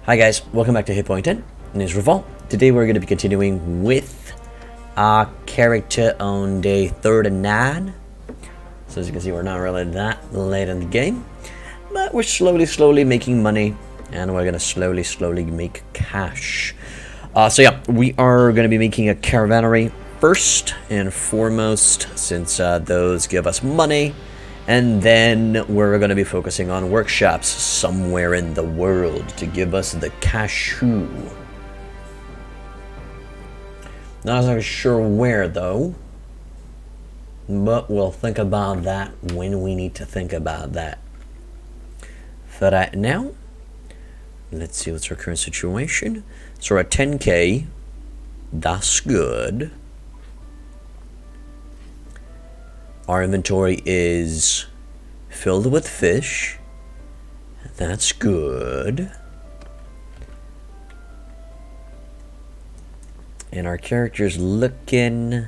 Hi guys, welcome back to Hitpoint 10. My name is Revolt. Today we're going to be continuing with our character on day 39. So as you can see, we're not really that late in the game, but we're slowly making money, and we're going to slowly make cash. So yeah, we are going to be making a caravannery first and foremost, since those give us money. And then we're going to be focusing on workshops somewhere in the world to give us the cashew. Not exactly sure where though, but we'll think about that when we need to think about that. For right now, let's see what's our current situation. So we're at 10k. That's good. Our inventory is filled with fish. That's good. And our character's looking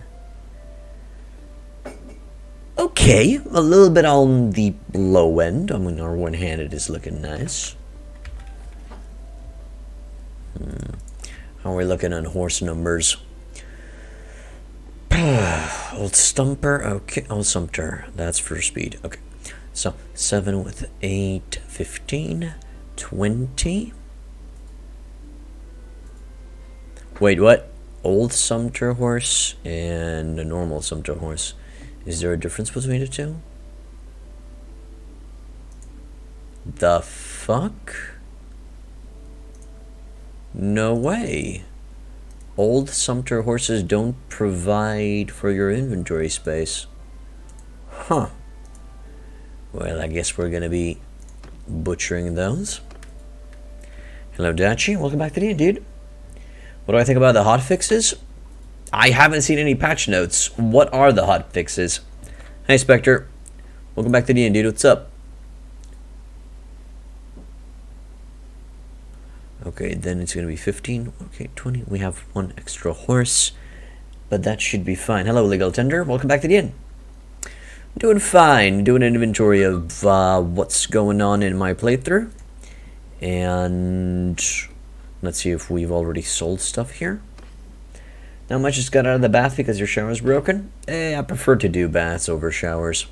okay. A little bit on the low end. I mean, our one-handed is looking nice. How are we looking on horse numbers? Old Stumper, okay. Old Sumter, that's for speed. Okay, so 7 with 8, 15, 20. Wait, what? Old Sumter horse and a normal Sumter horse. Is there a difference between the two? The fuck? No way. Old Sumter horses don't provide for your inventory space. Huh. Well, I guess we're gonna be butchering those. Hello, Dachi. Welcome back to the end, dude. What do I think about the hotfixes? I haven't seen any patch notes. What are the hotfixes? Hey, Spectre. Welcome back to the end, dude. What's up? Okay, then it's going to be 15. Okay, 20. We have one extra horse, but that should be fine. Hello, Legal Tender. Welcome back to the inn. Doing fine. Doing an inventory of what's going on in my playthrough. And let's see if we've already sold stuff here. Not much just got out of the bath because your shower's broken. I prefer to do baths over showers.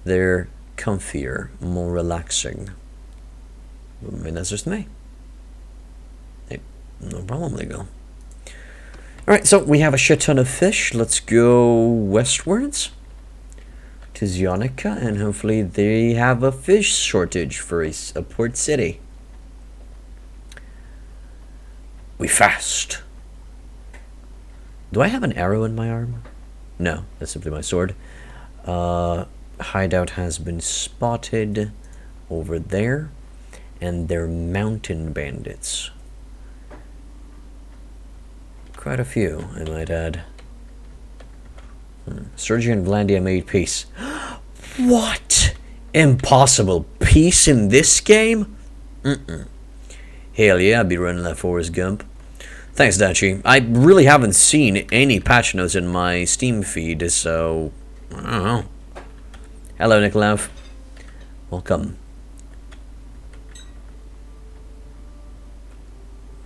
They're comfier, more relaxing. I mean, that's just me. Hey, no problem, Legal. Alright, so we have a shit ton of fish. Let's go westwards to Zionica, and hopefully they have a fish shortage for a port city. We fast. Do I have an arrow in my arm? No, that's simply my sword. Hideout has been spotted over there. And they're mountain bandits. Quite a few, I might add. Sergio and Glandia made peace. What? Impossible. Peace in this game? Hell yeah, I'd be running that Forrest Gump. Thanks, Dachi. I really haven't seen any patch notes in my Steam feed, so I don't know. Hello, Nikolov. Welcome.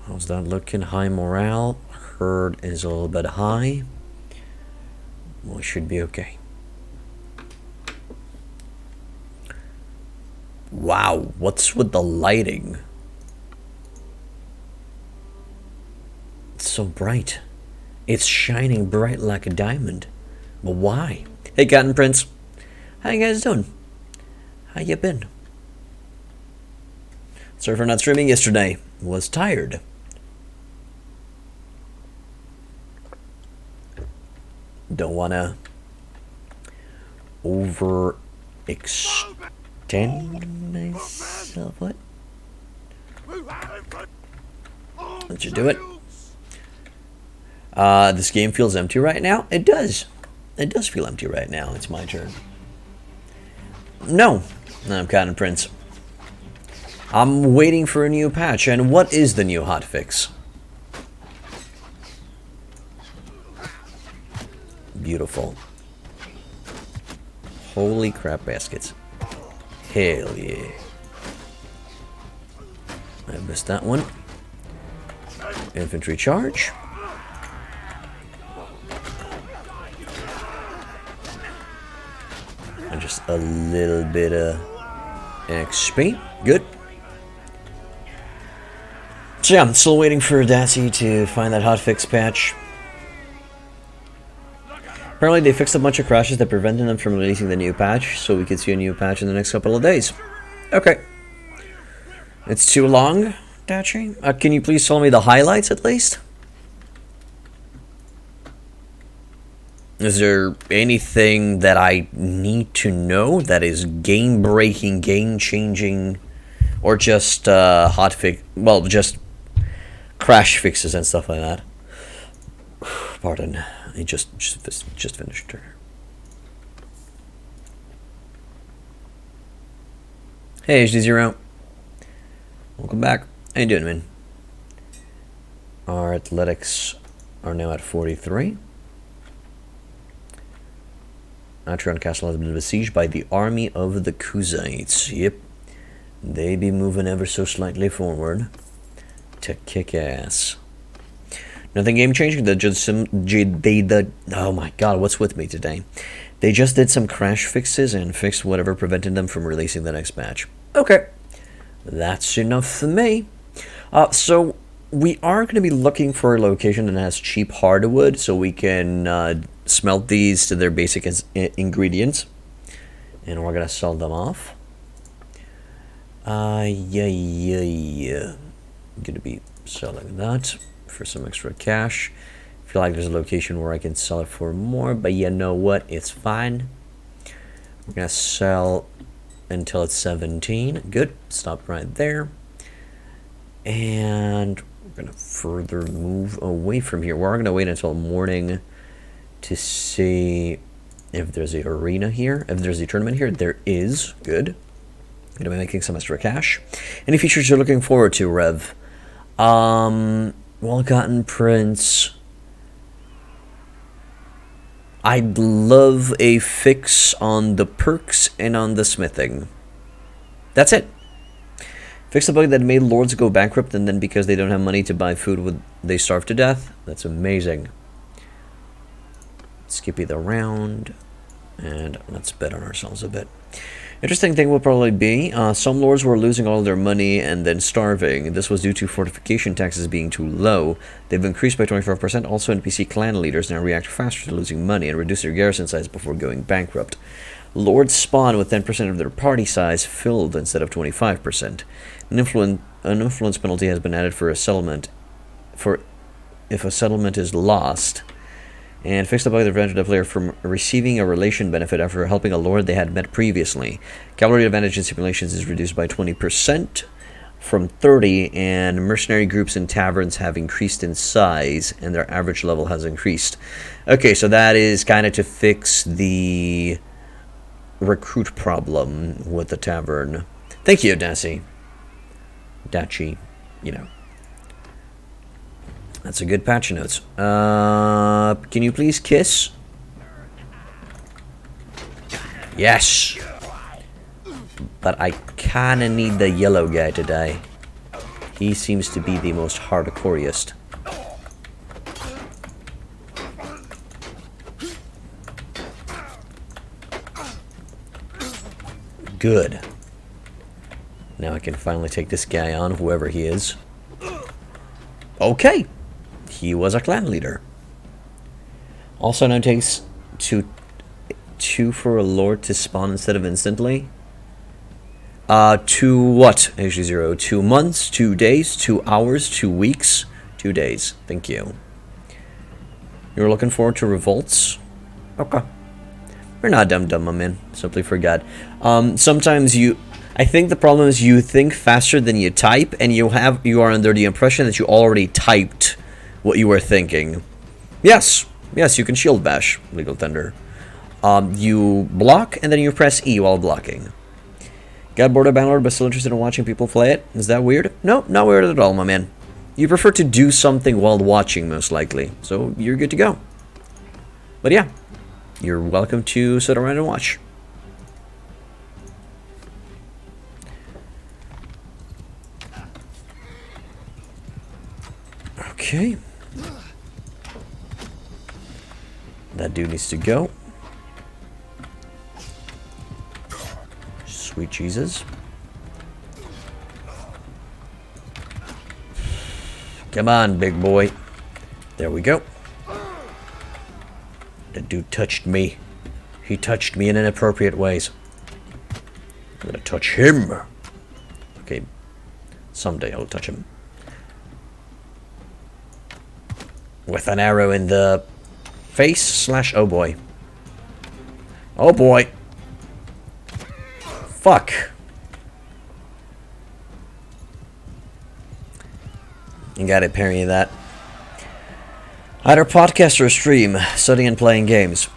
How's that looking? High morale. Herd is a little bit high. We should be okay. Wow, what's with the lighting? It's so bright. It's shining bright like a diamond. But why? Hey, Cotton Prince. How you guys doing? How you been? Sorry for not streaming yesterday. Was tired. Don't want to overextend myself. What? Let's just do it. This game feels empty right now. It does. It does feel empty right now. It's my turn. No, I'm Cotton Prince. I'm waiting for a new patch. And what is the new hotfix? Beautiful. Holy crap baskets. Hell yeah. missed that one. Infantry charge. And just a little bit of XP. Good. So yeah, I'm still waiting for Dassy to find that hotfix patch. Apparently they fixed a bunch of crashes that prevented them from releasing the new patch, so we could see a new patch in the next couple of days. Okay. It's too long, Dachi? Can you please tell me the highlights at least? Is there anything that I need to know that is game-breaking, game-changing, or just hotfix? Well, just crash fixes and stuff like that. Pardon. He just finished her. Hey, HD0. Welcome back. How you doing, man? Our athletics are now at 43. Atron Castle has been besieged by the army of the Kuzites. Yep. They be moving ever so slightly forward to kick ass. Nothing game changing. Oh my god, what's with me today? They just did some crash fixes and fixed whatever prevented them from releasing the next patch. Okay, that's enough for me. So we are going to be looking for a location that has cheap hardwood, so we can smelt these to their basic ingredients, and we're going to sell them off. Yeah. I'm going to be selling that for some extra cash. I feel like there's a location where I can sell it for more, but you know what? It's fine. We're going to sell until it's 17. Good. Stop right there. And we're going to further move away from here. We're going to wait until morning to see if there's an arena here. If there's a tournament here, there is. Good. Going to be making some extra cash. Any features you're looking forward to, Rev? Well-gotten prints. I'd love a fix on the perks and on the smithing. That's it. Fix the bug that made lords go bankrupt, and then because they don't have money to buy food, they starve to death. That's amazing. Skippy the round, and let's bet on ourselves a bit. Interesting thing will probably be, some lords were losing all their money and then starving. This was due to fortification taxes being too low. They've increased by 25%. Also, NPC clan leaders now react faster to losing money and reduce their garrison size before going bankrupt. Lords spawn with 10% of their party size filled instead of 25%. An influence penalty has been added for a settlement, if a settlement is lost. And fix the bug that prevented a player from receiving a relation benefit after helping a lord they had met previously. Cavalry advantage in simulations is reduced by 20% from 30, and mercenary groups and taverns have increased in size, and their average level has increased. Okay, so that is kind of to fix the recruit problem with the tavern. Thank you, Daci, you know. That's a good patch notes. Can you please kiss? Yes! But I kinda need the yellow guy today. He seems to be the most hardcoreiest. Good. Now I can finally take this guy on, whoever he is. Okay! He was a clan leader. Also, now it takes two for a lord to spawn instead of instantly. 2 what? Actually 0. 2 months, 2 days, 2 hours, 2 weeks, 2 days. Thank you. You're looking forward to revolts? Okay. You're not dumb, my man. Simply forgot. Sometimes I think the problem is you think faster than you type, and you are under the impression that you already typed what you were thinking. Yes, you can shield bash, Legal Thunder. You block, and then you press E while blocking. Got bored of Bannerlord, but still interested in watching people play it? Is that weird? No, not weird at all, my man. You prefer to do something while watching, most likely. So, you're good to go. But yeah, you're welcome to sit around and watch. Okay. That dude needs to go. Sweet Jesus. Come on, big boy. There we go. That dude touched me. He touched me in inappropriate ways. I'm gonna touch him. Okay. Someday I'll touch him. With an arrow in the face slash... Oh boy. Oh boy. Fuck. You gotta parry that. Either podcast or stream, studying and playing games.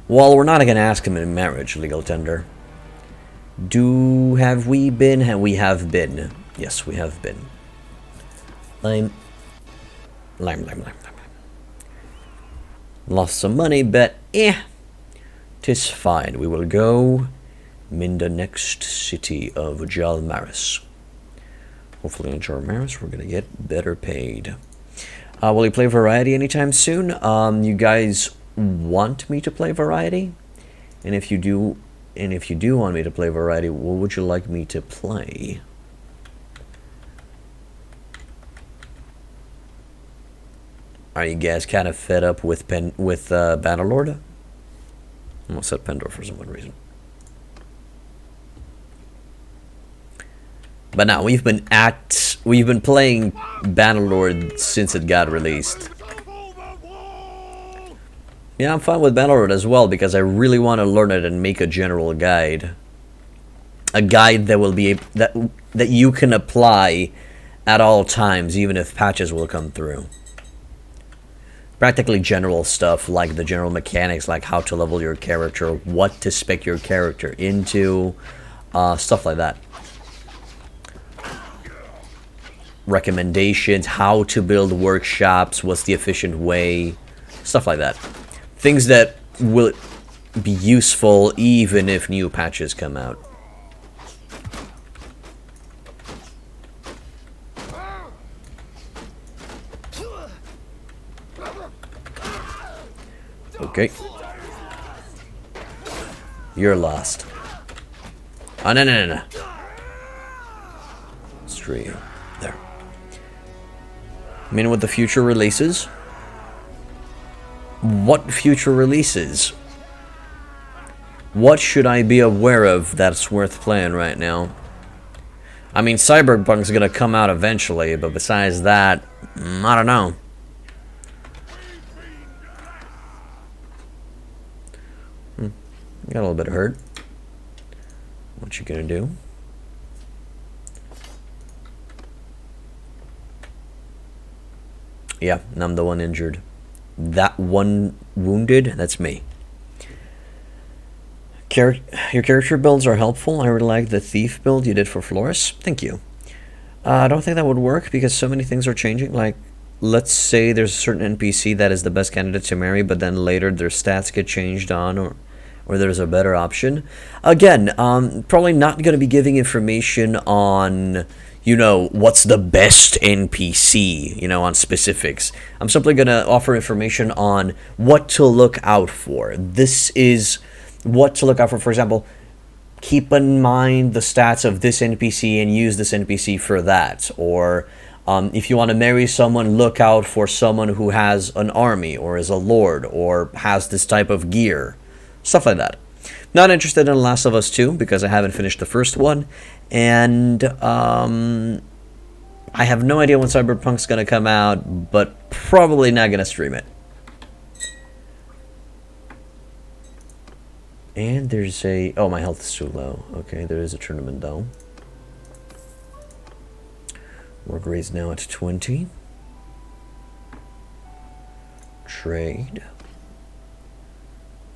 Well, we're not gonna ask him in marriage, legal tender. Have we been? We have been. Yes, we have been. Lime. Lost some money, but tis fine. We will go in the next city of Jalmaris. Hopefully in Jalmaris we're gonna get better paid. Will you play variety anytime soon? You guys want me to play variety? And if you do want me to play variety, what would you like me to play? Are you guys kind of fed up with Bannerlord? I almost said Pendor for some reason. But now we've been playing Bannerlord since it got released. Yeah, I'm fine with Bannerlord as well because I really want to learn it and make a general guide. A guide that will be that you can apply at all times, even if patches will come through. Practically general stuff like the general mechanics, like how to level your character, what to spec your character into, stuff like that. Recommendations, how to build workshops, what's the efficient way, stuff like that. Things that will be useful even if new patches come out. Okay. You're lost. Oh, no. Stream. There. I mean, with the future releases? What future releases? What should I be aware of that's worth playing right now? I mean, Cyberpunk's gonna come out eventually, but besides that, I don't know. Got a little bit of hurt. What you gonna do? Yeah, I'm the one injured. That one wounded, that's me. Your character builds are helpful. I really like the thief build you did for Flores. Thank you. I don't think that would work because so many things are changing. Like, let's say there's a certain NPC that is the best candidate to marry, but then later their stats get changed on, or there's a better option. Again, probably not going to be giving information on, you know, what's the best NPC, you know, on specifics. I'm simply going to offer information on what to look out for. This is what to look out for. For example, keep in mind the stats of this NPC and use this NPC for that. Or if you want to marry someone, look out for someone who has an army or is a lord or has this type of gear. Stuff like that. Not interested in Last of Us 2 because I haven't finished the first one. And I have no idea when Cyberpunk's going to come out, but probably not going to stream it. And there's a... Oh, my health is too low. Okay, there is a tournament though. Work rate's now at 20. Trade.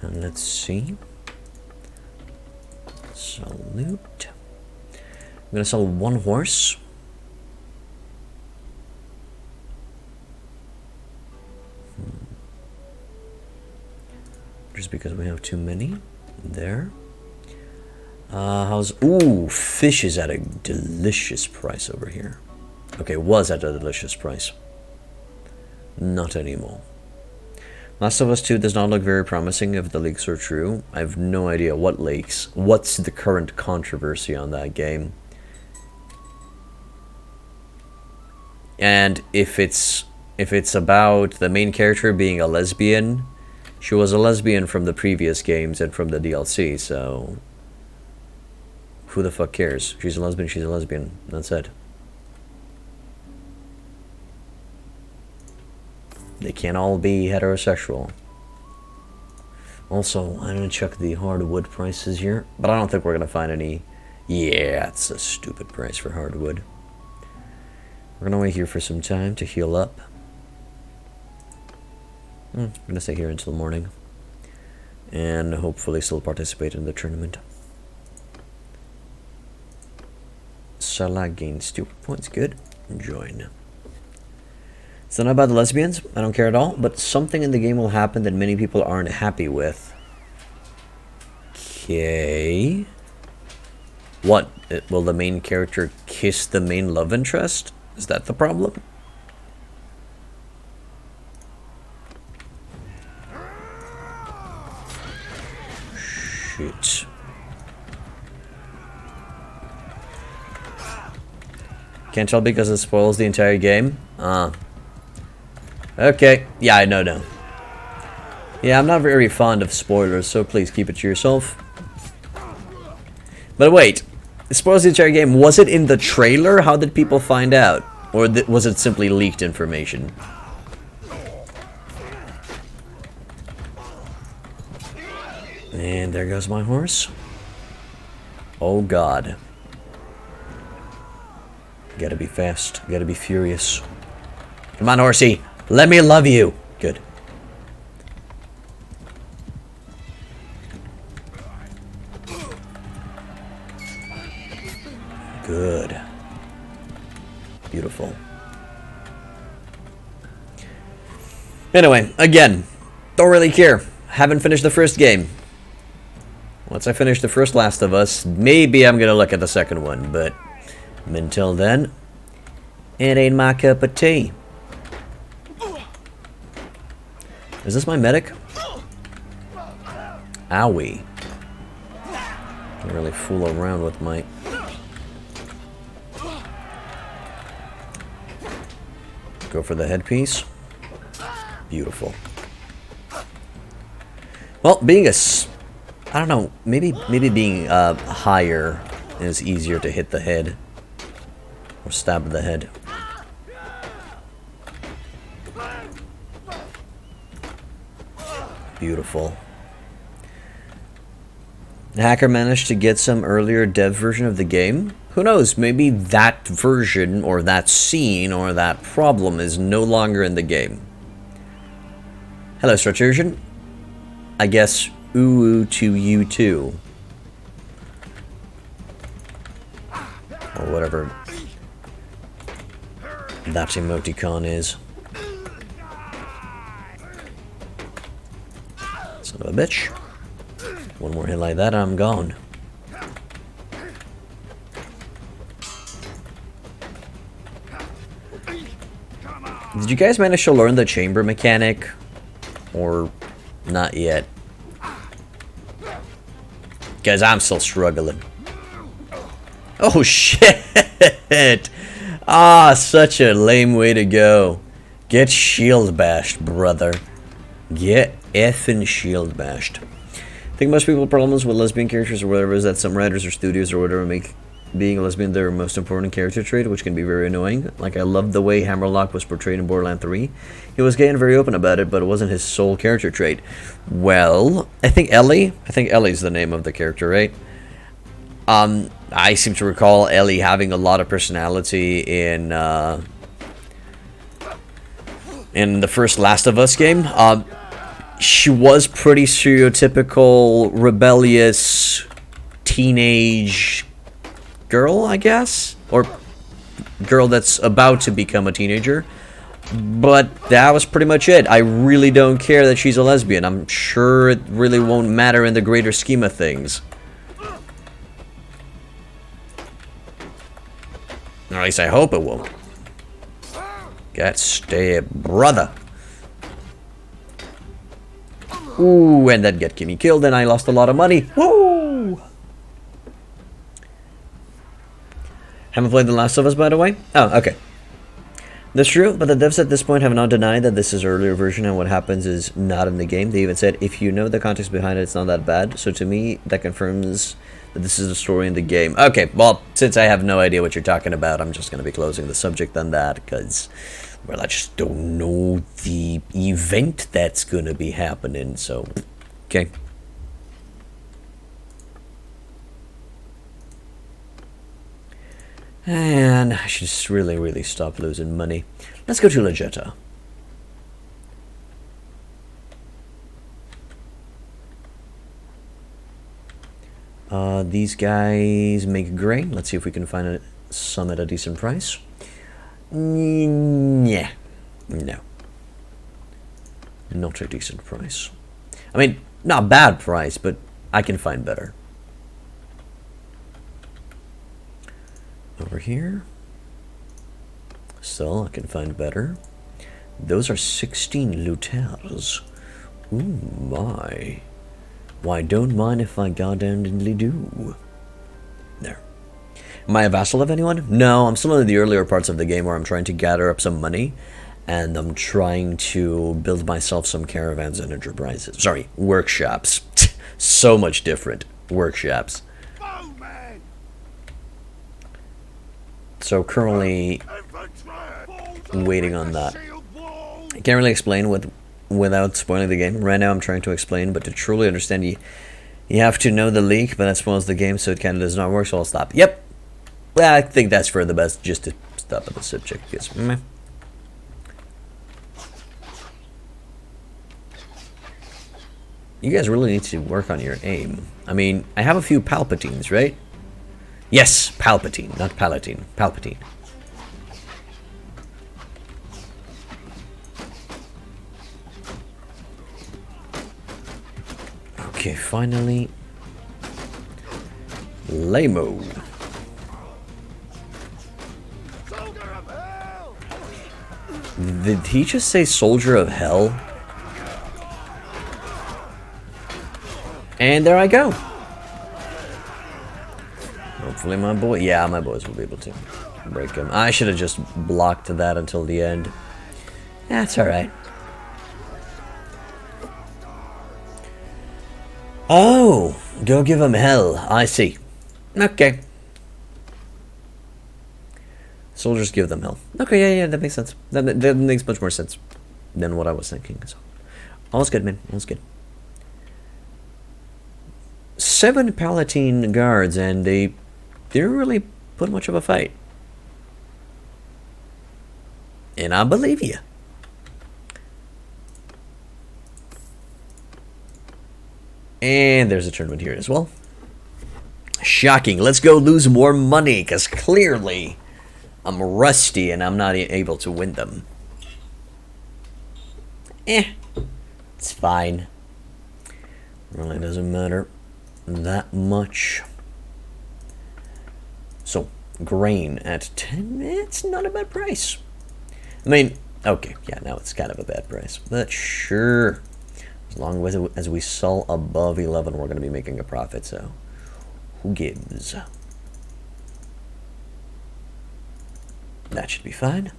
And let's see. Salute. I'm gonna sell one horse. Just because we have too many. There. Ooh, fish is at a delicious price over here. Okay, was at a delicious price. Not anymore. Last of Us 2 does not look very promising if the leaks are true. I have no idea what leaks. What's the current controversy on that game? And if it's about the main character being a lesbian, she was a lesbian from the previous games and from the DLC, so who the fuck cares? She's a lesbian, she's a lesbian. That's it. They can't all be heterosexual. Also, I'm gonna check the hardwood prices here, but I don't think we're gonna find any. Yeah, it's a stupid price for hardwood. We're gonna wait here for some time to heal up. I'm gonna stay here until morning. And hopefully still participate in the tournament. Salah gains 2 points, good. Join. It's not about the lesbians, I don't care at all, but something in the game will happen that many people aren't happy with. Okay. What? Will the main character kiss the main love interest? Is that the problem? Shit. Can't tell because it spoils the entire game? Okay. Yeah, I know. Yeah, I'm not very fond of spoilers, so please keep it to yourself. But wait. It spoils the entire game. Was it in the trailer? How did people find out? Or was it simply leaked information? And there goes my horse. Oh god. Gotta be fast. Gotta be furious. Come on, horsey. Let me love you. Good. Good. Beautiful. Anyway, again, don't really care. Haven't finished the first game. Once I finish the first Last of Us, maybe I'm gonna look at the second one, but until then, it ain't my cup of tea. Is this my medic? Owie. Can't really fool around with my... Go for the headpiece. Beautiful. Well, being a... I don't know, maybe being higher is easier to hit the head. Or stab the head. Beautiful. The hacker managed to get some earlier dev version of the game. Who knows, maybe that version, or that scene, or that problem is no longer in the game. Hello, Strategian. I guess ooh to you too. Or whatever that emoticon is. Son of a bitch. One more hit like that, I'm gone. Did you guys manage to learn the chamber mechanic? Or not yet? Guys, I'm still struggling. Oh shit! Ah, such a lame way to go. Get shield bashed, brother. Get effing shield bashed. I think most people's problems with lesbian characters or whatever is that some writers or studios or whatever make being a lesbian their most important character trait, which can be very annoying. Like, I love the way Hammerlock was portrayed in Borderlands 3. He was gay and very open about it, but it wasn't his sole character trait. Well, I think Ellie's the name of the character, right? I seem to recall Ellie having a lot of personality in the first Last of Us game. She was pretty stereotypical, rebellious, teenage girl, I guess? Or girl that's about to become a teenager. But that was pretty much it. I really don't care that she's a lesbian. I'm sure it really won't matter in the greater scheme of things. Or at least I hope it won't. Get stabbed, brother. Ooh, and that get me killed, and I lost a lot of money. Woo! Haven't played The Last of Us, by the way? Oh, okay. That's true, but the devs at this point have not denied that this is an earlier version and what happens is not in the game. They even said, if you know the context behind it, it's not that bad. So to me, that confirms that this is the story in the game. Okay, well, since I have no idea what you're talking about, I'm just going to be closing the subject on that because, well, I just don't know the event that's going to be happening, so, okay. And I should just really stop losing money. Let's go to Legetta. These guys make grain. Let's see if we can find some at a decent price. Yeah. No. Not a decent price. I mean, not a bad price, but I can find better. Over here. Still, I can find better. Those are 16 lutels. Ooh, my. Why, don't mind if I goddamnedly do. There. Am I a vassal of anyone? No, I'm still in the earlier parts of the game where I'm trying to gather up some money. And I'm trying to build myself some caravans and enterprises. Sorry, workshops. So much different. Workshops. So currently waiting on that. I can't really explain without spoiling the game. Right now I'm trying to explain, but to truly understand you have to know the leak, but that spoils the game, so it kind of does not work, so I'll stop. Yep. Well, I think that's for the best, just to stop at the subject, because meh. You guys really need to work on your aim. I mean, I have a few Palpatines, right? Yes, Palpatine, not Palatine. Palpatine. Okay, finally. Lamo. Did he just say Soldier of Hell? And there I go. Hopefully my boy... Yeah, my boys will be able to break him. I should have just blocked that until the end. That's alright. Oh, go give him hell. I see. Okay. Soldiers give them hell. Okay, yeah, that makes sense. That makes much more sense than what I was thinking. So, all's good, man. All's good. 7 Palatine guards, and they didn't really put much of a fight. And I believe you. And there's a tournament here as well. Shocking. Let's go lose more money, because clearly I'm rusty and I'm not able to win them. It's fine. Really doesn't matter that much. So, grain at 10, it's not a bad price. I mean, okay, yeah, now it's kind of a bad price, but sure. As long as we sell above 11, we're going to be making a profit, so who gives? That should be fine.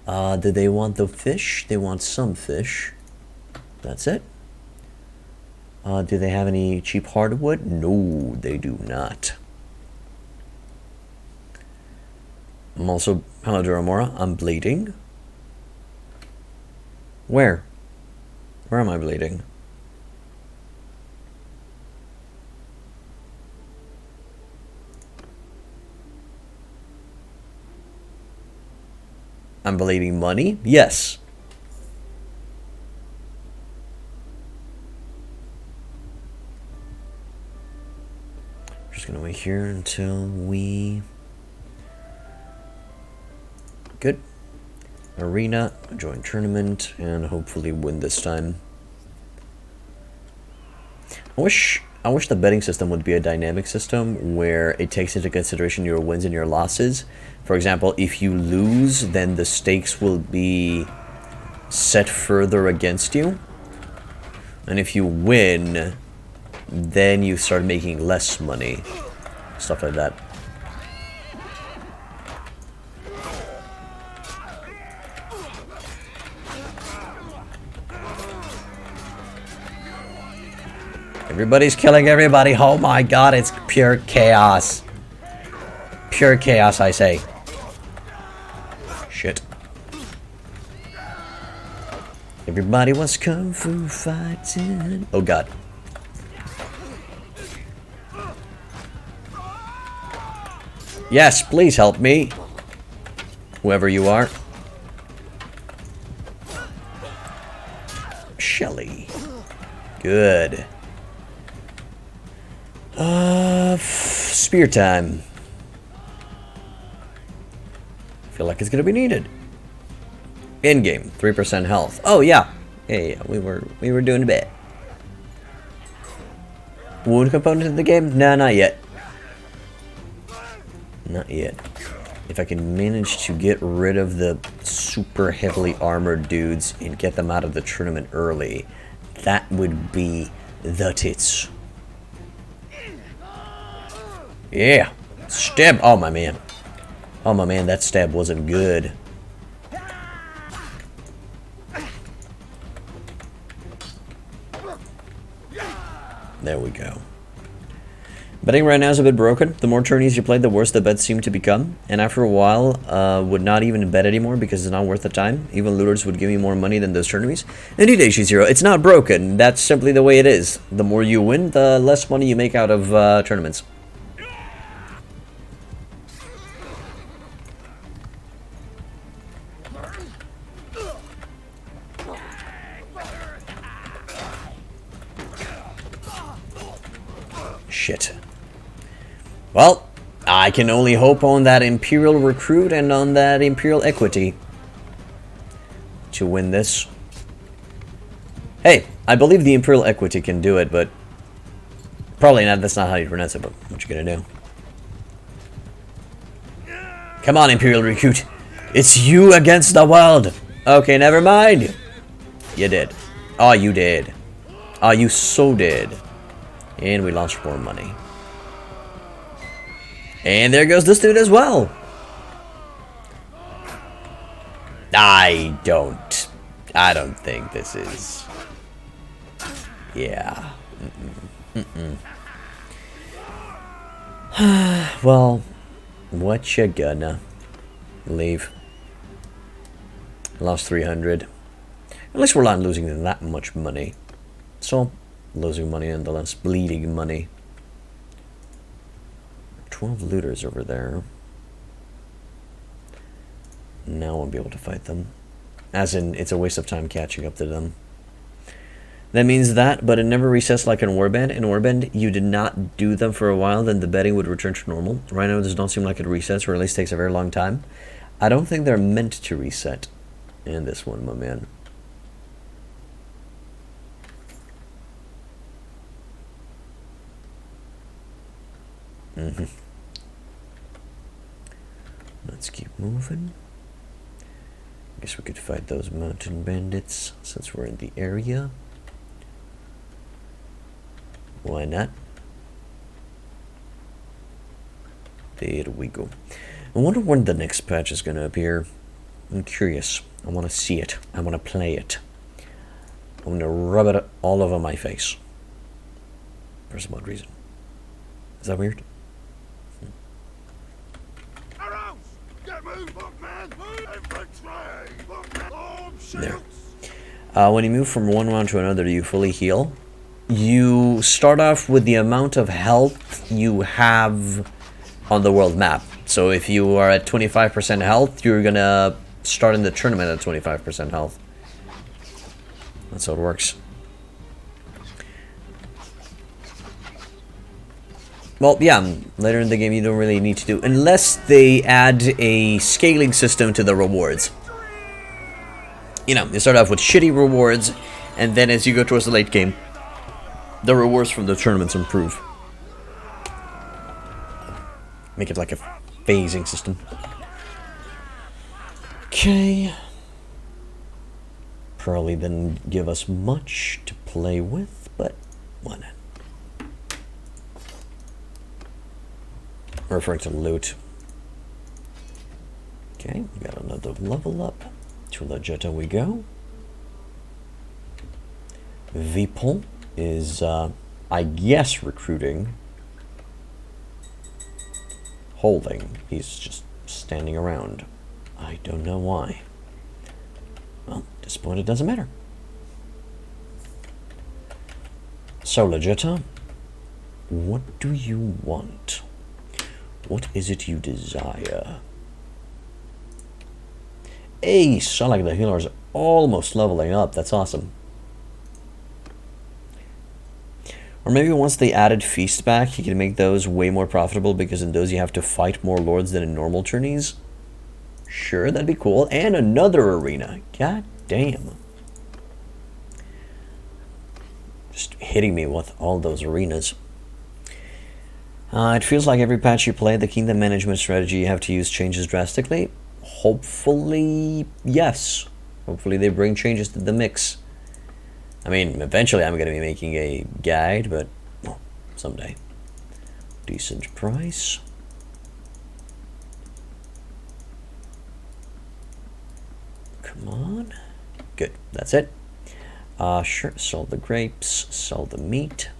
Do they want the fish? They want some fish. That's it. Do they have any cheap hardwood? No, they do not. I'm also... Hello, Duramora. I'm bleeding. Where? Where am I bleeding? I'm bleeding money? Yes. Just gonna wait here until we... Good. Arena, join tournament, and hopefully win this time. I wish the betting system would be a dynamic system where it takes into consideration your wins and your losses. For example, if you lose, then the stakes will be set further against you. And if you win, then you start making less money. Stuff like that. Everybody's killing everybody. Oh my god, it's pure chaos. Pure chaos, I say. Shit. Everybody wants kung fu fighting. Oh god. Yes, please help me. Whoever you are. Shelly. Good. Spear time. Feel like it's gonna be needed. In game, 3% health. Oh yeah, yeah, we were doing a bit. Wound component in the game? No, not yet. Not yet. If I can manage to get rid of the super heavily armored dudes and get them out of the tournament early, that would be the tits. Yeah. Stab. Oh, my man. Oh, my man, that stab wasn't good. There we go. Betting right now is a bit broken. The more tourneys you play, the worse the bets seem to become. And after a while, would not even bet anymore because it's not worth the time. Even looters would give me more money than those tourneys. Indeed, HG0, it's not broken. That's simply the way it is. The more you win, the less money you make out of tournaments. Shit. Well, I can only hope on that Imperial Recruit and on that Imperial Equity to win this. Hey, I believe the Imperial Equity can do it, but probably not. That's not how you pronounce it, but what you gonna do? Come on, Imperial Recruit. It's you against the world. Okay, never mind. You did. Oh, you did. Oh, you so did. And we lost more money. And there goes this dude as well. I don't think this is... Yeah. Well, what you gonna... Leave. Lost 300. At least we're not losing that much money. So, losing money and the less bleeding money. 12 looters over there. Now I won't be able to fight them. As in, it's a waste of time catching up to them. That means that, but it never resets like in Warband. In Warband, you did not do them for a while, then the betting would return to normal. Right now, it does not seem like it resets, or at least takes a very long time. I don't think they're meant to reset in this one, my man. Let's keep moving. Guess we could fight those mountain bandits since we're in the area. Why not? There we go. I wonder when the next patch is going to appear. I'm curious. I want to see it. I want to play it. I want to rub it all over my face. For some odd reason. Is that weird? There. When you move from one round to another, you fully heal. You start off with the amount of health you have on the world map. So if you are at 25% health, you're gonna start in the tournament at 25% health. That's how it works. Well, yeah, later in the game you don't really need to do, unless they add a scaling system to the rewards. You know, you start off with shitty rewards, and then as you go towards the late game, the rewards from the tournaments improve. Make it like a phasing system. Okay. Probably didn't give us much to play with, but why not? Referring to loot. Okay, we got another level up. To Legetta we go. Vipon is, I guess, recruiting. Holding. He's just standing around. I don't know why. Well, at this point it doesn't matter. So, Legetta, what do you want? What is it you desire? Hey, sound like the healers are almost leveling up. That's awesome. Or maybe once they added Feast back, you can make those way more profitable, because in those you have to fight more lords than in normal tourneys. Sure, that'd be cool. And another arena. God damn. Just hitting me with all those arenas. It feels like every patch you play, the kingdom management strategy you have to use changes drastically. Hopefully, yes. Hopefully they bring changes to the mix. I mean, eventually I'm going to be making a guide, but well, someday. Decent price. Come on. Good, that's it. Sure, sell the grapes, sell the meat.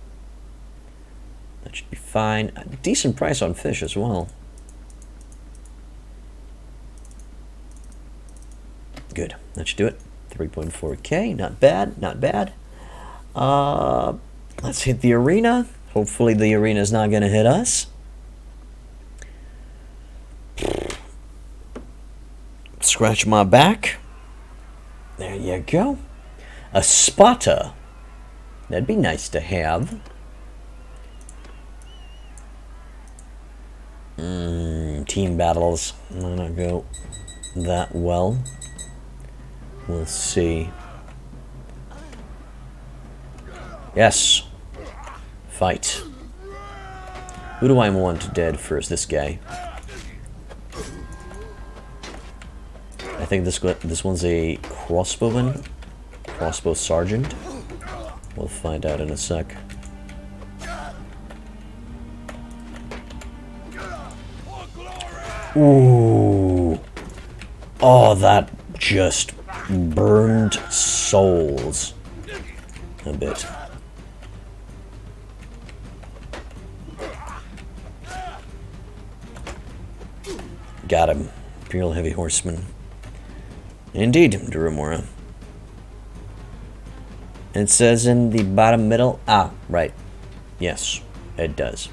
That should be fine. A decent price on fish as well. Good, that should do it. 3.4k, not bad, not bad. Let's hit the arena. Hopefully the arena is not going to hit us. Scratch my back. There you go. A spotter. That'd be nice to have. Team battles might not go that well. We'll see. Yes. Fight. Who do I want dead first? This guy. I think this one's a crossbowman. Crossbow sergeant. We'll find out in a sec. Ooh. Oh, that just burned souls a bit. Got him. Imperial Heavy Horseman. Indeed, Durumora. It says in the bottom middle. Ah, right. Yes, it does.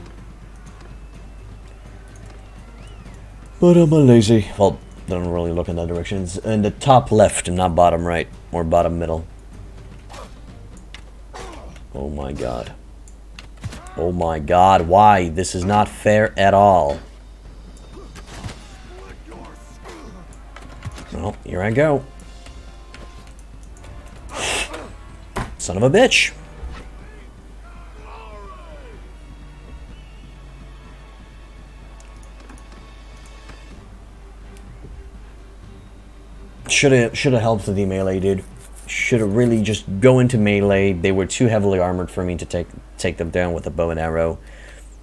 But I'm a lazy. Well, don't really look in that direction. It's in the top left and not bottom right or bottom middle. Oh my god. Oh my god, why? This is not fair at all. Well, here I go. Son of a bitch. Should have helped the melee, dude. Should have really just go into melee. They were too heavily armored for me to take them down with a bow and arrow.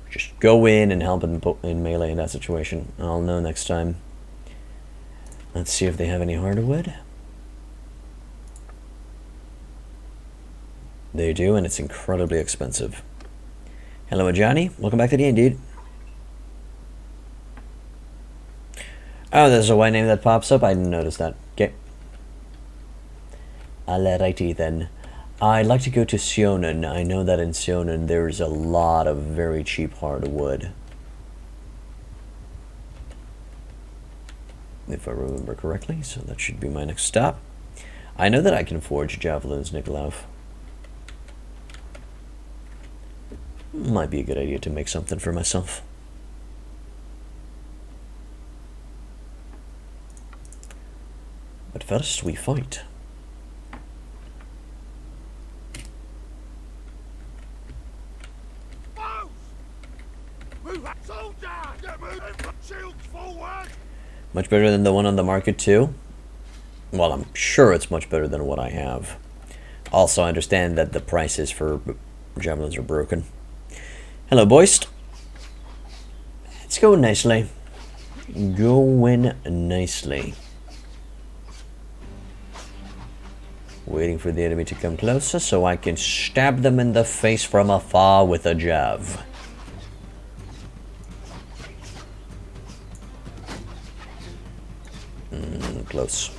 Just go in and help in melee in that situation. I'll know next time. Let's see if they have any hardwood. They do, and it's incredibly expensive. Hello, Johnny. Welcome back to the end, dude. Oh, there's a white name that pops up. I didn't notice that. Okay. Alrighty then. I'd like to go to Sionen. I know that in Sionen there's a lot of very cheap hardwood. If I remember correctly, so that should be my next stop. I know that I can forge javelins, Nikolov. Might be a good idea to make something for myself. But first we fight. Much better than the one on the market too. Well, I'm sure it's much better than what I have. Also, I understand that the prices for javelins are broken. Hello, boys. It's going nicely. Going nicely. Waiting for the enemy to come closer so I can stab them in the face from afar with a jav. Close.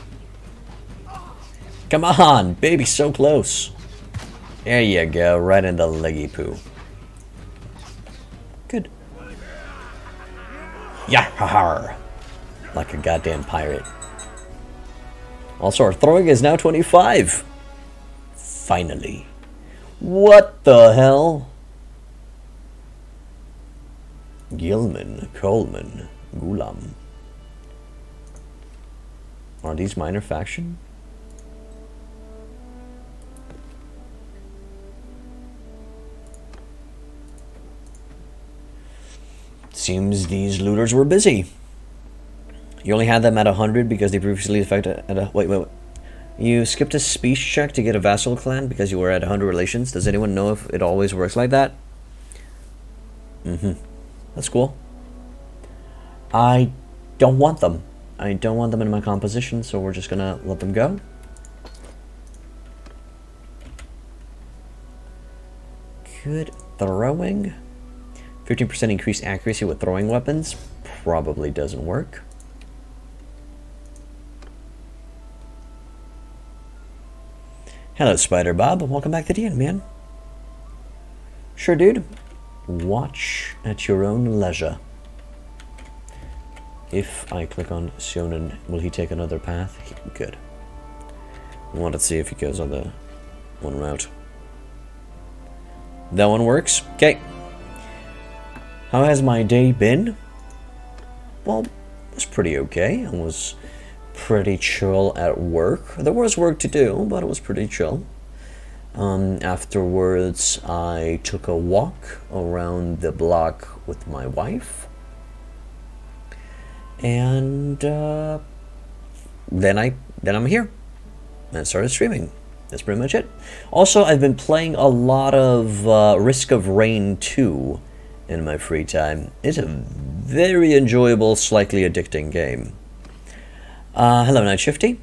Come on, baby, so close. There you go, right in the leggy poo. Good. Yahar! Like a goddamn pirate. Also, our throwing is now 25. Finally. What the hell? Gilman, Coleman, Gulam. Are these minor faction? Seems these looters were busy. You only had them at 100 because they previously affected at a... Wait. You skipped a speech check to get a vassal clan because you were at 100 relations. Does anyone know if it always works like that? That's cool. I don't want them. I don't want them in my composition, so we're just gonna let them go. Good throwing. 15% increased accuracy with throwing weapons. Probably doesn't work. Hello, Spider Bob. Welcome back to the end, man. Sure, dude. Watch at your own leisure. If I click on Sionin, will he take another path? Good. I want to see if he goes on the one route. That one works. Okay. How has my day been? Well, it was pretty okay. I was pretty chill at work. There was work to do, but it was pretty chill. Afterwards, I took a walk around the block with my wife. And then I'm here and started streaming. That's pretty much it. Also, I've been playing a lot of Risk of Rain 2 in my free time. It's a very enjoyable, slightly addicting game. Hello, Night Shifty.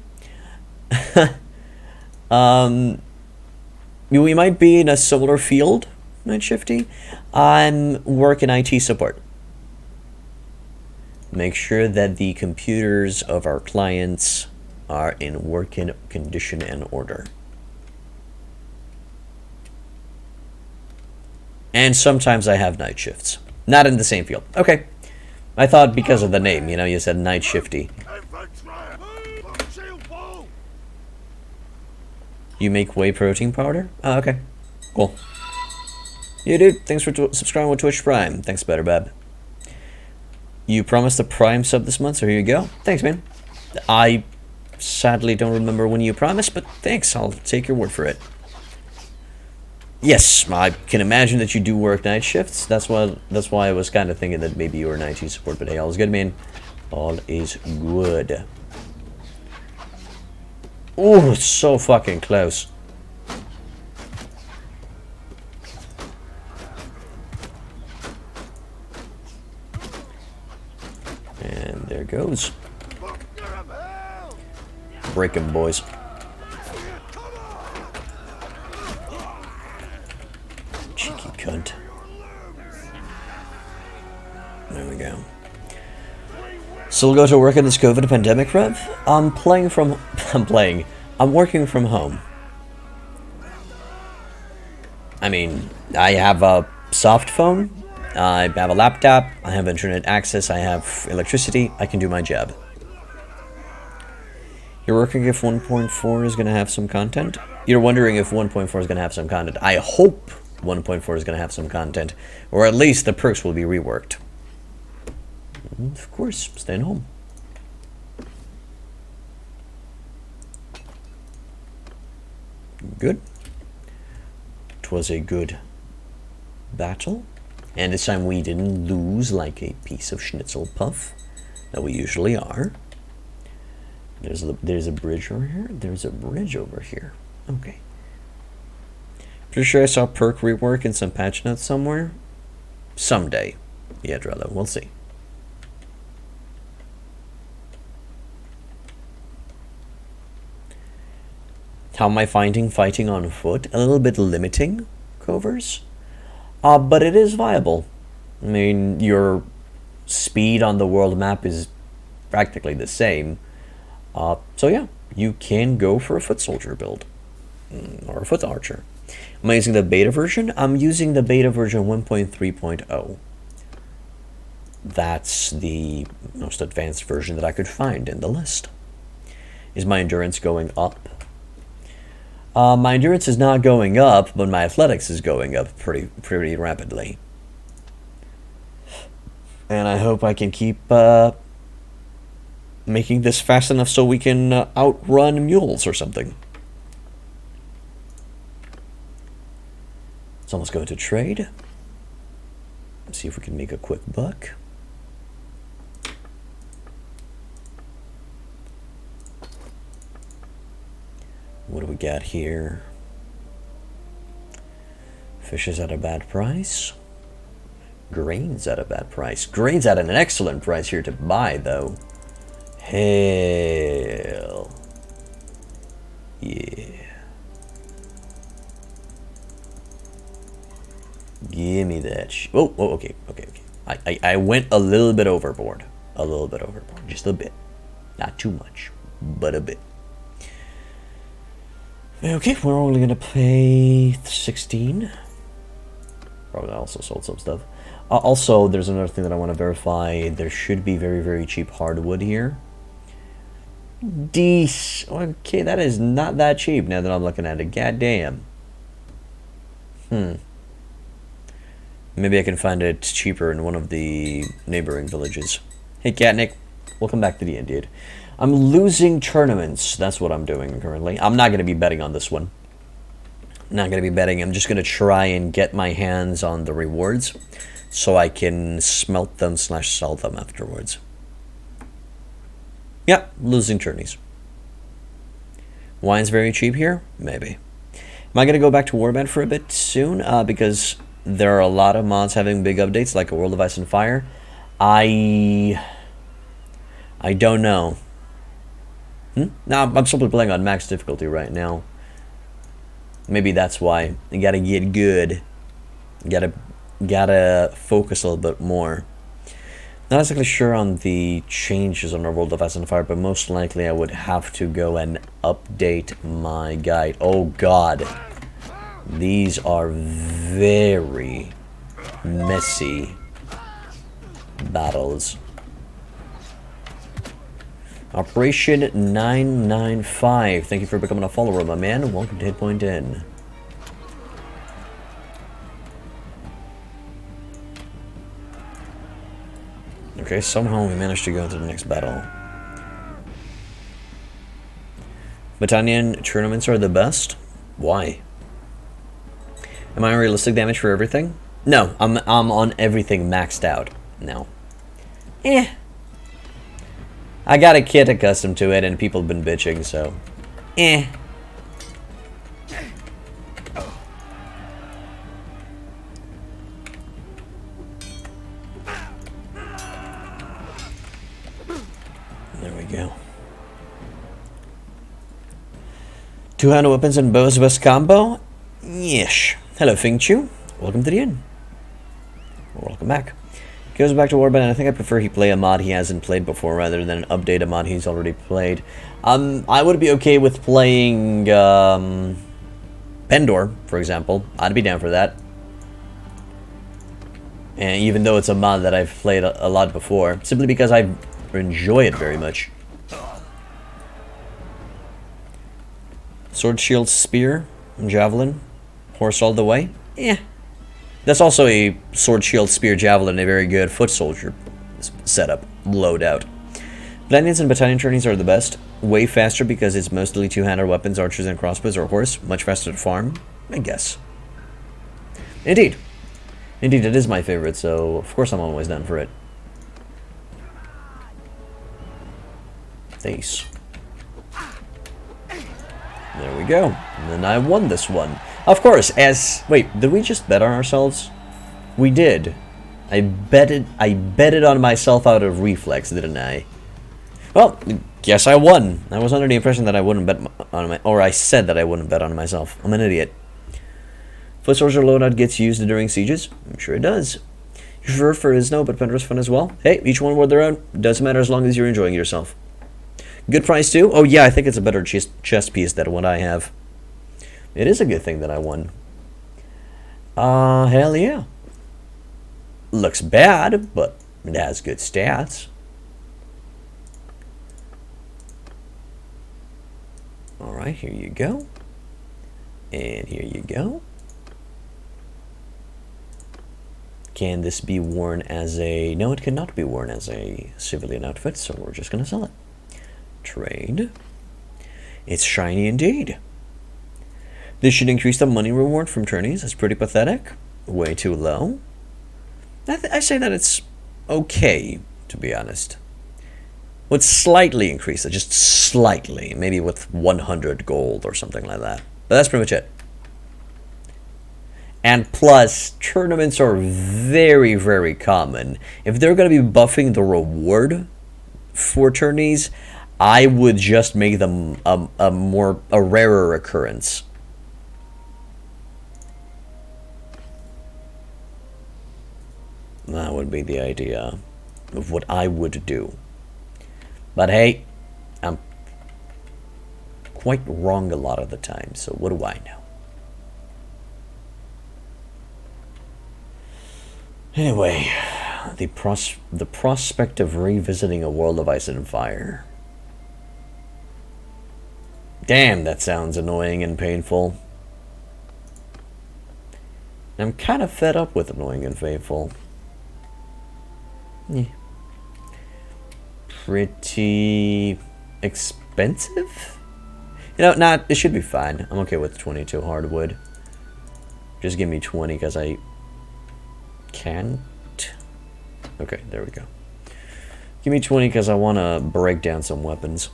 We might be in a similar field, Night Shifty. I'm working IT support. Make sure that the computers of our clients are in working condition and order. And sometimes I have night shifts. Not in the same field. Okay. I thought because of the name, you know, you said Night Shifty. You make whey protein powder? Oh, okay. Cool. Yeah, dude. Thanks for subscribing with Twitch Prime. Thanks, Butterbab. You promised a Prime sub this month, so here you go. Thanks, man. I sadly don't remember when you promised, but thanks. I'll take your word for it. Yes, I can imagine that you do work night shifts. That's why I was kind of thinking that maybe you were an IT support, but hey, all is good, man. All is good. Oh, it's so fucking close. And there goes. Break him, boys. Cheeky cunt. There we go. Still go to work in this COVID pandemic, Rev? I'm working from home. I mean, I have a soft phone, I have a laptop, I have internet access, I have electricity, I can do my job. You're working if 1.4 is going to have some content? You're wondering if 1.4 is going to have some content. I hope 1.4 is going to have some content, or at least the perks will be reworked. Of course, staying home. Good. It was a good battle, and this time we didn't lose like a piece of schnitzel puff that we usually are. There's a bridge over here. There's a bridge over here. Okay. Pretty sure I saw perk rework in some patch notes somewhere. Someday. Yeah, Drello. We'll see. How am I finding fighting on foot? A little bit limiting, Covers. But it is viable. I mean, your speed on the world map is practically the same. So yeah, you can go for a foot soldier build. Or a foot archer. Am I using the beta version? I'm using the beta version 1.3.0. That's the most advanced version that I could find in the list. Is my endurance going up? My endurance is not going up, but my athletics is going up pretty rapidly. And I hope I can keep making this fast enough so we can outrun mules or something. So let's go to trade. Let's see if we can make a quick buck. What do we got here? Fish is at a bad price. Grain's at a bad price. Grain's at an excellent price here to buy, though. Hell. Yeah. Give me that oh, okay. I went a little bit overboard. Just a bit. Not too much, but a bit. Okay, we're only gonna pay 16. Probably also sold some stuff. Also, there's another thing that I want to verify. There should be very cheap hardwood here. Okay, that is not that cheap now that I'm looking at it. Goddamn. Maybe I can find it cheaper in one of the neighboring villages. Hey, Catnick. Welcome back to the end, dude. I'm losing tournaments. That's what I'm doing currently. I'm not going to be betting on this one. Not going to be betting. I'm just going to try and get my hands on the rewards so I can smelt them / sell them afterwards. Yeah, losing tourneys. Wine's very cheap here? Maybe. Am I going to go back to Warband for a bit soon? Because there are a lot of mods having big updates, like a World of Ice and Fire. I don't know. No, I'm simply playing on max difficulty right now. Maybe that's why. You gotta get good. You gotta focus a little bit more. Not exactly sure on the changes on our World of Ice and Fire, but most likely I would have to go and update my guide. Oh god. These are very messy battles. Operation 995. Thank you for becoming a follower, my man. Welcome to Hitpoint Inn. Okay, somehow we managed to go into the next battle. Battanian tournaments are the best? Why? Am I on realistic damage for everything? No, I'm on everything maxed out now. I got a kid accustomed to it, and people have been bitching, so... There we go. Two-handed weapons and bows best combo? Yes. Hello, Fing Chu. Welcome to the inn. Welcome back. Goes back to Warband, and I think I prefer he play a mod he hasn't played before rather than update a mod he's already played. I would be okay with playing Pendor, for example. I'd be down for that. And even though it's a mod that I've played a lot before, simply because I enjoy it very much. Sword, shield, spear, javelin, horse all the way. That's also a sword, shield, spear, javelin, a very good foot soldier setup, loadout. Battalions and battalion journeys are the best. Way faster because it's mostly two-handed weapons, archers and crossbows, or horse. Much faster to farm, I guess. Indeed. Indeed, it is my favorite, so of course I'm always down for it. Thanks. There we go. And then I won this one. Of course, wait, did we just bet on ourselves? We did. I betted on myself out of reflex, didn't I? Well, guess I won. I was under the impression that I wouldn't bet on or I said that I wouldn't bet on myself. I'm an idiot. Foot soldier loadout gets used during sieges? I'm sure it does. Sure for is no, but Pendra's fun as well. Hey, each one worth their own. Doesn't matter as long as you're enjoying yourself. Good price too? Oh yeah, I think it's a better chest piece than what I have. It is a good thing that I won. Hell yeah. Looks bad, but it has good stats. Alright, here you go. And here you go. Can this be worn as a... No, it cannot be worn as a civilian outfit, so we're just going to sell it. Trade. It's shiny indeed. This should increase the money reward from tourneys. That's pretty pathetic. Way too low. I say that it's okay, to be honest. Would slightly increase it, just slightly. Maybe with 100 gold or something like that. But that's pretty much it. And plus, tournaments are very, very common. If they're going to be buffing the reward for tourneys, I would just make them a rarer occurrence. That would be the idea of what I would do. But hey, I'm quite wrong a lot of the time, so what do I know? Anyway, the prospect of revisiting a world of ice and fire. Damn, that sounds annoying and painful. I'm kind of fed up with annoying and painful. Yeah. Pretty expensive? You know, it should be fine. I'm okay with 22 hardwood. Just give me 20 because I can't. Okay, there we go. Give me 20 because I want to break down some weapons.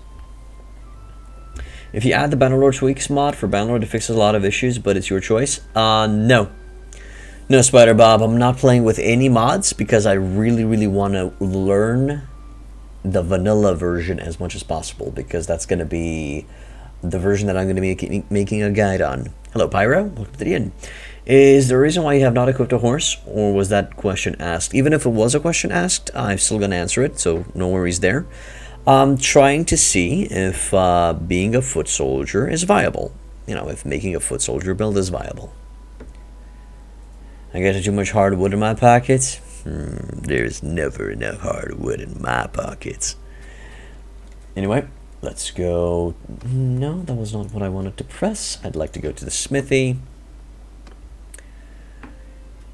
If you add the Bannerlord Tweaks mod for Bannerlord, it fixes a lot of issues, but it's your choice. No. No, Spider Bob, I'm not playing with any mods because I really, really want to learn the vanilla version as much as possible because that's going to be the version that I'm going to be making a guide on. Hello, Pyro. Welcome to the inn. Is there a reason why you have not equipped a horse, or was that question asked? Even if it was a question asked, I'm still going to answer it, so no worries there. I'm trying to see if being a foot soldier is viable. You know, if making a foot soldier build is viable. I get too much hardwood in my pockets? There's never enough hardwood in my pockets. Anyway, let's go. No, that was not what I wanted to press. I'd like to go to the smithy.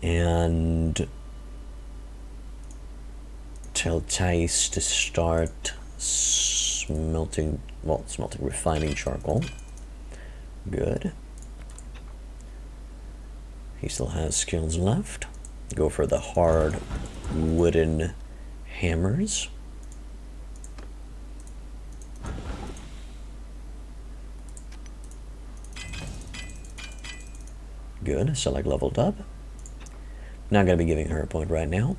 And tell Tice to start smelting, refining charcoal. Good. He still has skills left. Go for the hard wooden hammers. Good, Select leveled up. Not going to be giving her a point right now.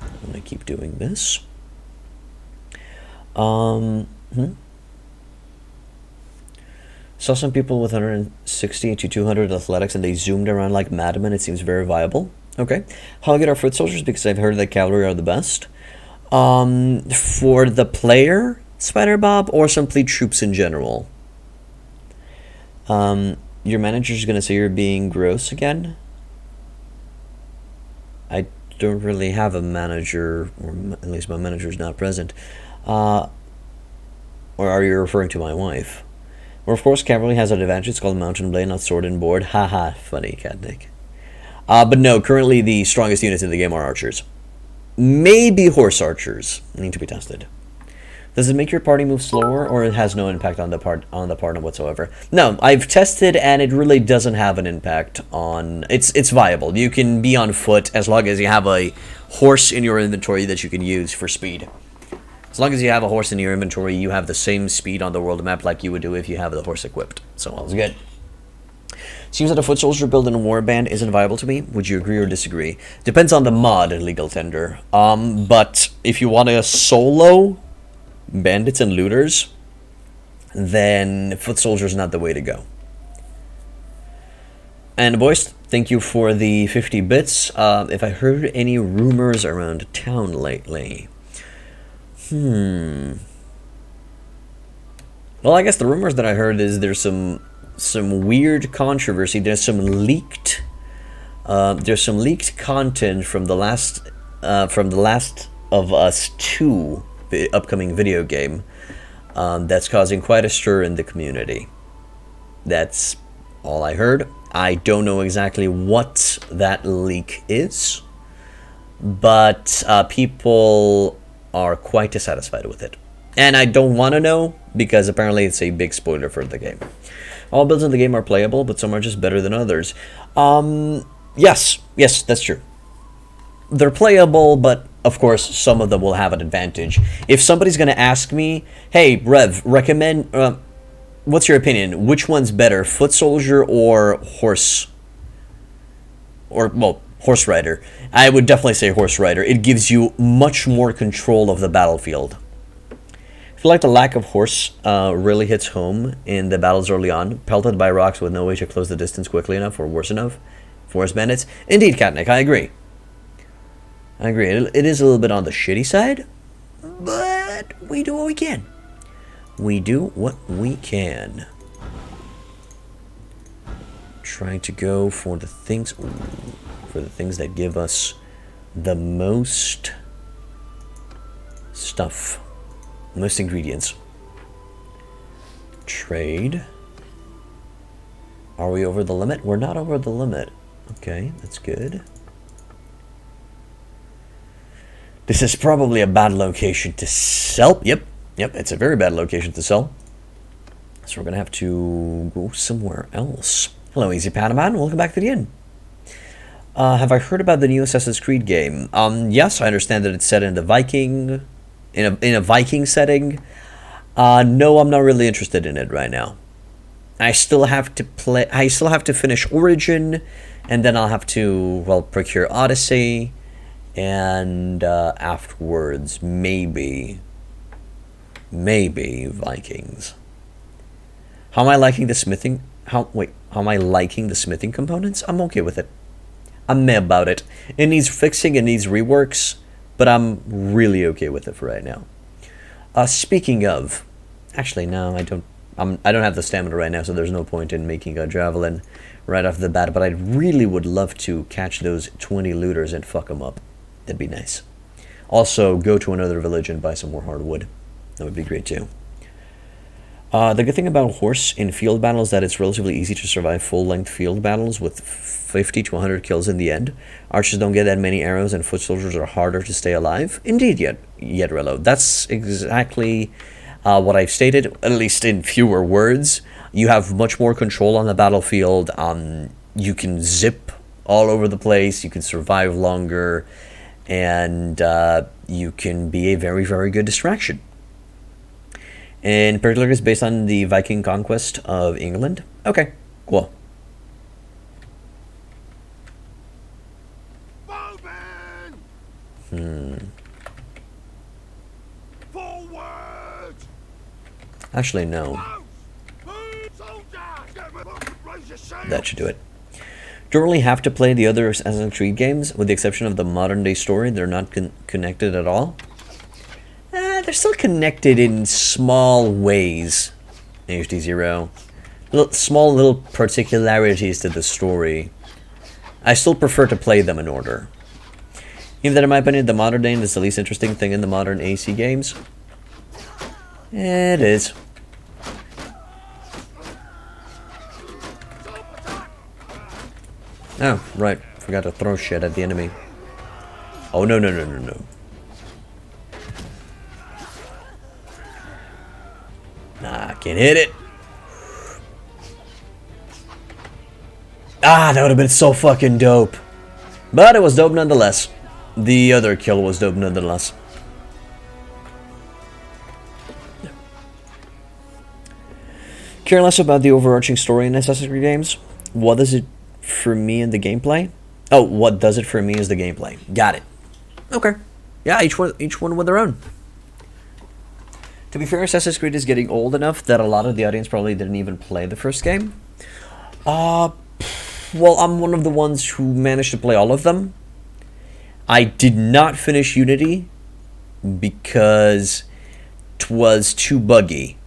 I'm going to keep doing this. Saw some people with 160 to 200 athletics and they zoomed around like madmen. It seems very viable. Okay. How get our foot soldiers? Because I've heard that cavalry are the best. For the player, Spider Bob, or simply troops in general? Your manager's going to say you're being gross again? I don't really have a manager, or at least my manager's not present. Or are you referring to my wife? Or of course, cavalry has an advantage. It's called Mountain Blade, not Sword and Board. Haha, funny, Catnick. But no, currently the strongest units in the game are archers. Maybe horse archers. Need to be tested. Does it make your party move slower, or it has no impact on the partner whatsoever? No, I've tested, and it really doesn't have an impact on... It's viable. You can be on foot as long as you have a horse in your inventory that you can use for speed. As long as you have a horse in your inventory, you have the same speed on the world map like you would do if you have the horse equipped. So all's good. Seems that a foot soldier build in a warband isn't viable to me. Would you agree or disagree? Depends on the mod, Legal Tender. But if you want a solo bandits and looters, then foot soldier is not the way to go. And boys, thank you for the 50 bits. If I heard any rumors around town lately. Well, I guess the rumors that I heard is there's some weird controversy. There's some leaked content from the Last of Us 2, the upcoming video game, that's causing quite a stir in the community. That's all I heard. I don't know exactly what that leak is, but people are quite dissatisfied with it. And I don't want to know, because apparently it's a big spoiler for the game. All builds in the game are playable, but some are just better than others. Yes, that's true. They're playable, but of course some of them will have an advantage. If somebody's going to ask me, hey, Rev, recommend... what's your opinion? Which one's better, foot soldier or horse? Or, well, horse rider. I would definitely say horse rider. It gives you much more control of the battlefield. I feel like the lack of horse really hits home in the battles early on. Pelted by rocks with no way to close the distance quickly enough or worse enough. Forest bandits. Indeed, Katnick, I agree. It is a little bit on the shitty side, but we do what we can. We do what we can. Trying to go for the things, that give us the most stuff, most ingredients. Trade. Are we over the limit? We're not over the limit. Okay, that's good. This is probably a bad location to sell. Yep, it's a very bad location to sell. So we're going to have to go somewhere else. Hello, Easy Panaman. Welcome back to the inn. Have I heard about the new Assassin's Creed game? Yes, I understand that it's set in the Viking... In a Viking setting. No, I'm not really interested in it right now. I still have to finish Origin, and then I'll have to, well, procure Odyssey, and afterwards, maybe Vikings. How am I liking the smithing? How am I liking the smithing components? I'm okay with it. I'm meh about it. It needs fixing, it needs reworks, but I'm really okay with it for right now. Speaking of, actually no, I don't have the stamina right now, so there's no point in making a javelin right off the bat, but I really would love to catch those 20 looters and fuck them up. That'd be nice. Also, go to another village and buy some more hardwood. That would be great too. The good thing about horse in field battles is that it's relatively easy to survive full-length field battles with 50 to 100 kills in the end. Archers don't get that many arrows, and foot soldiers are harder to stay alive. Indeed, yet Rello. That's exactly what I've stated, at least in fewer words. You have much more control on the battlefield. You can zip all over the place. You can survive longer, and you can be a very, very good distraction. In particular, it's based on the Viking conquest of England. Okay, cool. Actually, no. That should do it. Don't really have to play the other Assassin's Creed games, with the exception of the modern-day story. They're not connected at all. They're still connected in small ways. HD0. Small little particularities to the story. I still prefer to play them in order. Even that, in my opinion, the modern day is the least interesting thing in the modern AC games. It is. Oh, right. Forgot to throw shit at the enemy. Oh, no. Nah, can't hit it. Ah, that would have been so fucking dope. But it was dope nonetheless. The other kill was dope nonetheless. care less about the overarching story in Assassin's Creed games. What does it for me in the gameplay? Oh, what does it for me is the gameplay. Got it. Okay. Yeah, each one with their own. To be fair, Assassin's Creed is getting old enough that a lot of the audience probably didn't even play the first game. Well, I'm one of the ones who managed to play all of them. I did not finish Unity because it was too buggy,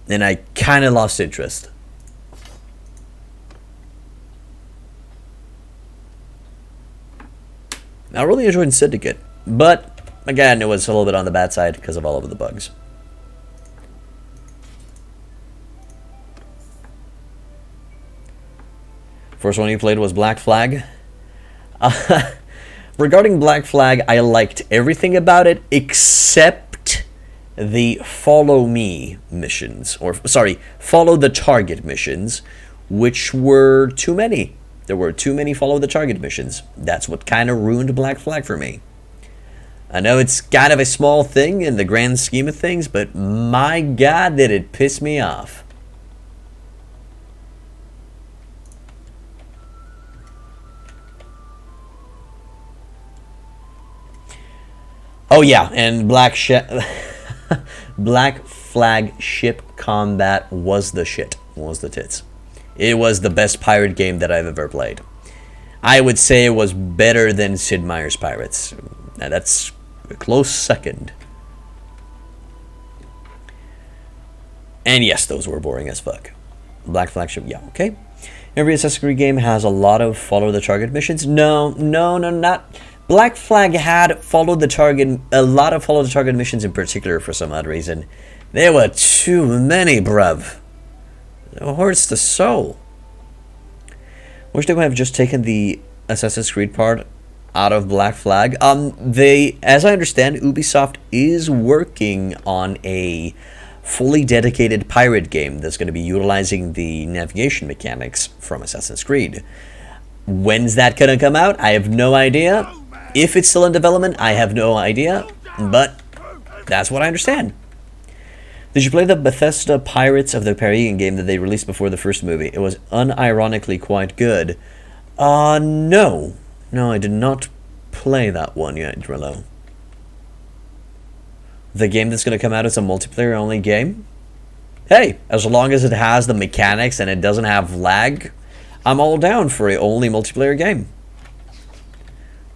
and I kind of lost interest. I really enjoyed Syndicate, but again, it was a little bit on the bad side because of all of the bugs. First one you played was Black Flag. Regarding Black Flag, I liked everything about it except the follow me missions, or sorry, follow the target missions, which were too many. There were too many follow the target missions. That's what kind of ruined Black Flag for me. I know it's kind of a small thing in the grand scheme of things, but my God, did it piss me off. Oh yeah, and Black Flag ship combat was the shit. Was the tits. It was the best pirate game that I've ever played. I would say it was better than Sid Meier's Pirates. Now that's a close second. And yes, those were boring as fuck. Black Flag ship, yeah, okay. Every Assassin's Creed game has a lot of follow the target missions. No, not. Black Flag had a lot of follow the target missions in particular for some odd reason. There were too many, bruv. It hurts the soul. Wish they would have just taken the Assassin's Creed part out of Black Flag. As I understand, Ubisoft is working on a fully dedicated pirate game that's going to be utilizing the navigation mechanics from Assassin's Creed. When's that going to come out? I have no idea. If it's still in development, I have no idea, but that's what I understand. Did you play the Bethesda Pirates of the Caribbean game that they released before the first movie? It was unironically quite good. No. No, I did not play that one yet, Drillo. The game that's going to come out is a multiplayer-only game? Hey, as long as it has the mechanics and it doesn't have lag, I'm all down for a only multiplayer game.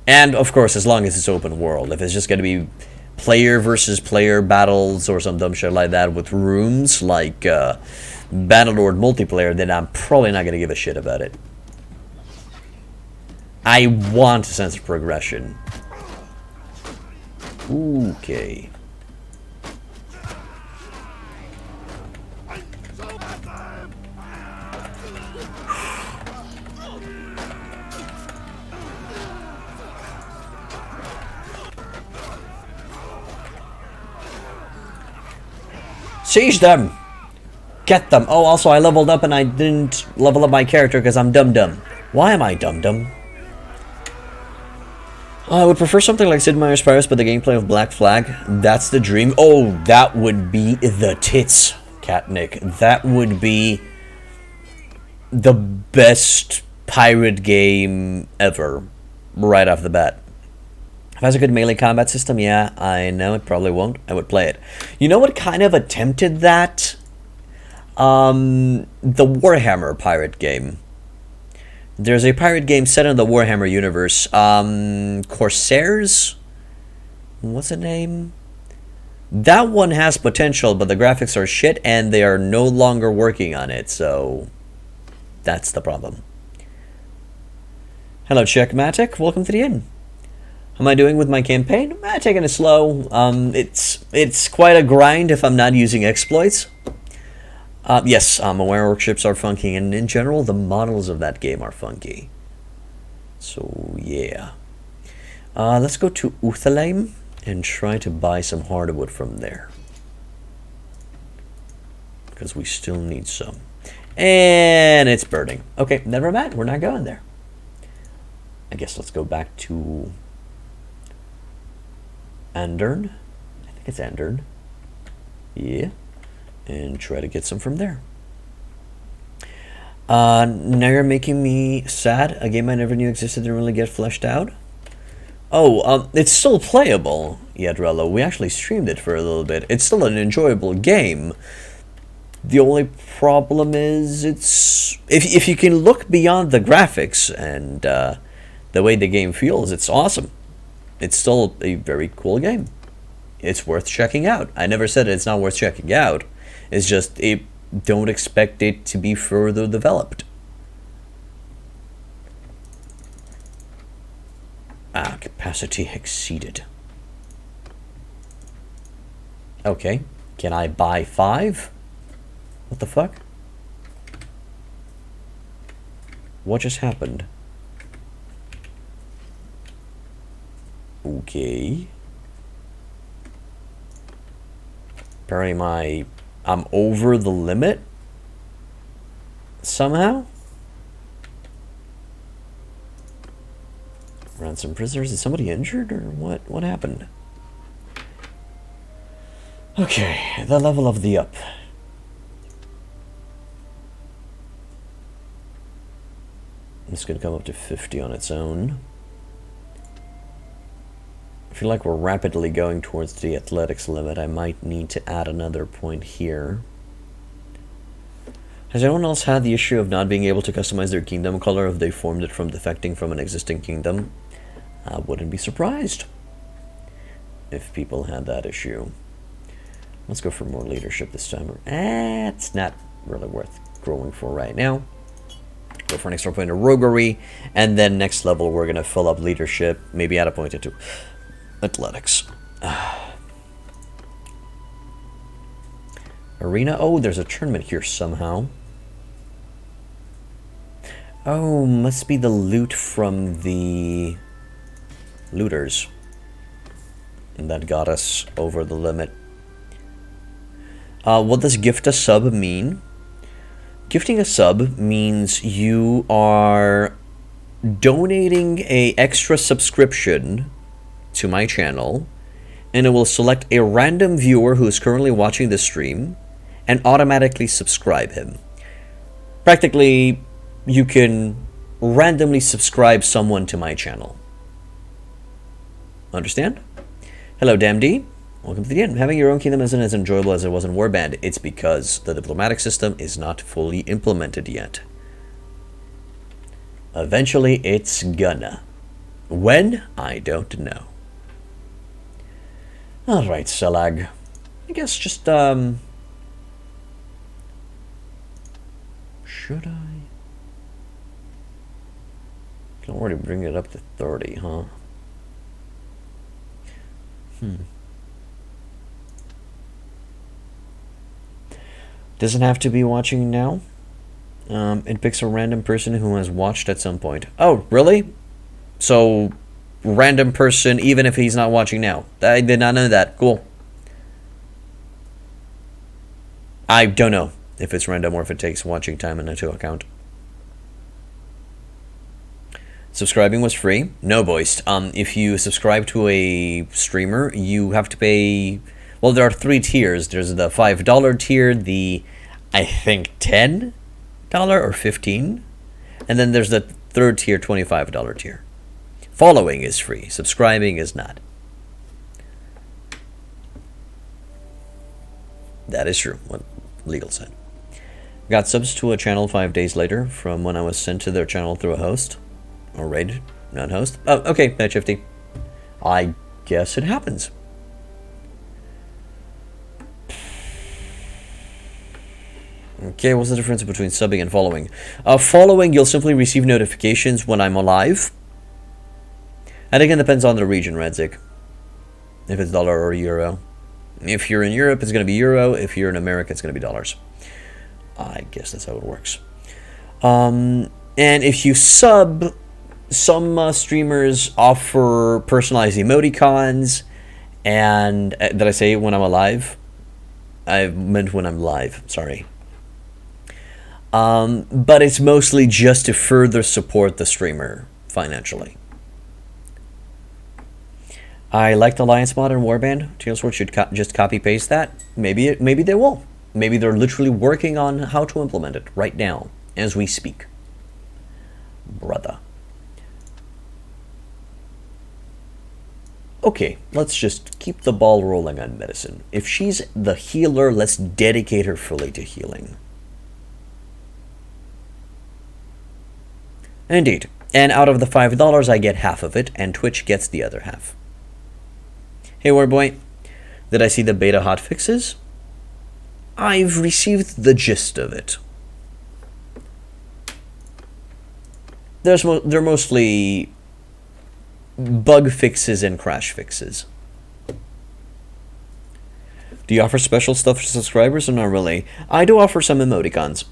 And, of course, as long as it's open world. If it's just going to be player versus player battles or some dumb shit like that with rooms like Bannerlord multiplayer, then I'm probably not going to give a shit about it. I want a sense of progression. Okay. Siege them! Get them! Oh, also I leveled up and I didn't level up my character because I'm dumb. Why am I dumb? I would prefer something like Sid Meier's Pirates, but the gameplay of Black Flag, that's the dream. Oh, that would be the tits, Catnick. That would be the best pirate game ever, right off the bat. If it has a good melee combat system, yeah, I know it probably won't. I would play it. You know what kind of attempted that? The Warhammer pirate game. There's a pirate game set in the Warhammer universe. Corsairs? What's the name? That one has potential, but the graphics are shit, and they are no longer working on it, so that's the problem. Hello, Checkmatic. Welcome to the inn. How am I doing with my campaign? Taking it slow. It's quite a grind if I'm not using exploits. Yes, I'm aware workshops are funky, and in general, the models of that game are funky. So, yeah. Let's go to Uthalaim and try to buy some hardwood from there. Because we still need some. And it's burning. Okay, never mind. We're not going there. I guess let's go back to Andern. I think it's Andern. Yeah. And try to get some from there. Now you're making me sad. A game I never knew existed didn't really get fleshed out. Oh, it's still playable, Yadrello. We actually streamed it for a little bit. It's still an enjoyable game. The only problem is it's if you can look beyond the graphics and the way the game feels, it's awesome. It's still a very cool game. It's worth checking out. I never said it's not worth checking out. It's just don't expect it to be further developed. Capacity exceeded. Okay, can I buy 5? What the fuck? What just happened? Okay. Apparently I'm over the limit somehow. Ransom prisoners. Is somebody injured or what? What happened? Okay, the level of the up. This could come up to 50 on its own. I feel like we're rapidly going towards the athletics limit. I might need to add another point here. Has anyone else had the issue of not being able to customize their kingdom color if they formed it from defecting from an existing kingdom? I wouldn't be surprised if people had that issue. Let's go for more leadership this time. It's not really worth growing for right now. Go for an extra point of roguery, and then next level we're going to fill up leadership, maybe add a point into athletics. Arena. Oh, there's a tournament here somehow. Oh, must be the loot from the looters. And that got us over the limit. What does gift a sub mean? Gifting a sub means you are donating a extra subscription to my channel, and it will select a random viewer who is currently watching the stream and automatically subscribe him. Practically, you can randomly subscribe someone to my channel. Understand? Hello, DamD. Welcome to the end. Having your own kingdom isn't as enjoyable as it was in Warband. It's because the diplomatic system is not fully implemented yet. Eventually, it's gonna. When? I don't know. Alright, Salag. I guess just, should I? Can already bring it up to 30, huh? Doesn't have to be watching now. It picks a random person who has watched at some point. Oh, really? So, random person even if he's not watching now. I did not know that. Cool. I don't know if it's random or if it takes watching time into account. Subscribing was free. No, boys. If you subscribe to a streamer, you have to pay... Well, there are 3 tiers. There's the $5 tier, the, I think, $10 or $15. And then there's the 3rd tier, $25 tier. Following is free. Subscribing is not. That is true, what Legal said. Got subs to a channel 5 days later from when I was sent to their channel through a host. Or raid, not host. Oh, okay, Night Shifty. I guess it happens. Okay, what's the difference between subbing and following? Following, you'll simply receive notifications when I'm alive. I think it depends on the region, Radzik. If it's dollar or euro. If you're in Europe, it's going to be euro. If you're in America, it's going to be dollars. I guess that's how it works. And if you sub... Some streamers offer personalized emoticons, and did I say when I'm alive? I meant when I'm live, sorry. But it's mostly just to further support the streamer financially. I liked Alliance Mod and Warband. Tailsword should just copy-paste that. Maybe they will. Maybe they're literally working on how to implement it right now. as we speak. Brother. Okay, let's just keep the ball rolling on medicine. If she's the healer, let's dedicate her fully to healing. Indeed. And out of the $5, I get half of it, and Twitch gets the other half. Hey, Warboy. Did I see the beta hotfixes? I've received the gist of it. They're mostly bug fixes and crash fixes. Do you offer special stuff for subscribers or not really? I do offer some emoticons.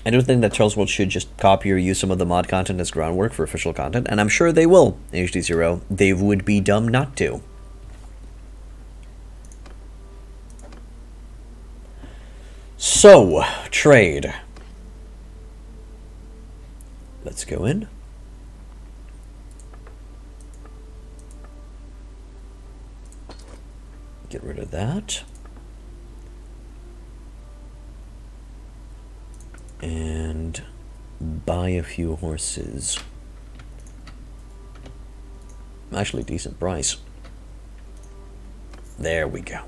I do think that Charles World should just copy or use some of the mod content as groundwork for official content, and I'm sure they will, HD0. They would be dumb not to. So, trade. Let's go in. Get rid of that. And buy a few horses. Actually, decent price. There we go.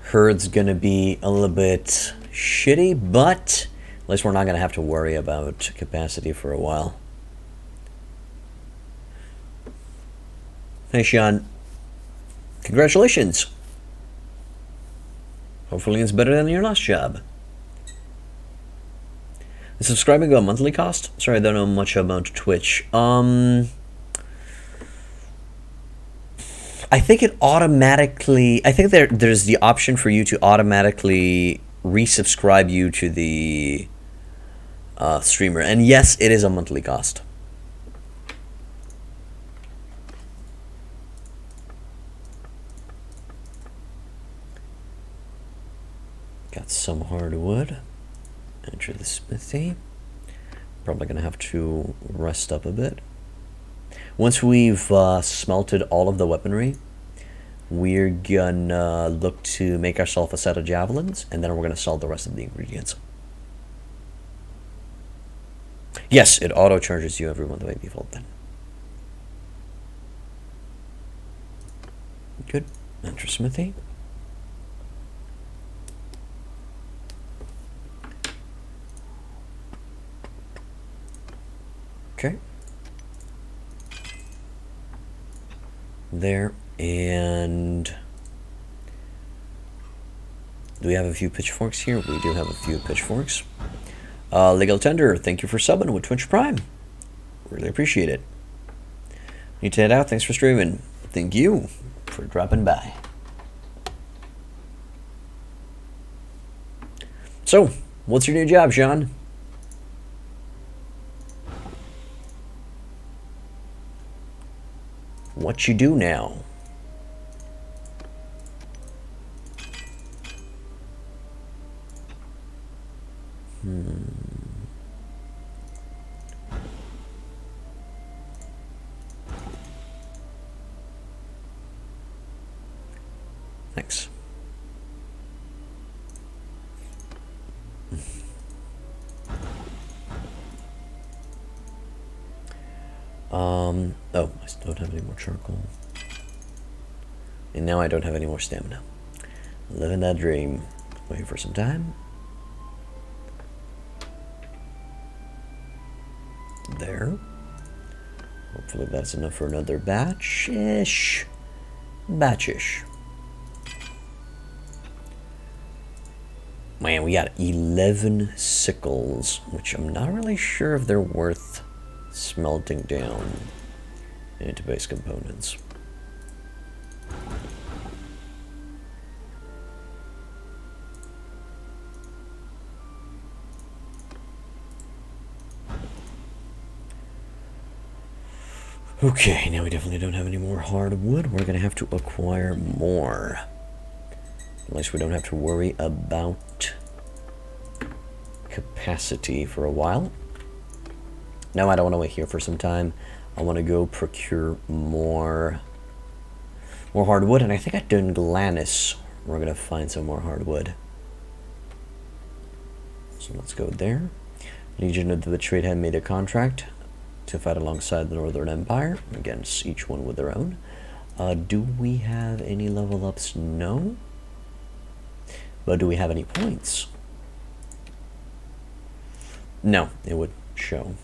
Herd's gonna be a little bit shitty, but at least we're not gonna have to worry about capacity for a while. Hey, Sean. Congratulations. Hopefully it's better than your last job. Is subscribing a monthly cost? Sorry, I don't know much about Twitch. I think it automatically... I think there's the option for you to automatically resubscribe you to the streamer. And yes, it is a monthly cost. Got some hardwood. Enter the smithy. Probably gonna have to rest up a bit. Once we've smelted all of the weaponry, we're gonna look to make ourselves a set of javelins, and then we're gonna sell the rest of the ingredients. Yes, it auto charges you every month by default then. Good. Enter smithy. Okay. There, and do we have a few pitchforks here? We do have a few pitchforks. Legal Tender, thank you for subbing with Twitch Prime. Really appreciate it. Need to head out. Thanks for streaming. Thank you for dropping by. So, what's your new job, Sean? What you do now? Thanks. Oh, I still don't have any more charcoal. And now I don't have any more stamina. Living that dream. Waiting for some time. There. Hopefully that's enough for another batch-ish. Batch-ish. Man, we got 11 sickles, which I'm not really sure if they're worth smelting down into base components. Okay, now we definitely don't have any more hardwood. We're gonna have to acquire more. At least we don't have to worry about capacity for a while. Now I don't want to wait here for some time. I want to go procure more More hardwood, and I think at Dunglanis we're gonna find some more hardwood. So let's go there. Legion of the Trade had made a contract to fight alongside the Northern Empire, against each one with their own. Do we have any level ups? No. But do we have any points? No, it would show.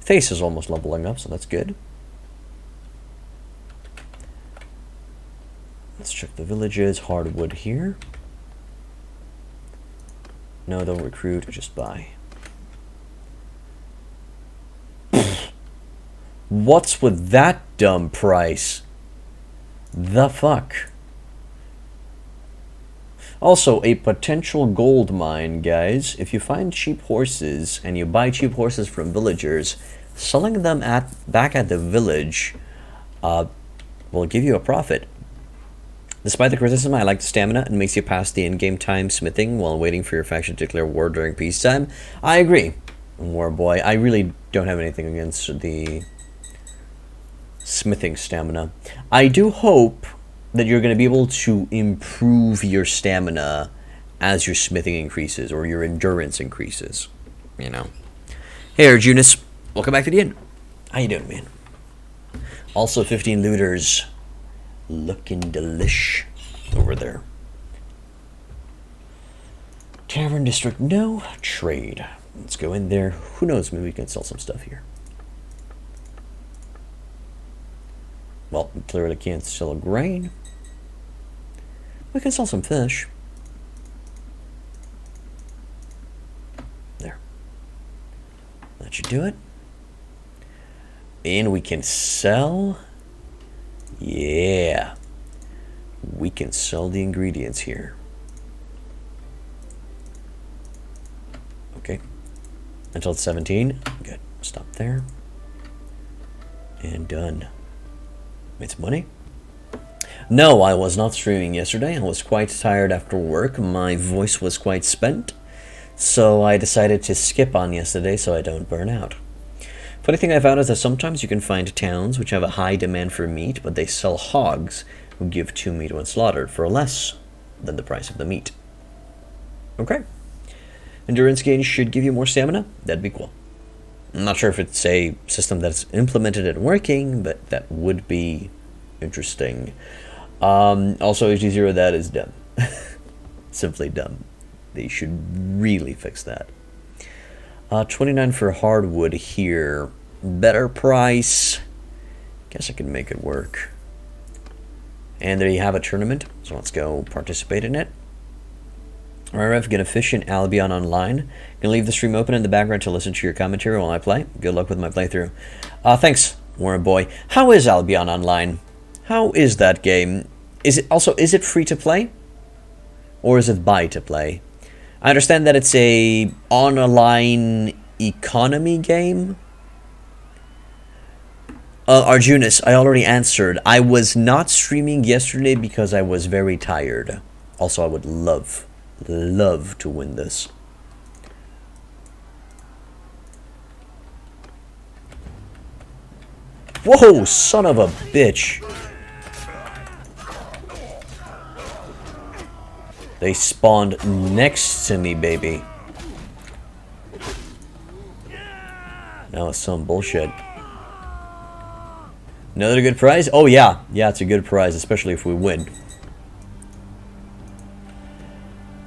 Face is almost leveling up, so that's good. Let's check the villages. Hardwood here. No, don't recruit, just buy. What's with that dumb price? The fuck? Also, a potential gold mine, guys. If you find cheap horses and you buy cheap horses from villagers, selling them back at the village will give you a profit. Despite the criticism, I like the stamina. It makes you pass the in-game time smithing while waiting for your faction to declare war during peacetime. I agree, war boy. I really don't have anything against the smithing stamina. I do hope that you're going to be able to improve your stamina as your smithing increases or your endurance increases. You know. Hey, Arjunas. Welcome back to the inn. How you doing, man? Also, 15 looters. Looking delish over there. Tavern district, no. Trade. Let's go in there. Who knows, maybe we can sell some stuff here. Well, we clearly can't sell a grain. We can sell some fish. There. That should do it. And we can sell... Yeah. We can sell the ingredients here. Okay. Until it's 17. Good. Stop there. And done. Made some money. No, I was not streaming yesterday. I was quite tired after work. My voice was quite spent. So I decided to skip on yesterday so I don't burn out. Funny thing I found is that sometimes you can find towns which have a high demand for meat, but they sell hogs who give 2 meat when slaughtered for less than the price of the meat. Okay. Endurance gain should give you more stamina. That'd be cool. I'm not sure if it's a system that's implemented and working, but that would be interesting. Also, HG0, that is dumb. Simply dumb. They should really fix that. 29 for hardwood here. Better price. Guess I can make it work. And there you have a tournament. So let's go participate in it. Alright, gonna fish in Albion Online. Gonna leave the stream open in the background to listen to your commentary while I play. Good luck with my playthrough. Thanks, Warren Boy. How is Albion Online? How is that game? Is it free to play? Or is it buy to play? I understand that it's a online economy game. Arjunas, I already answered. I was not streaming yesterday because I was very tired. Also, I would love to win this. Whoa, son of a bitch. They spawned next to me, baby. Now it's some bullshit. Another good prize? Oh yeah. Yeah, it's a good prize, especially if we win.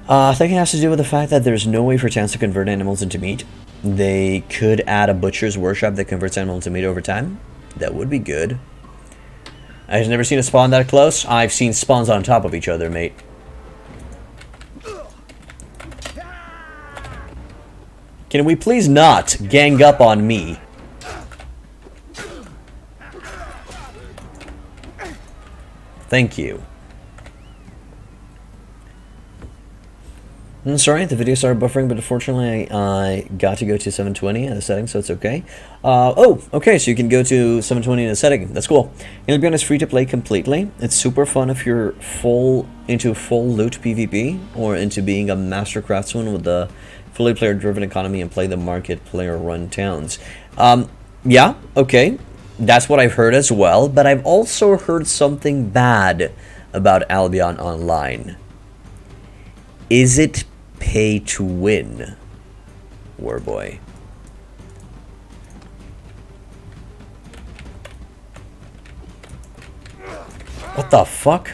I think it has to do with the fact that there's no way for towns to convert animals into meat. They could add a butcher's workshop that converts animals into meat over time. That would be good. I've never seen a spawn that close. I've seen spawns on top of each other, mate. Can we please not gang up on me? Thank you. I'm sorry, the video started buffering, but unfortunately I got to go to 720 in the settings, so it's okay. Okay, so you can go to 720 in the setting. That's cool. Albion is free to play completely. It's super fun if you're into full loot PvP, or into being a master craftsman with the fully player-driven economy and play the market player-run towns. Yeah, okay. That's what I've heard as well, but I've also heard something bad about Albion Online. Is it pay to win? Warboy. What the fuck?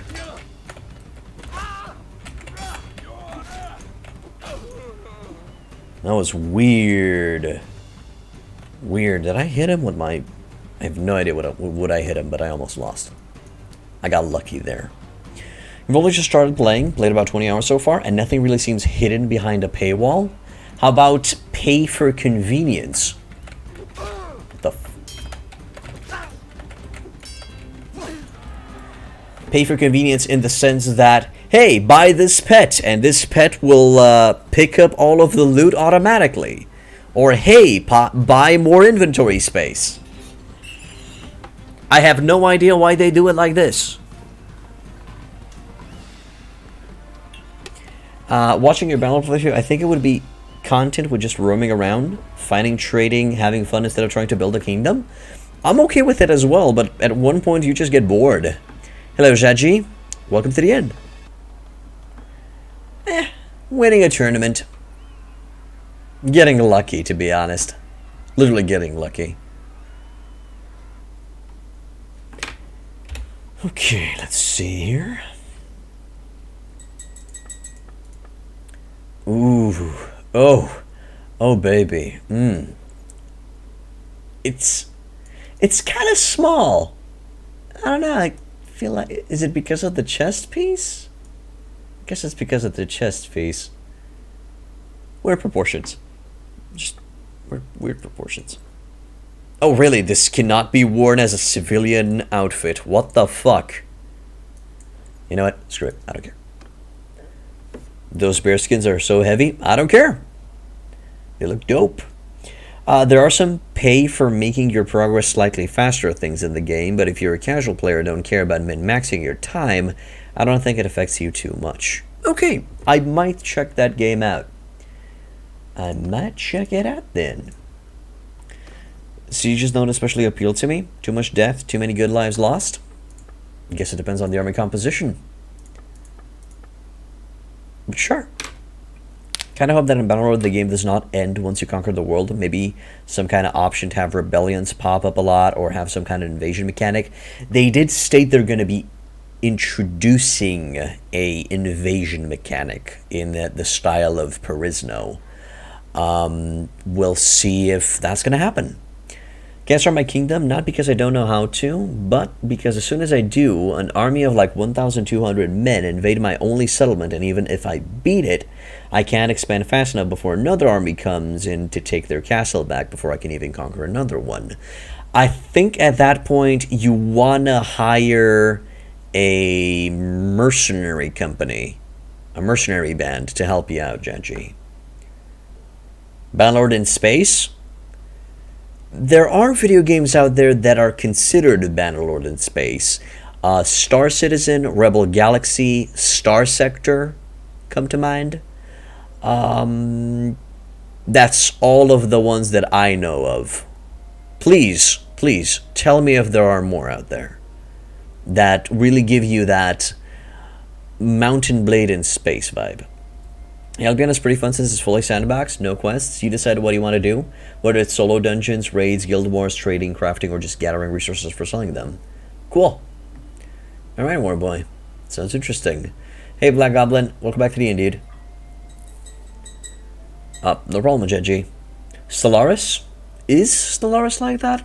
That was weird. Weird. Did I hit him with my... I have no idea what I hit him, but I almost lost. I got lucky there. We've only just started played about 20 hours so far, and nothing really seems hidden behind a paywall. How about pay for convenience? What the pay for convenience in the sense that, hey, buy this pet, and this pet will pick up all of the loot automatically. Or, hey, buy more inventory space. I have no idea why they do it like this. Watching your Bannerlord playthrough, I think it would be content with just roaming around, finding, trading, having fun instead of trying to build a kingdom. I'm okay with it as well, but at one point you just get bored. Hello, Jaji. Welcome to the end. Winning a tournament. Getting lucky, to be honest. Literally getting lucky. Okay, let's see here. Ooh. Oh baby. It's kind of small. I don't know. I feel like, is it because of the chest piece? I guess it's because of the chest piece. Weird proportions. Just weird proportions. Oh really? This cannot be worn as a civilian outfit. What the fuck? You know what? Screw it. I don't care. Those bear skins are so heavy. I don't care. They look dope. There are some pay for making your progress slightly faster things in the game, but if you're a casual player and don't care about min-maxing your time, I don't think it affects you too much. Okay, I might check that game out. I might check it out then. Sieges don't especially appeal to me. Too much death, too many good lives lost. I guess it depends on the army composition. But sure. Kind of hope that in Bannerlord the game does not end once you conquer the world. Maybe some kind of option to have rebellions pop up a lot or have some kind of invasion mechanic. They did state they're going to be introducing a invasion mechanic in the style of Perisno. We'll see if that's going to happen. Can't start my kingdom, not because I don't know how to, but because as soon as I do, an army of like 1,200 men invade my only settlement, and even if I beat it, I can't expand fast enough before another army comes in to take their castle back before I can even conquer another one. I think at that point, you want to hire a mercenary company, a mercenary band to help you out, Genji. Bannerlord in space? There are video games out there that are considered Bannerlord in space. Star Citizen, Rebel Galaxy, Star Sector come to mind. That's all of the ones that I know of. Please tell me if there are more out there that really give you that Mountain Blade in space vibe. Albion is pretty fun since it's fully sandbox, no quests. You decide what you want to do, whether it's solo dungeons, raids, guild wars, trading, crafting, or just gathering resources for selling them. Cool. Alright, Warboy. Sounds interesting. Hey, Black Goblin. Welcome back to the end, dude. No problem, Genji. Stellaris? Is Stellaris like that?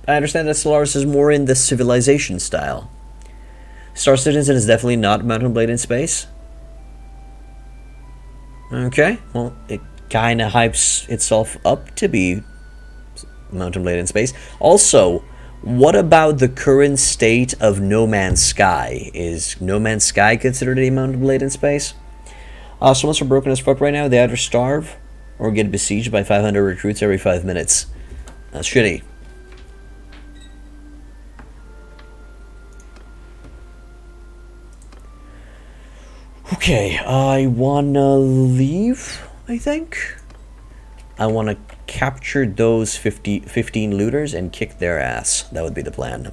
I understand that Stellaris is more in the civilization style. Star Citizen is definitely not Mountain Blade in space. Okay, well, it kind of hypes itself up to be Mountain Blade in space. Also, what about the current state of No Man's Sky? Is No Man's Sky considered a Mountain Blade in space? Someone's are broken as fuck right now. They either starve or get besieged by 500 recruits every 5 minutes. That's shitty. Okay, I wanna leave, I think. I wanna capture those 15 looters and kick their ass. That would be the plan.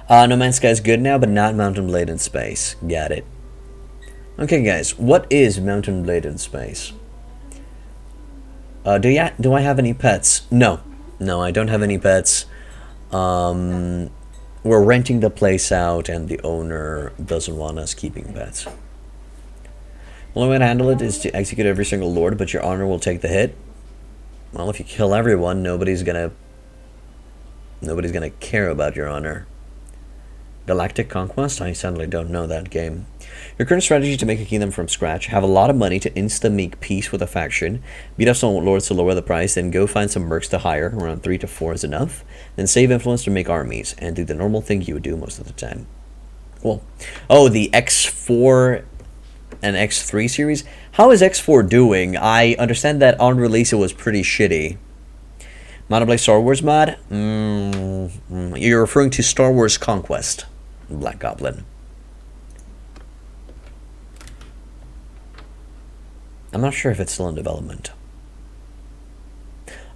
No Man's Sky is good now, but not Mountain Blade in space. Got it. Okay, guys, what is Mountain Blade in space? Do I have any pets? No. No, I don't have any pets. We're renting the place out, and the owner doesn't want us keeping pets. The only way to handle it is to execute every single lord, but your honor will take the hit. Well, if you kill everyone, nobody's gonna care about your honor. Galactic Conquest? I sadly don't know that game. Your current strategy is to make a kingdom from scratch, have a lot of money to insta-make peace with a faction, beat up some lords to lower the price, then go find some mercs to hire, around 3 to 4 is enough, then save influence to make armies, and do the normal thing you would do most of the time. Cool. Oh, the X4 and X3 series? How is X4 doing? I understand that on release it was pretty shitty. Mountain Blade Star Wars mod? You're referring to Star Wars Conquest, Black Goblin. I'm not sure if it's still in development.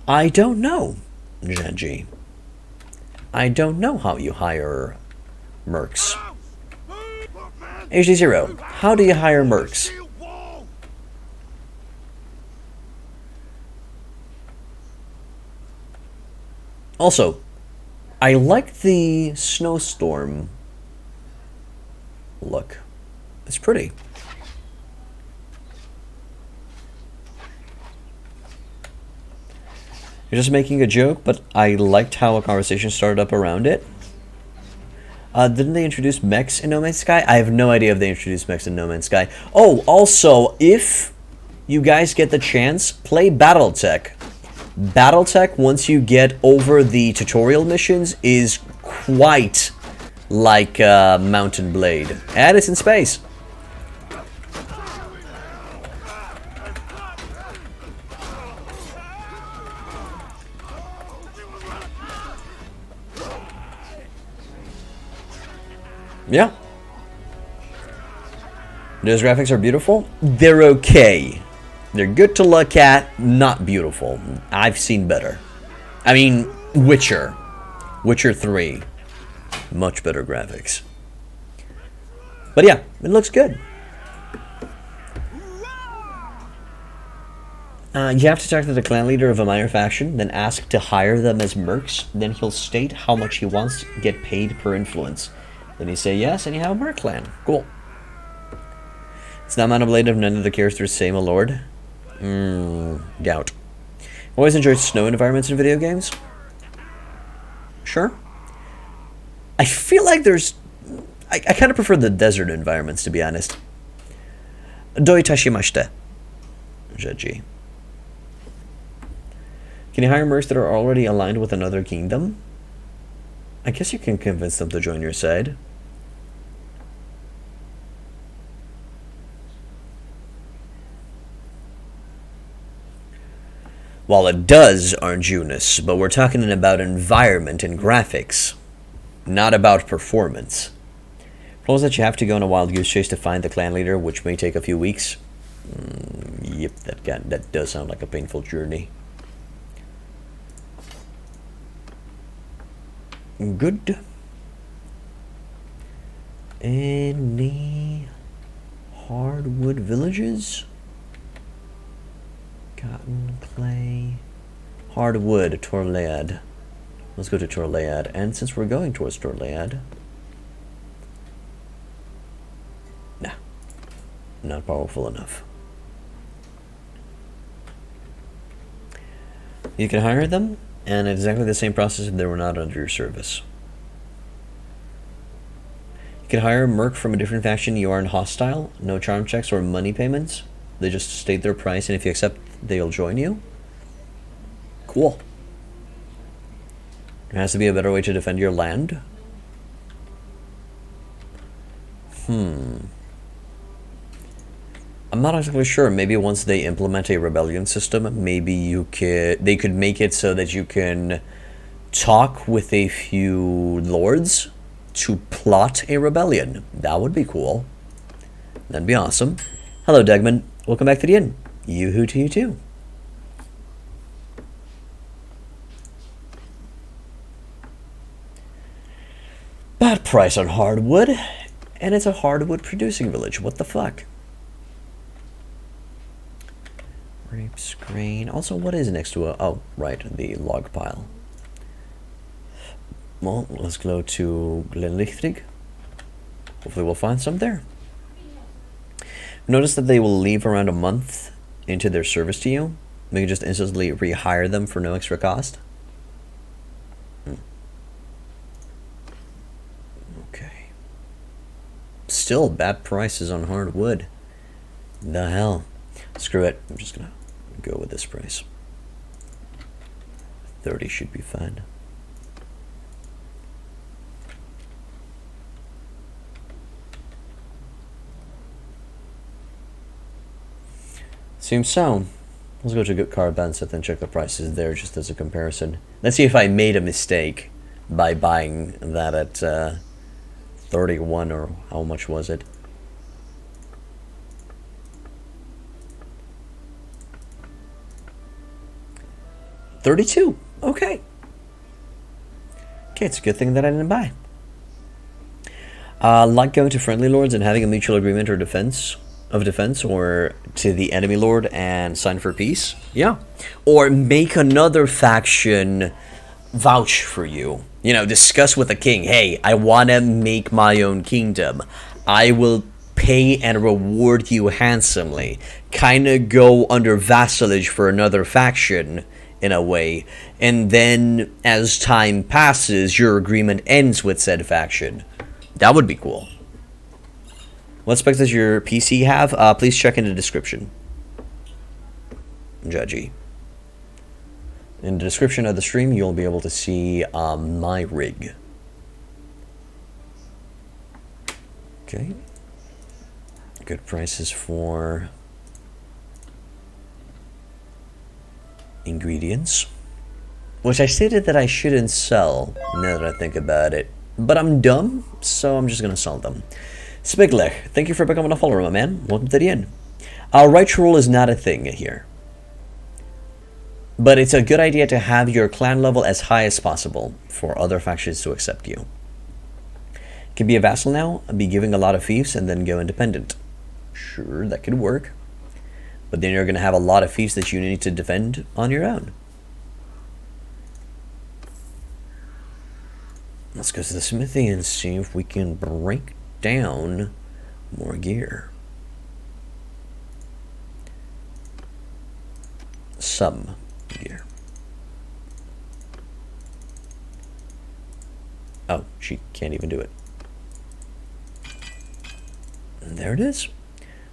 I don't know, Genji. I don't know how you hire mercs. HD0, how do you hire mercs? Also, I like the snowstorm look. It's pretty. You're just making a joke, but I liked how a conversation started up around it. Didn't they introduce mechs in No Man's Sky? I have no idea if they introduced mechs in No Man's Sky. Oh, also, if you guys get the chance, play Battletech. Battletech, once you get over the tutorial missions, is quite like Mountain Blade. And it's in space. Yeah. Those graphics are beautiful. They're okay. They're good to look at, not beautiful. I've seen better. I mean, Witcher 3. Much better graphics. But yeah, it looks good. You have to talk to the clan leader of a minor faction, then ask to hire them as mercs. Then he'll state how much he wants to get paid per influence. Then you say yes, and you have a merc clan. Cool. It's not Mountain Blade if none of the characters say my lord. Doubt. Always enjoyed snow environments in video games. Sure. I feel like there's... I kind of prefer the desert environments, to be honest. Doi tashimashite. Judgy. Can you hire mercs that are already aligned with another kingdom? I guess you can convince them to join your side. Well, it does, Arjunas, but we're talking about environment and graphics, not about performance. Plus that you have to go on a wild goose chase to find the clan leader, which may take a few weeks. Yep, that does sound like a painful journey. Good. Any hardwood villages? Cotton, clay, hardwood, Torlead. Let's go to Torlead. And since we're going towards Torlead... Nah. Not powerful enough. You can hire them, and it's exactly the same process if they were not under your service. You can hire a merc from a different faction you aren't hostile. No charm checks or money payments. They just state their price, and if you accept, they'll join you. Cool. There has to be a better way to defend your land. I'm not exactly sure. Maybe once they implement a rebellion system, maybe they could make it so that you can talk with a few lords to plot a rebellion. That would be cool. That'd be awesome. Hello, Degman. Welcome back to the inn. Yoo-hoo to you too. Bad price on hardwood, and it's a hardwood producing village. What the fuck? Grapes, grain. Also, what is next to a... Oh, right, the log pile. Well, let's go to Glenlichtig. Hopefully we'll find some there. Notice that they will leave around a month into their service to you. You can just instantly rehire them for no extra cost. Okay. Still bad prices on hardwood. The hell. Screw it. I'm just gonna go with this price. 30 should be fine. Seems so. Let's go to Good Caravan set and check the prices there just as a comparison. Let's see if I made a mistake by buying that at 31 or how much was it? $32. Okay. Okay, it's a good thing that I didn't buy. Like going to friendly lords and having a mutual agreement or defense, or to the enemy lord and sign for peace. Yeah. Or make another faction vouch for you. You know, discuss with the king, hey, I want to make my own kingdom. I will pay and reward you handsomely. Kind of go under vassalage for another faction in a way. And then as time passes, your agreement ends with said faction. That would be cool. What specs does your PC have? Please check in the description. Judgy. In the description of the stream, you'll be able to see my rig. Okay. Good prices for ingredients. Which I stated that I shouldn't sell, now that I think about it. But I'm dumb, so I'm just gonna sell them. Spiglech, thank you for becoming a follower, my man. Welcome to the inn. Right rule is not a thing here. But it's a good idea to have your clan level as high as possible for other factions to accept you. Can be a vassal now, be giving a lot of fiefs, and then go independent. Sure, that could work. But then you're going to have a lot of fiefs that you need to defend on your own. Let's go to the smithy and see if we can break down more gear. Some gear. Oh, she can't even do it. And there it is.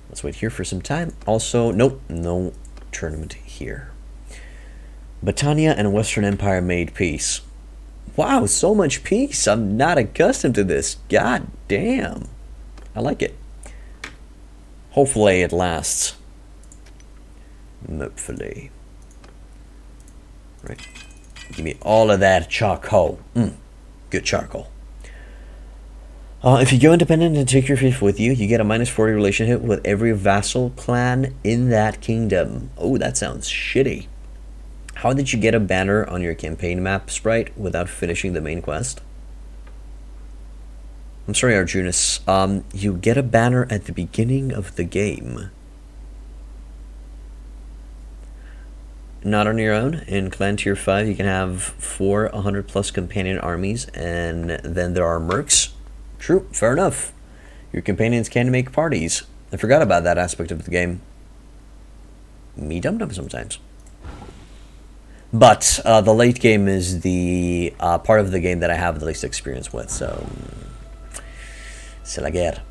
Let's wait here for some time. Also, nope, no tournament here. Battania and Western Empire made peace. Wow, so much peace. I'm not accustomed to this. God damn. I like it. Hopefully it lasts. Hopefully. Right. Give me all of that charcoal. Good charcoal. If you go independent and take your fief with you, you get a -40 relationship with every vassal clan in that kingdom. Oh, that sounds shitty. How did you get a banner on your campaign map, Sprite, without finishing the main quest? I'm sorry, Arjunas. You get a banner at the beginning of the game. Not on your own. In Clan Tier 5, you can have 4 100+ companion armies, and then there are mercs. True, fair enough. Your companions can make parties. I forgot about that aspect of the game. Me dum-dum sometimes. But the late game is the part of the game that I have the least experience with, so... C'est la guerre.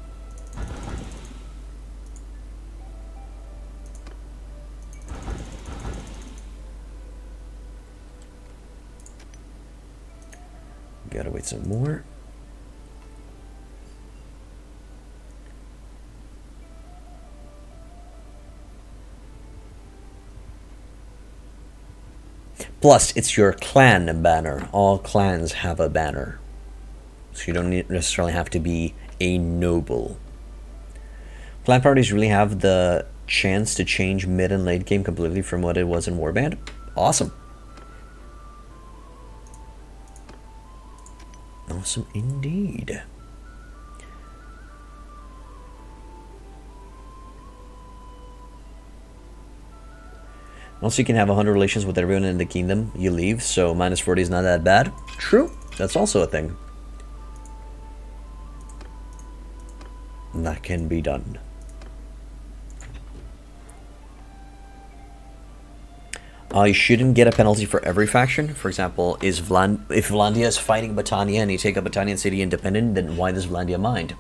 Gotta wait some more. Plus, it's your clan banner. All clans have a banner. So you don't necessarily have to be a noble. Clan parties really have the chance to change mid and late game completely from what it was in Warband. Awesome. Awesome indeed. Also, you can have 100 relations with everyone in the kingdom you leave, so minus 40 is not that bad. True, that's also a thing. That can be done. You shouldn't get a penalty for every faction. For example, if Vlandia is fighting Battania and you take a Battanian city independent, then why does Vlandia mind?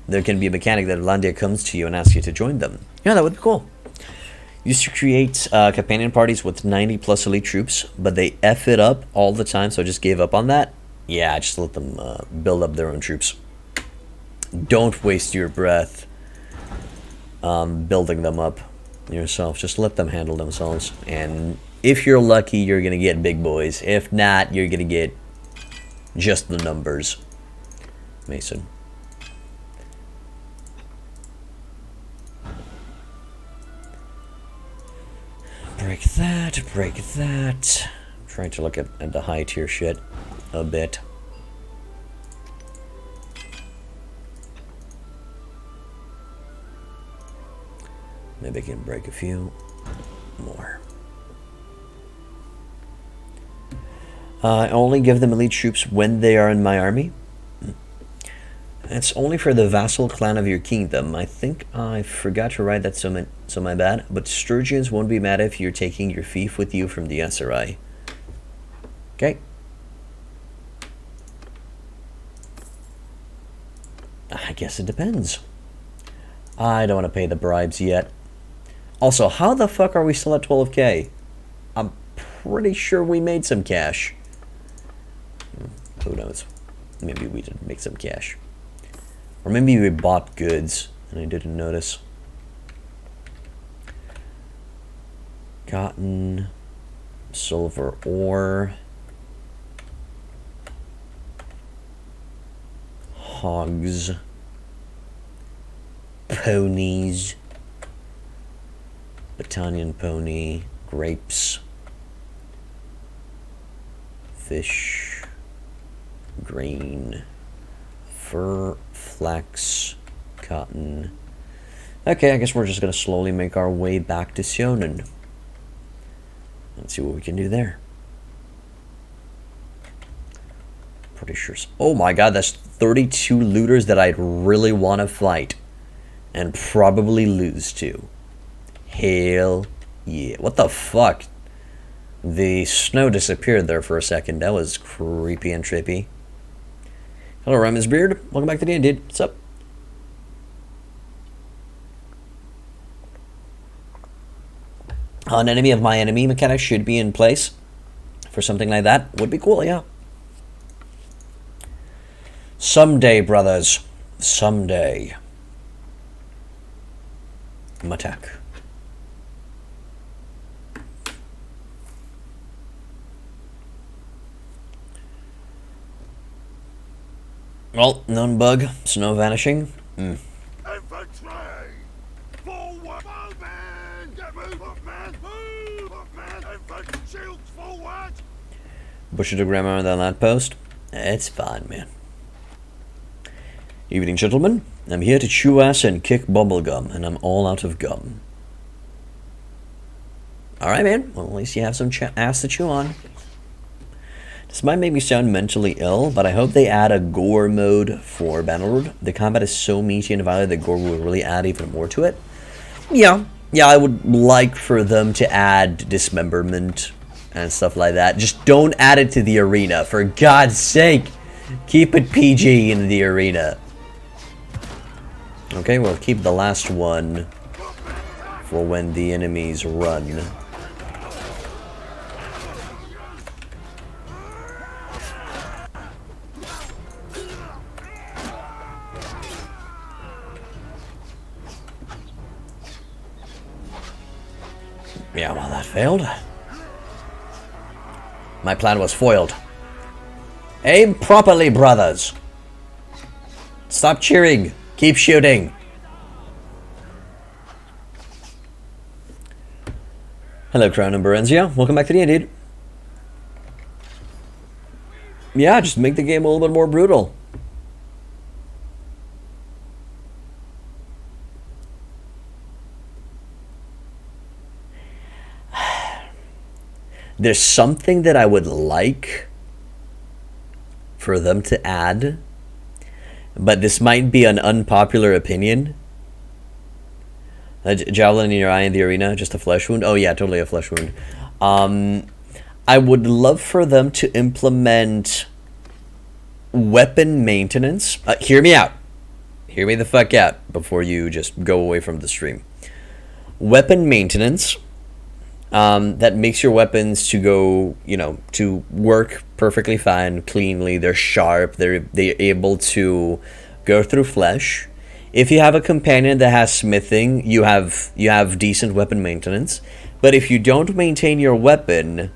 There can be a mechanic that Vlandia comes to you and asks you to join them. Yeah, that would be cool. Used to create companion parties with 90 plus elite troops, but they F it up all the time, so I just gave up on that. Yeah, just let them build up their own troops. Don't waste your breath building them up yourself. Just let them handle themselves. And if you're lucky, you're going to get big boys. If not, you're going to get just the numbers. Mason. Break that, break that. I'm trying to look at the high tier shit a bit. Maybe I can break a few more. I only give them elite troops when they are in my army. It's only for the vassal clan of your kingdom. I think I forgot to write that, so my bad. But Sturgians won't be mad if you're taking your fief with you from the SRI. Okay. I guess it depends. I don't want to pay the bribes yet. Also, how the fuck are we still at 12k? I'm pretty sure we made some cash. Who knows? Maybe we didn't make some cash. Or maybe we bought goods and I didn't notice. Cotton, silver ore, hogs, ponies, Battanian pony, grapes, fish, grain, fur, flax, cotton. Okay, I guess we're just gonna slowly make our way back to Sionen. Let's see what we can do there. Pretty sure. Oh my god, that's 32 looters that I'd really want to fight. And probably lose to. Hell yeah. What the fuck? The snow disappeared there for a second. That was creepy and trippy. Hello, Ramus Beard. Welcome back to the end, dude. What's up? An enemy of my enemy mechanic should be in place for something like that. Would be cool, yeah. Someday, brothers. Someday. Attack. Well, known bug. Snow vanishing. Infantry! Forward! Movement! Get movement! Movement! Infantry! Shields forward! Butcher the grammar on that lamppost. It's fine, man. Evening, gentlemen. I'm here to chew ass and kick bubblegum, and I'm all out of gum. Alright, man. Well, at least you have some ass to chew on. This might make me sound mentally ill, but I hope they add a gore mode for Bannerlord. The combat is so meaty and violent that gore will really add even more to it. Yeah, I would like for them to add dismemberment and stuff like that. Just don't add it to the arena, for God's sake. Keep it PG in the arena. Okay, we'll keep the last one for when the enemies run. Yeah, well, that failed. My plan was foiled. Aim properly, brothers. Stop cheering. Keep shooting. Hello, Crown and Berenzia. Welcome back to the end, dude. Yeah, just make the game a little bit more brutal. There's something that I would like for them to add, but this might be an unpopular opinion. A javelin in your eye in the arena, just a flesh wound? Oh yeah, totally a flesh wound. I would love for them to implement weapon maintenance. Hear me out. Hear me the fuck out before you just go away from the stream. Weapon maintenance that makes your weapons to go, to work perfectly fine, cleanly. They're sharp. They're able to go through flesh. If you have a companion that has smithing, you have decent weapon maintenance. But if you don't maintain your weapon's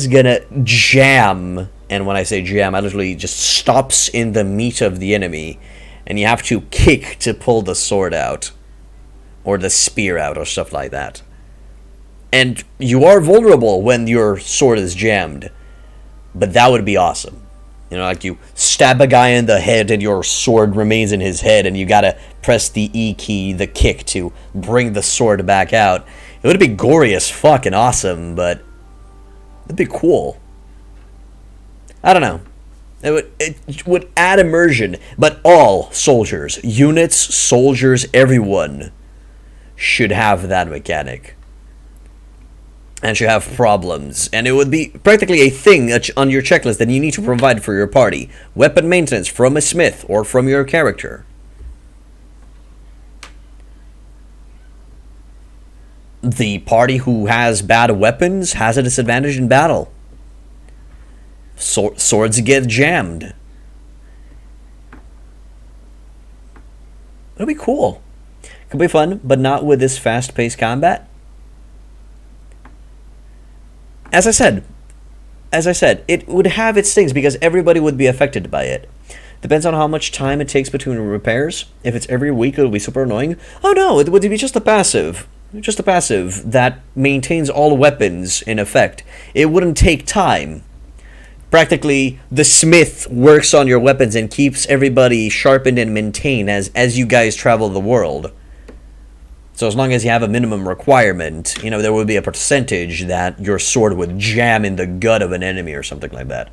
gonna jam. And when I say jam, I literally just stops in the meat of the enemy, and you have to kick to pull the sword out, or the spear out, or stuff like that. And you are vulnerable when your sword is jammed, but that would be awesome. Like you stab a guy in the head and your sword remains in his head, and you gotta press the E key, the kick, to bring the sword back out. It would be gory as fuck and awesome, but it'd be cool. I don't know. It would add immersion, but all soldiers, units, soldiers, everyone should have that mechanic. And should have problems. And it would be practically a thing on your checklist that you need to provide for your party. Weapon maintenance from a smith or from your character. The party who has bad weapons has a disadvantage in battle. Swords get jammed. It'll be cool. Could be fun, but not with this fast-paced combat. As I said, it would have its things because everybody would be affected by it. Depends on how much time it takes between repairs. If it's every week, it'll be super annoying. Oh no, it would be just a passive. Just a passive that maintains all weapons in effect. It wouldn't take time. Practically, the smith works on your weapons and keeps everybody sharpened and maintained as you guys travel the world. So as long as you have a minimum requirement, there would be a percentage that your sword would jam in the gut of an enemy or something like that.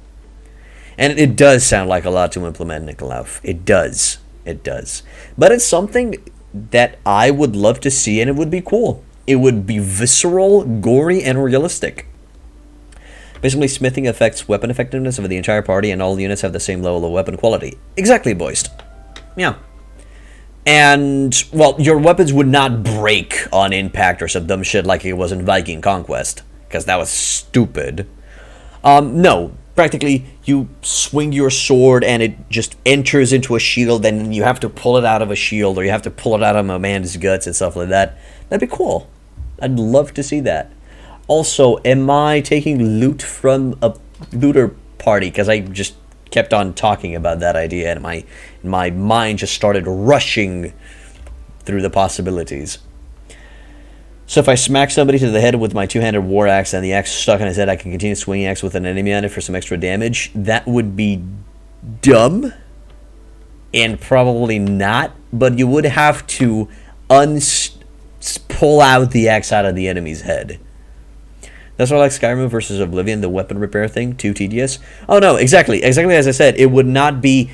And it does sound like a lot to implement, Nikolaus. It does. It does. But it's something that I would love to see, and it would be cool. It would be visceral, gory, and realistic. Basically, smithing affects weapon effectiveness of the entire party, and all units have the same level of weapon quality. Exactly, Boist. Yeah. And, well, your weapons would not break on impact or some dumb shit like it was in Viking Conquest, because that was stupid. No, practically, you swing your sword and it just enters into a shield, and you have to pull it out of a shield, or you have to pull it out of a man's guts and stuff like that. That'd be cool. I'd love to see that. Also, am I taking loot from a looter party? Because I just kept on talking about that idea, and my mind just started rushing through the possibilities. So if I smack somebody to the head with my two-handed war axe and the axe stuck on his head, I can continue swinging axe with an enemy on it for some extra damage. That would be dumb, and probably not, but you would have to pull out the axe out of the enemy's head. That's why I like Skyrim versus Oblivion, the weapon repair thing, too tedious. Oh no, exactly as I said, it would not be,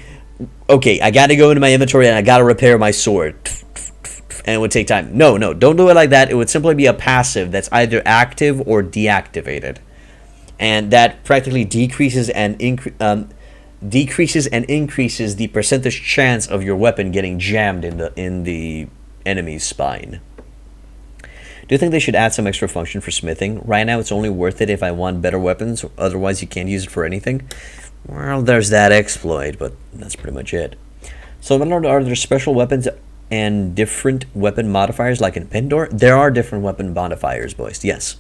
okay, I gotta go into my inventory and I gotta repair my sword, and it would take time. No, don't do it like that. It would simply be a passive that's either active or deactivated, and that practically decreases and increases the percentage chance of your weapon getting jammed in the enemy's spine. Do you think they should add some extra function for smithing? Right now it's only worth it if I want better weapons, otherwise you can't use it for anything. Well, there's that exploit, but that's pretty much it. So are there special weapons and different weapon modifiers like in Pendor? There are different weapon modifiers, boys, yes.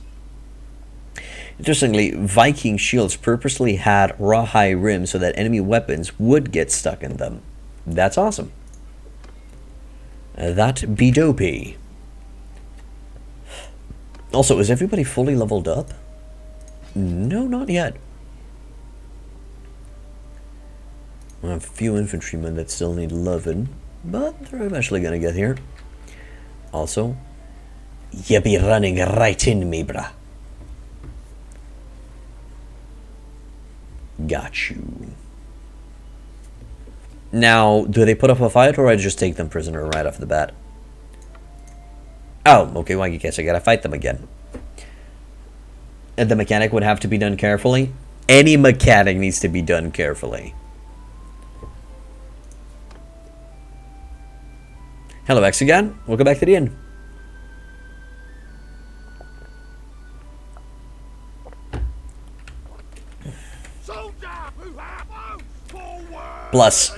Interestingly, Viking shields purposely had rawhide rims so that enemy weapons would get stuck in them. That's awesome. That be dopey. Also, is everybody fully leveled up? No, not yet. I have a few infantrymen that still need loving, but they're eventually gonna get here. Also, you be running right in me, bruh. Got you. Now, do they put up a fight, or I just take them prisoner right off the bat? Oh, okay, well, I guess I gotta fight them again. And the mechanic would have to be done carefully. Any mechanic needs to be done carefully. Hello, Hexagon. Welcome back to the inn. Plus,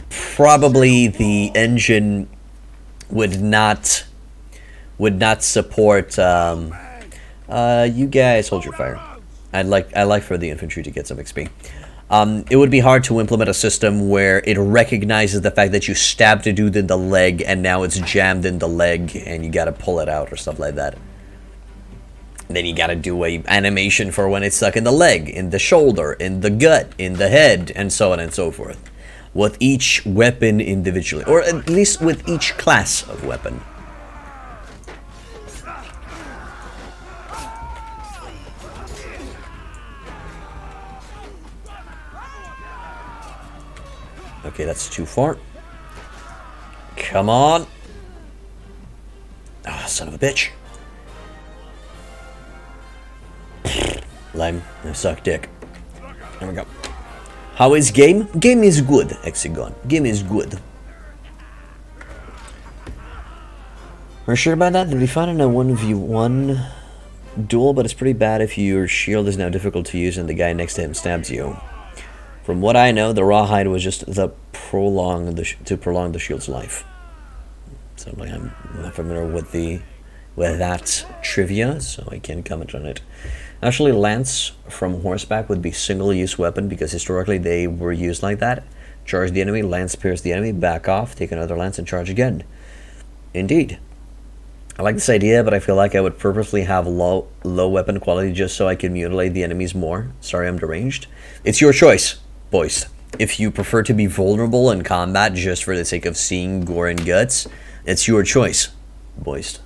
probably the engine would not support. You guys hold your fire. I'd like for the infantry to get some XP. It would be hard to implement a system where it recognizes the fact that you stabbed a dude in the leg and now it's jammed in the leg and you gotta pull it out or stuff like that. And then you gotta do a animation for when it's stuck in the leg, in the shoulder, in the gut, in the head, and so on and so forth. With each weapon individually, or at least with each class of weapon. Okay, that's too far. Come on. Ah, oh, son of a bitch. Lime, I suck dick. There we go. How is game? Game is good, Hexagon. Game is good. We're sure about that? They'll be fun in a 1v1 duel, but it's pretty bad if your shield is now difficult to use and the guy next to him stabs you. From what I know, the rawhide was just to prolong the shield's life. So I'm not familiar with that trivia, so I can't comment on it. Actually, lance from horseback would be single-use weapon because historically they were used like that. Charge the enemy, lance pierce the enemy, back off, take another lance, and charge again. Indeed. I like this idea, but I feel like I would purposely have low weapon quality just so I can mutilate the enemies more. Sorry, I'm deranged. It's your choice, boys. If you prefer to be vulnerable in combat just for the sake of seeing gore and guts, it's your choice, boys.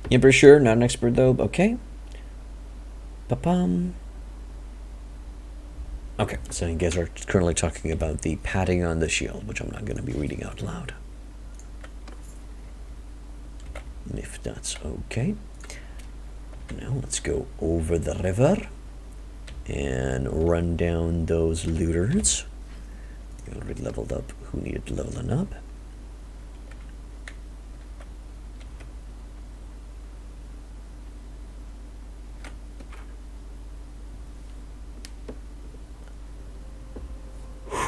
Yeah, for sure. Not an expert, though. Okay. Ba-bum. Okay, so you guys are currently talking about the padding on the shield, which I'm not going to be reading out loud. If that's okay. Now let's go over the river and run down those looters. You already leveled up who needed leveling up.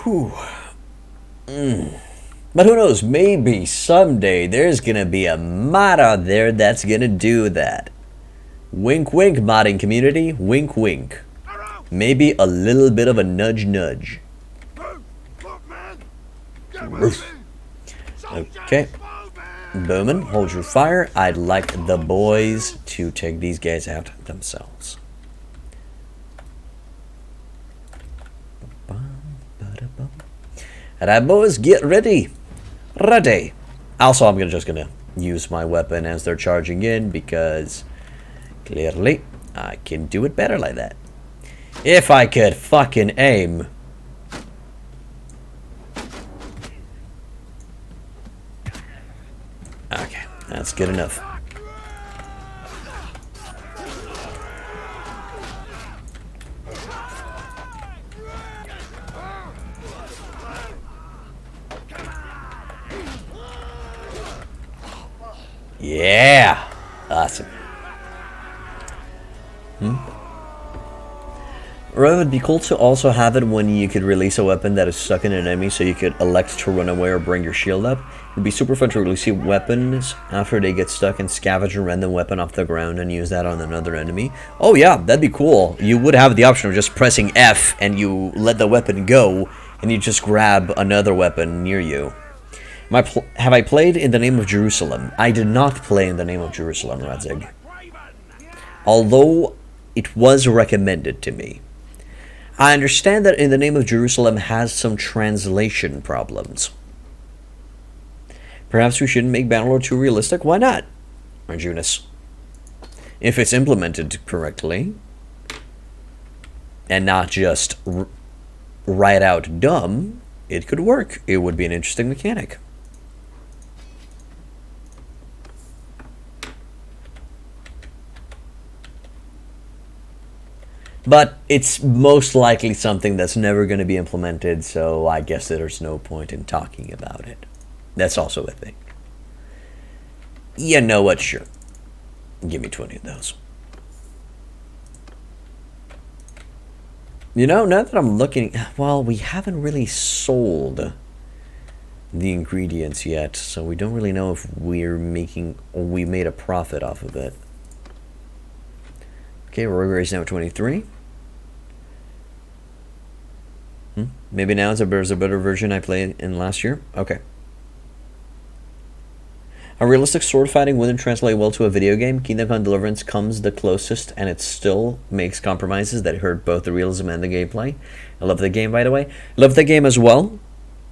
Whew. But who knows, maybe someday there's gonna be a mod out there that's gonna do that. Wink wink, modding community, wink wink. Maybe a little bit of a nudge nudge. Okay. Bowman, hold your fire. I'd like the boys to take these guys out themselves. Alright, boys, get ready. Ready. Also, I'm just gonna use my weapon as they're charging in because clearly I can do it better like that. If I could fucking aim. Okay, that's good enough. Yeah! Awesome. Or it would be cool to also have it when you could release a weapon that is stuck in an enemy so you could elect to run away or bring your shield up. It would be super fun to release weapons after they get stuck and scavenge a random weapon off the ground and use that on another enemy. Oh yeah, that'd be cool. You would have the option of just pressing F and you let the weapon go and you just grab another weapon near you. Have I played in the name of Jerusalem? I did not play in the name of Jerusalem, Radzig. Although it was recommended to me. I understand that In the Name of Jerusalem has some translation problems. Perhaps we shouldn't make Bannerlord too realistic? Why not, Arjunas? If it's implemented correctly, and not just right out dumb, it could work. It would be an interesting mechanic. But it's most likely something that's never going to be implemented, so I guess there's no point in talking about it. That's also a thing. You know what? Sure. Give me 20 of those. You know, now that I'm looking, well, we haven't really sold the ingredients yet, so we don't really know if we made a profit off of it. Okay, Roger is now 23. Maybe now there's a better version I played in last year. Okay. A realistic sword fighting wouldn't translate well to a video game. Kingdom Come Deliverance comes the closest, and it still makes compromises that hurt both the realism and the gameplay. I love the game, by the way. I love the game as well.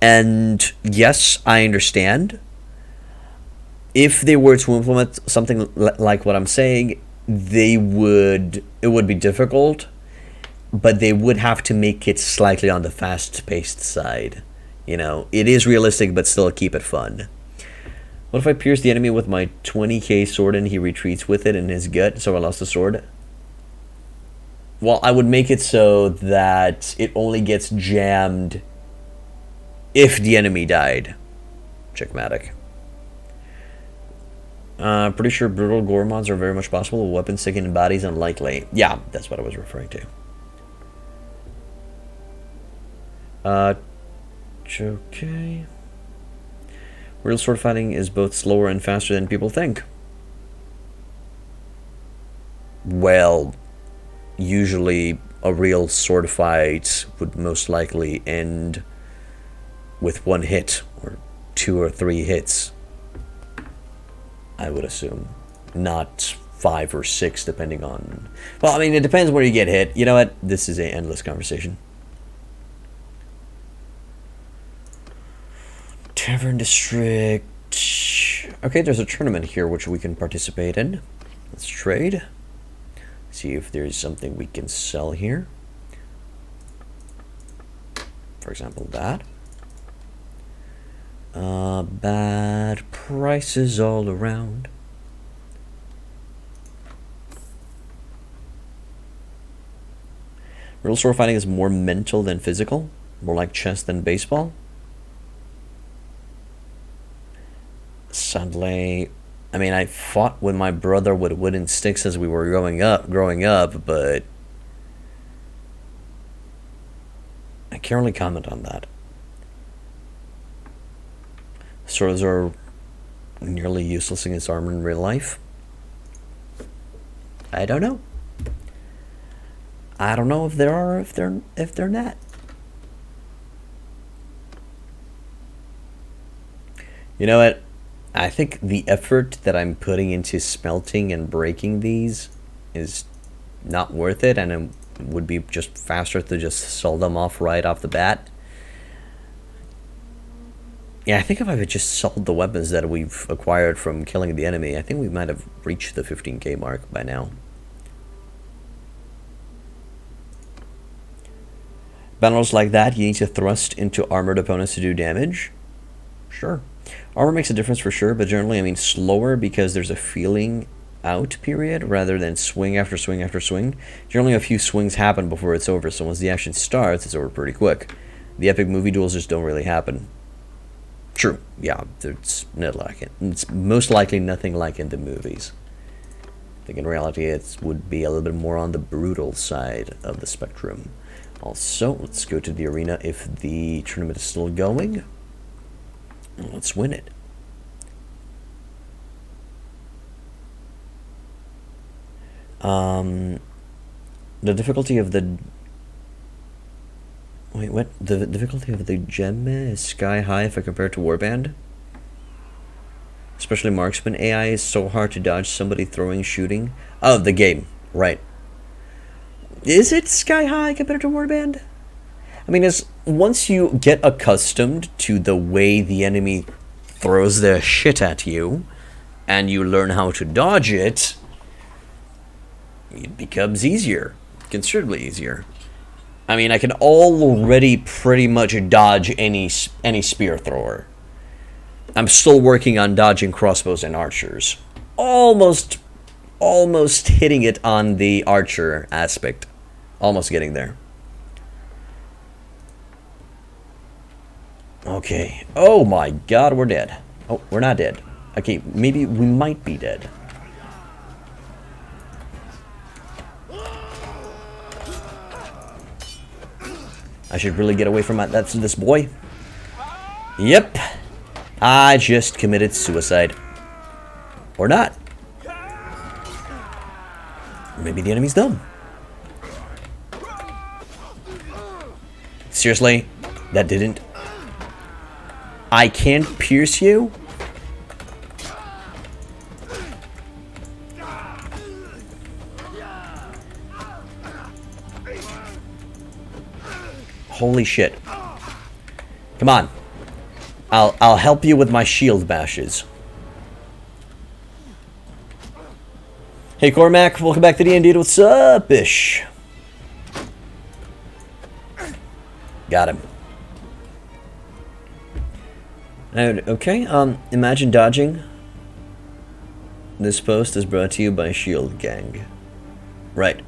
And yes, I understand. If they were to implement something like what I'm saying, it would be difficult, but they would have to make it slightly on the fast-paced side. You know, it is realistic, but still keep it fun. What if I pierce the enemy with my 20k sword and he retreats with it in his gut, so I lost the sword? Well, I would make it so that it only gets jammed if the enemy died. Checkmatic. Pretty sure brutal gore mods are very much possible. Weapons sticking in bodies unlikely. Yeah, that's what I was referring to. Okay. Real sword fighting is both slower and faster than people think. Well, usually a real sword fight would most likely end with one hit, or 2 or 3 hits, I would assume. Not 5 or 6, depending on... Well, I mean, it depends where you get hit. You know what? This is an endless conversation. Tavern District. Okay, there's a tournament here which we can participate in. Let's trade. See if there's something we can sell here. For example, that. Bad prices all around. Real sword fighting is more mental than physical. More like chess than baseball. Sadly, I mean, I fought with my brother with wooden sticks as we were growing up, but I can't really comment on that. Swords are nearly useless against armor in real life. I don't know. I don't know if there are, if they're not. You know what? I think the effort that I'm putting into smelting and breaking these is not worth it, and it would be just faster to just sell them off right off the bat. Yeah, I think if I had just sold the weapons that we've acquired from killing the enemy, I think we might have reached the 15k mark by now. Battles like that, you need to thrust into armored opponents to do damage. Sure. Armor makes a difference for sure, but generally I mean slower because there's a feeling out period rather than swing after swing after swing. Generally a few swings happen before it's over, so once the action starts, it's over pretty quick. The epic movie duels just don't really happen. True, yeah, it's not like it. It's most likely nothing like in the movies. I think in reality it would be a little bit more on the brutal side of the spectrum. Also, let's go to the arena if the tournament is still going. Let's win it. The difficulty of the... Wait, what? The difficulty of the gem is sky high if I compare it to Warband. Especially marksman AI is so hard to dodge somebody throwing, shooting. Oh, the game. Right. Is it sky high compared to Warband? I mean, once you get accustomed to the way the enemy throws their shit at you, and you learn how to dodge it, it becomes easier. Considerably easier. I mean, I can already pretty much dodge any spear thrower. I'm still working on dodging crossbows and archers. Almost hitting it on the archer aspect. Almost getting there. Okay. Oh my god, we're dead. Oh, we're not dead. Okay, maybe we might be dead. I should really get away from this boy. Yep. I just committed suicide. Or not. Maybe the enemy's dumb. Seriously? That didn't? I can't pierce you? Holy shit. Come on. I'll help you with my shield bashes. Hey Cormac, welcome back to the Indeed. What's up, ish? Got him. Okay, imagine dodging. This post is brought to you by Shield Gang. Right.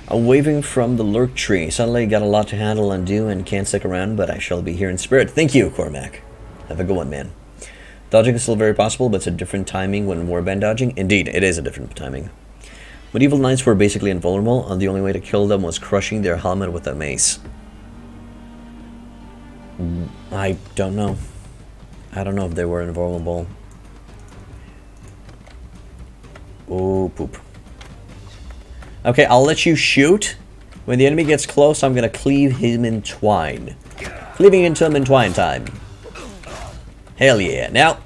I'm waving from the lurk tree. Suddenly got a lot to handle and do and can't stick around, but I shall be here in spirit. Thank you, Cormac. Have a good one, man. Dodging is still very possible, but it's a different timing when warband dodging. Indeed, it is a different timing. Medieval knights were basically invulnerable, and the only way to kill them was crushing their helmet with a mace. I don't know. I don't know if they were invulnerable. Oh, poop. Okay, I'll let you shoot. When the enemy gets close, I'm gonna cleave him in twine. Cleaving into him in twine time. Hell yeah. Now.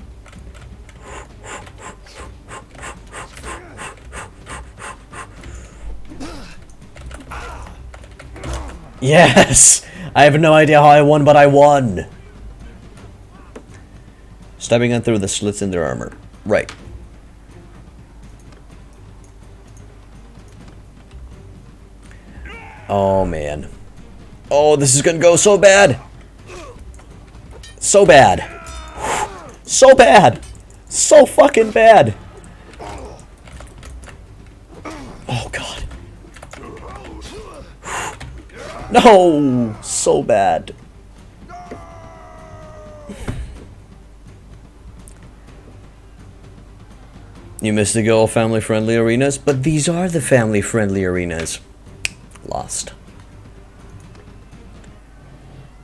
Yes! I have no idea how I won, but I won. Stabbing in through the slits in their armor. Right. Oh, man. Oh, this is gonna go so bad. So bad. So bad. So fucking bad. Oh, God. No! So bad. You missed the go family-friendly arenas, but these are the family-friendly arenas. Lost.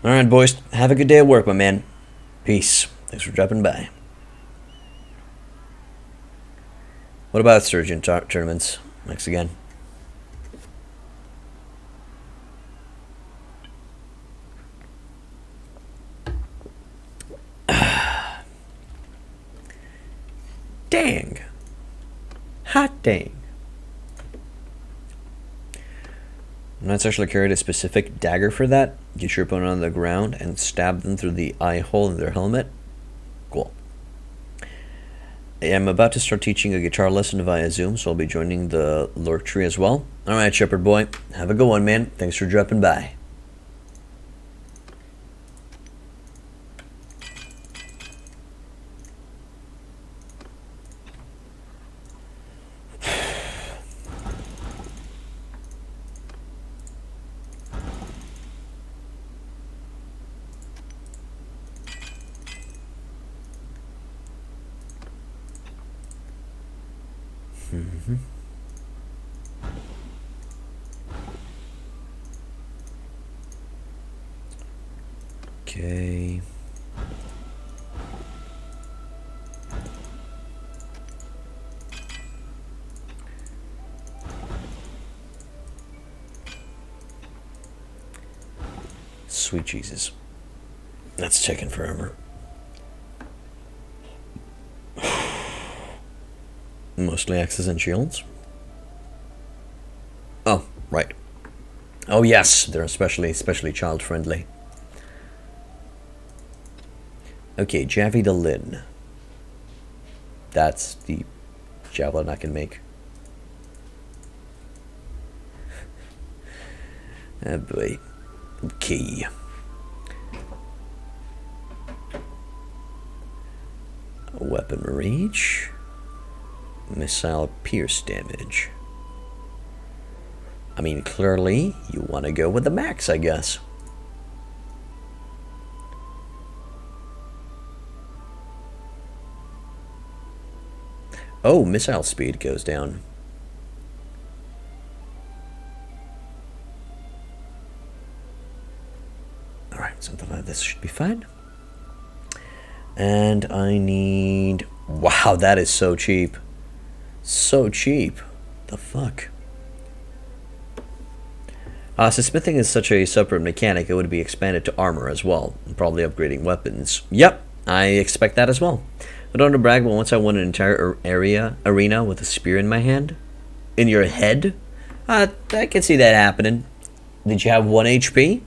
Alright, boys. Have a good day at work, my man. Peace. Thanks for dropping by. What about Surgeon tournaments? Thanks again. Dang. Hot dang. Knights actually carried a specific dagger for that. Get your opponent on the ground and stab them through the eye hole in their helmet. Cool. I'm about to start teaching a guitar lesson via Zoom, so I'll be joining the lurk tree as well. Alright, Shepherd Boy. Have a good one, man. Thanks for dropping by. Okay. Sweet Jesus. That's taking forever. Mostly axes and shields. Oh, right. Oh yes, they're especially child friendly. Okay, Javelin. That's the javelin I can make. Oh boy. Okay. Weapon reach. Missile pierce damage. I mean, clearly, you want to go with the max, I guess. Oh, missile speed goes down. Alright, something like this should be fine. And I need... Wow, that is so cheap. So cheap. The fuck? Since smithing is such a separate mechanic, it would be expanded to armor as well. Probably upgrading weapons. Yep, I expect that as well. I don't want to brag, but once I won an entire arena with a spear in my hand. In your head? I can see that happening. Did you have 1 HP?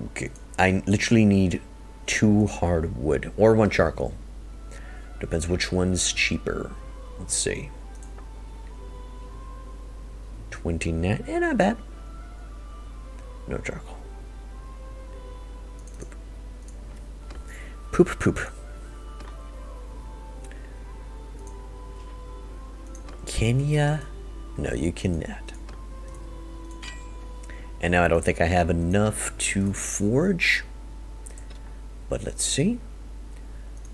Okay, I literally need 2 hardwood or 1 charcoal. Depends which one's cheaper. Let's see. 29. Not bad. No charcoal. Poop. Poop. Can ya? No, you cannot. And now I don't think I have enough to forge. But let's see.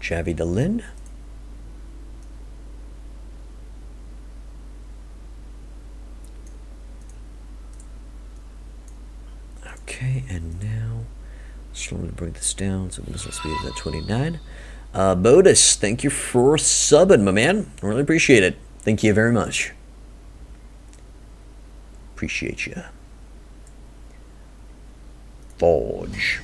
Javelin. Okay, and now slowly bring this down so the missile speed is at 29. Bodus, thank you for subbing, my man. I really appreciate it. Thank you very much. Appreciate you. Forge.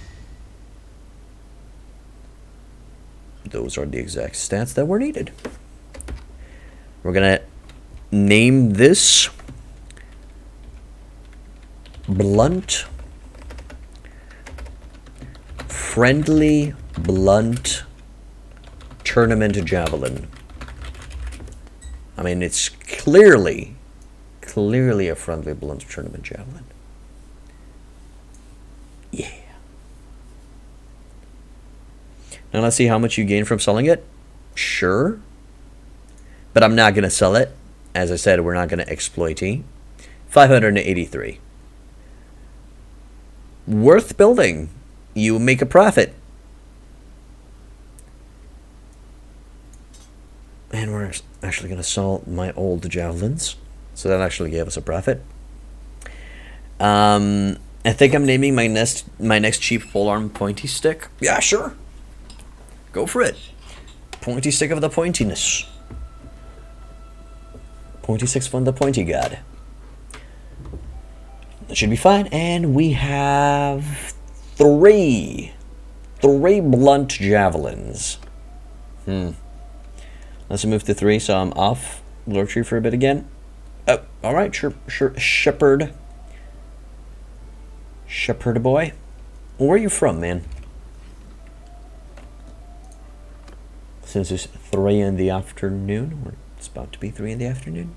Those are the exact stats that were needed. We're gonna name this Blunt. Friendly Blunt Tournament Javelin. I mean, it's clearly a friendly blunt tournament javelin. Yeah. Now let's see how much you gain from selling it. Sure. But I'm not going to sell it. As I said, we're not going to exploit it. 583. Worth building. You make a profit. And we're actually going to sell my old javelins. So that actually gave us a profit. I think I'm naming my next cheap polearm pointy stick. Yeah, sure. Go for it. Pointy stick of the pointiness. Pointy sticks from the pointy god. That should be fine. And we have three blunt javelins. Let's move to 3, so I'm off Lure Tree for a bit again. Oh, alright, sure, Shepherd. Shepherd boy. Where are you from, man? Since it's 3 in the afternoon, or it's about to be 3 in the afternoon.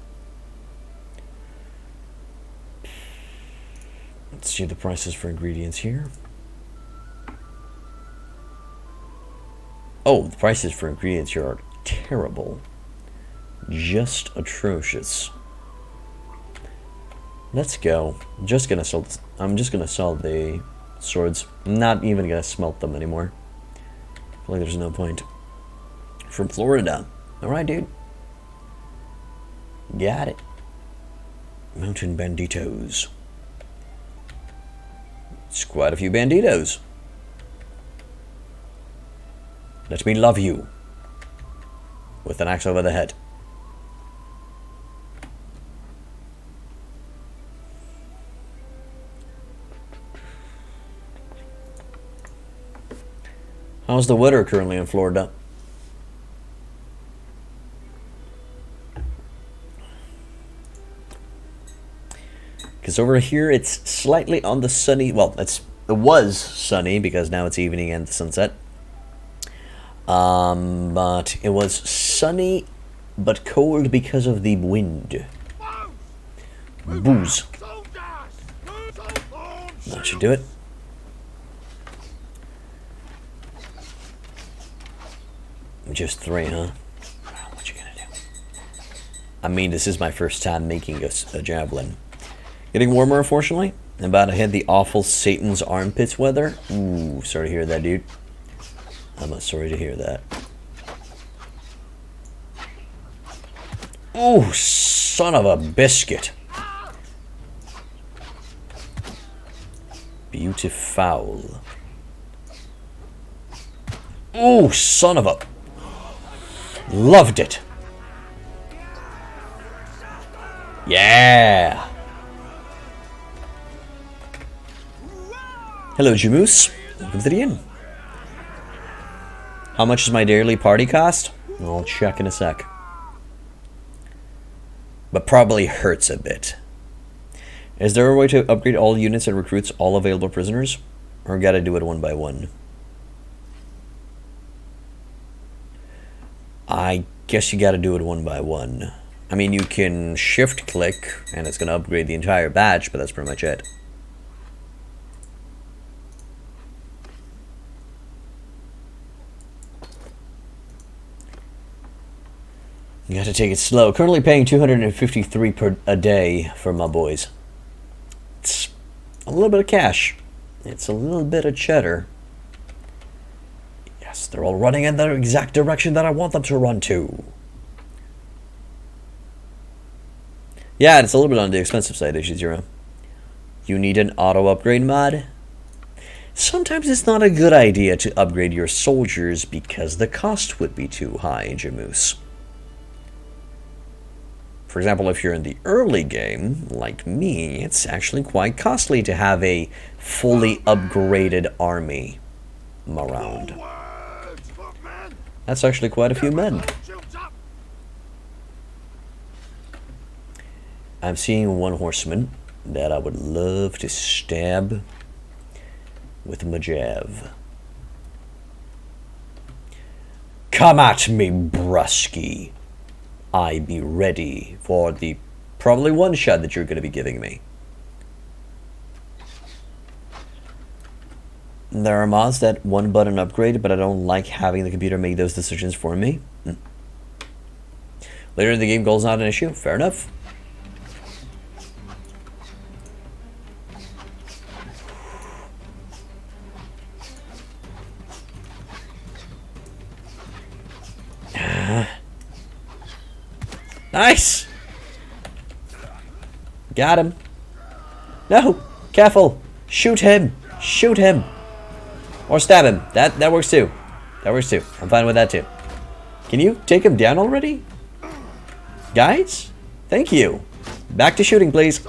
Let's see the prices for ingredients here. Oh, the prices for ingredients here are terrible. Just atrocious. Let's go. I'm just gonna sell the swords. I'm not even gonna smelt them anymore. I feel like there's no point. From Florida. Alright, dude. Got it. Mountain banditos. It's quite a few banditos. Let me love you. With an axe over the head. How's the weather currently in Florida? Because over here it's slightly on the sunny. Well, it was sunny because now it's evening and the sunset. But it was sunny but cold because of the wind. Booze. That should do it. Just 3, huh? What you gonna do? I mean, this is my first time making a javelin. Getting warmer, unfortunately. I'm about to hit the awful Satan's armpits weather. Ooh, sorry to hear that, dude. I'm sorry to hear that. Ooh, son of a biscuit. Beautiful. Ooh, son of a... Loved it. Yeah. Hello, Jamoose. Welcome to the inn. How much does my daily party cost? I'll check in a sec. But probably hurts a bit. Is there a way to upgrade all units and recruits all available prisoners? Or gotta do it one by one? I guess you gotta do it one by one. I mean, you can shift click and it's gonna upgrade the entire batch, but that's pretty much it. You gotta take it slow. Currently paying 253 per a day for my boys. It's a little bit of cash. It's a little bit of cheddar. Yes, they're all running in the exact direction that I want them to run to. Yeah, it's a little bit on the expensive side, H0. You need an auto upgrade mod? Sometimes it's not a good idea to upgrade your soldiers because the cost would be too high, Jamoose. For example, if you're in the early game, like me, it's actually quite costly to have a fully upgraded army around. That's actually quite a few men. I'm seeing one horseman that I would love to stab with my jav. Come at me, brusky. I be ready for the probably one shot that you're going to be giving me. There are mods that one button upgrade, but I don't like having the computer make those decisions for me. Later in the game, goal's not an issue. Fair enough. Nice! Got him. No! Careful! Shoot him! Shoot him! Or stab him. That works too. That works too. I'm fine with that too. Can you take him down already? Guys? Thank you. Back to shooting, please.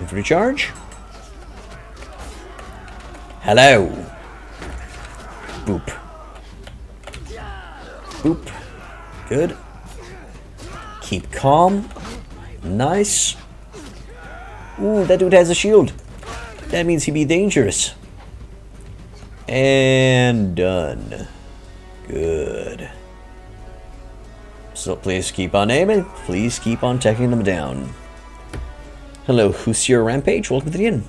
Infantry charge. Hello. Boop. Boop. Good. Keep calm. Nice. Ooh, that dude has a shield. That means he'd be dangerous. And done. Good. So please keep on aiming. Please keep on taking them down. Hello, Hussier Rampage. Welcome to the inn.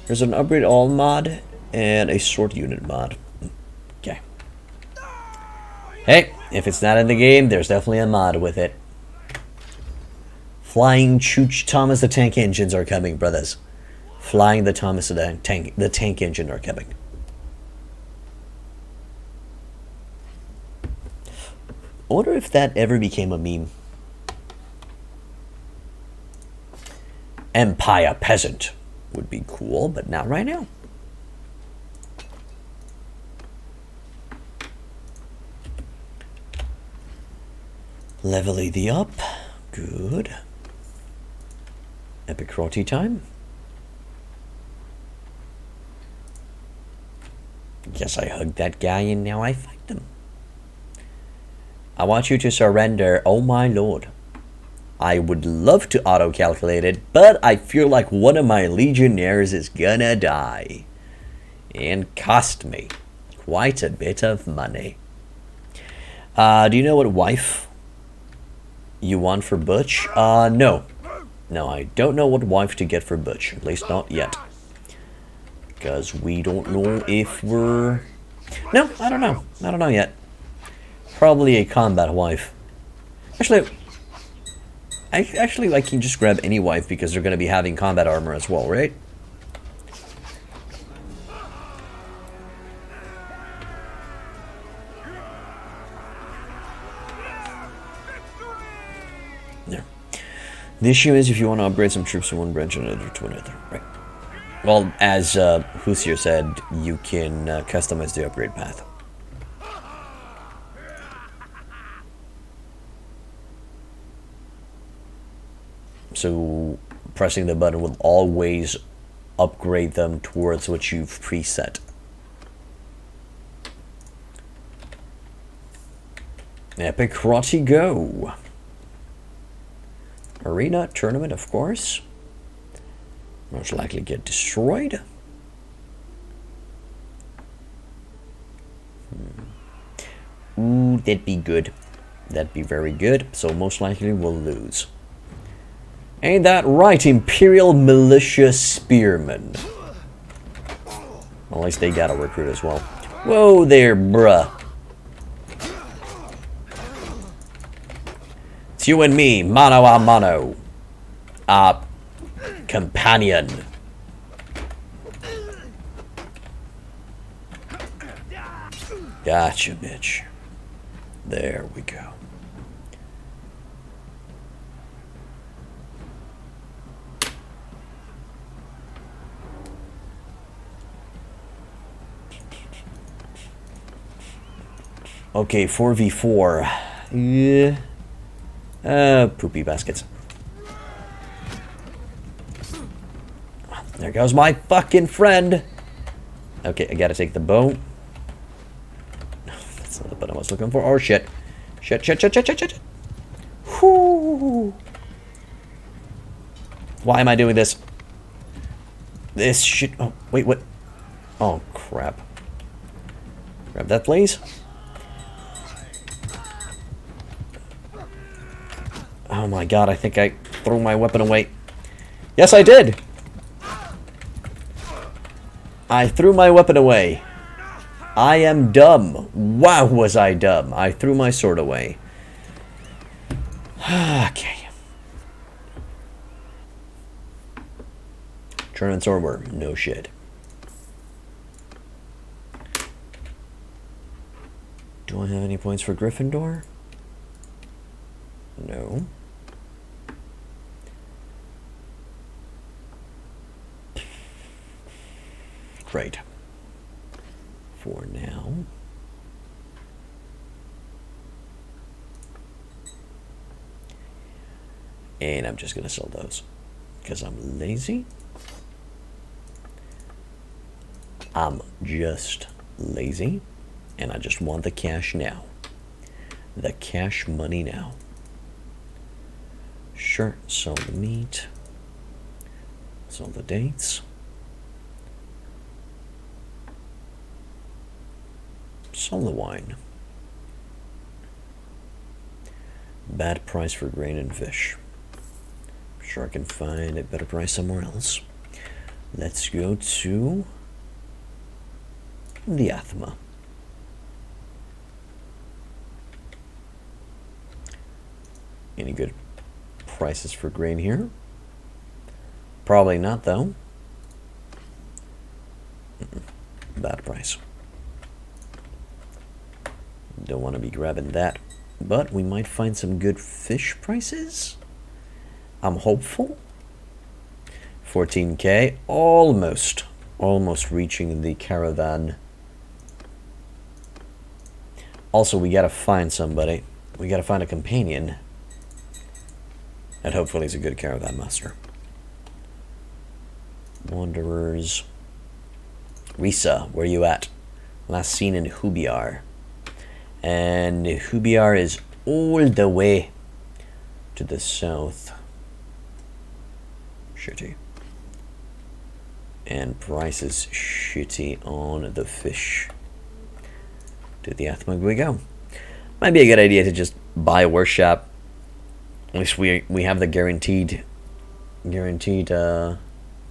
There's an upgrade all mod and a sword unit mod. Okay. Hey, if it's not in the game, there's definitely a mod with it. Flying Chooch Thomas the Tank engines are coming, brothers. Flying the Thomas the tank engine are coming. I wonder if that ever became a meme. Empire Peasant would be cool, but not right now. Leveling the up. Good. Epic Roti time. Guess I hugged that guy and now I fight him. I want you to surrender, oh my lord. I would love to auto-calculate it, but I feel like one of my legionnaires is gonna die. And cost me quite a bit of money. Do you know what wife you want for Butch? No. No, I don't know what wife to get for Butch. At least not yet. Because we don't know if we're... No, I don't know. I don't know yet. Probably a combat wife. Actually, I can just grab any wife because they're going to be having combat armor as well, right? There. The issue is if you want to upgrade some troops from one branch to another, right? Well, as Hoosier said, you can customize the upgrade path. So pressing the button will always upgrade them towards what you've preset. Epic Rotty Go. Arena tournament, of course. Most likely get destroyed. Ooh, that'd be good. That'd be very good. So most likely we'll lose. Ain't that right, Imperial Militia Spearmen? Well, at least they got a recruit as well. Whoa there, bruh. It's you and me, mano a mano. Companion. Gotcha, bitch. There we go. Okay, 4v4. Yeah. Poopy baskets. There goes my fucking friend. Okay, I gotta take the bow. That's not the button I was looking for. Oh, shit. Shit. Whoo. Why am I doing this? This shit. Oh, wait, what? Oh, crap. Grab that, please. Oh my god, I think I threw my weapon away. Yes, I did! I threw my weapon away. I am dumb. Wow, was I dumb. I threw my sword away. Okay. Tournament sword, no shit. Do I have any points for Gryffindor? No. Great. For now. And I'm just going to sell those. Because I'm lazy. I'm just lazy. And I just want the cash now. The cash money now. Sure, sell the meat. Sell the dates. Sell the wine. Bad price for grain and fish. I'm sure I can find a better price somewhere else. Let's go to the Athma. Any good prices for grain here? Probably not, though. Bad price. Don't want to be grabbing that, but we might find some good fish prices. I'm hopeful. 14k, almost reaching the caravan. Also, we gotta find somebody. We gotta find a companion. And hopefully he's a good caravan master. Wanderers. Risa, where you at? Last seen in Hubiar. And Hubiar is all the way to the south. Shitty. And prices shitty on the fish. To the Athmog we go. Might be a good idea to just buy a workshop. At least we have the guaranteed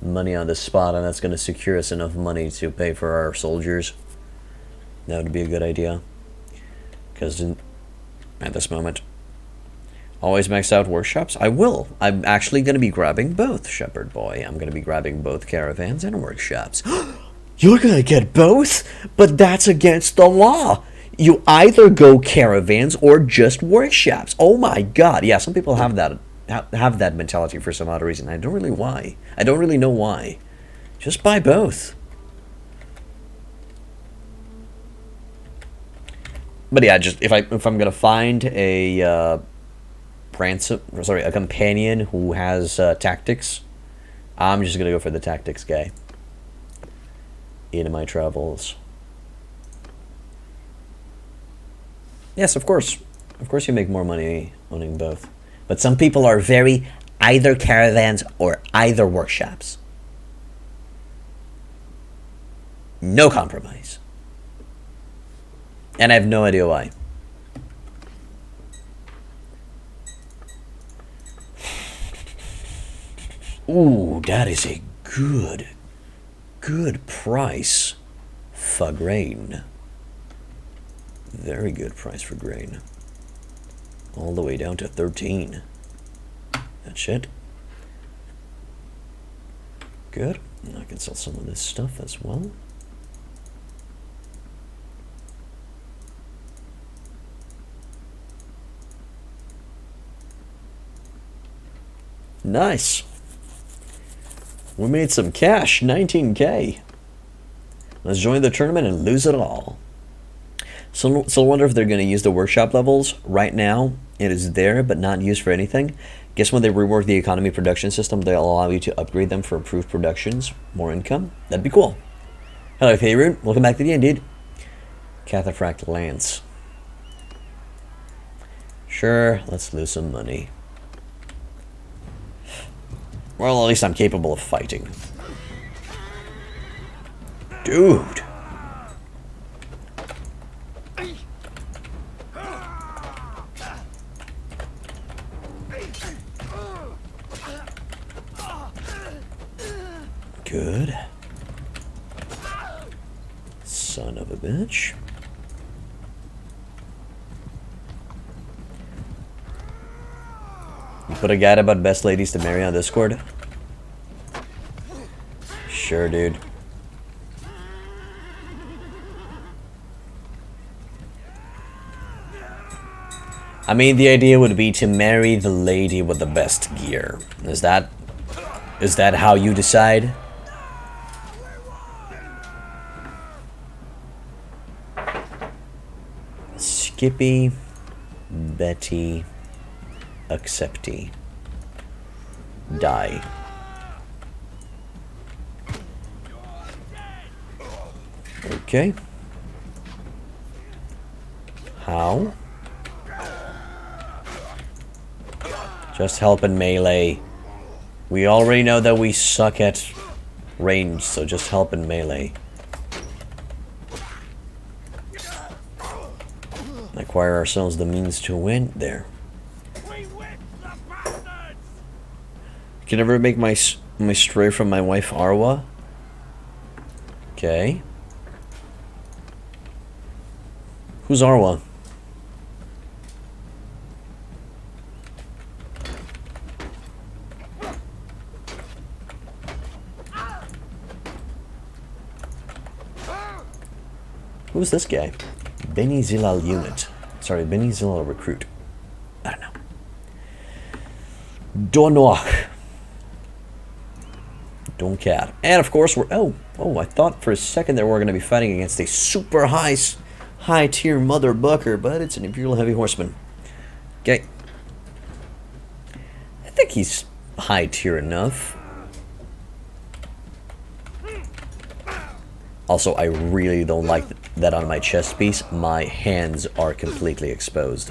money on the spot, and that's going to secure us enough money to pay for our soldiers. That would be a good idea. Because at this moment, always max out workshops. I will. I'm actually going to be grabbing both, Shepherd Boy. I'm going to be grabbing both caravans and workshops. You're going to get both? But that's against the law. You either go caravans or just workshops. Oh my god. Yeah, some people have that mentality for some odd reason. I don't really know why. Just buy both. But yeah, just if I'm gonna find a a companion who has tactics, I'm just gonna go for the tactics guy in my travels. Yes, of course. Of course you make more money owning both. But some people are very either caravans or either workshops. No compromise. And I have no idea why. Ooh, that is a good price for grain. Very good price for grain. All the way down to 13. That's it. Good. And I can sell some of this stuff as well. Nice. We made some cash, 19k. Let's join the tournament and lose it all. So I wonder if they're going to use the workshop levels. Right now, it is there, but not used for anything. Guess when they rework the economy production system, they'll allow you to upgrade them for improved productions, more income. That'd be cool. Hello, Faerun. Welcome back to the end, dude. Cataphractic Lance. Sure, let's lose some money. Well, at least I'm capable of fighting. Dude. Good. Son of a bitch. You put a guide about best ladies to marry on Discord? Sure, dude. I mean, the idea would be to marry the lady with the best gear. Is that how you decide? Skippy, Betty, Accepty, die. Okay. How? Just help in melee. We already know that we suck at range, so just help in melee. Acquire ourselves the means to win there. Can never make my stray from my wife Arwa. Okay. Who's Arwa? Who's this guy? Beni Zilal unit. Sorry, Beni Zilal recruit. I don't know. Donok. Don't care. And of course we're... Oh, I thought for a second that we're going to be fighting against a super high tier mother bucker, but it's an Imperial Heavy Horseman. Okay. I think he's high tier enough. Also, I really don't like that on my chest piece. My hands are completely exposed.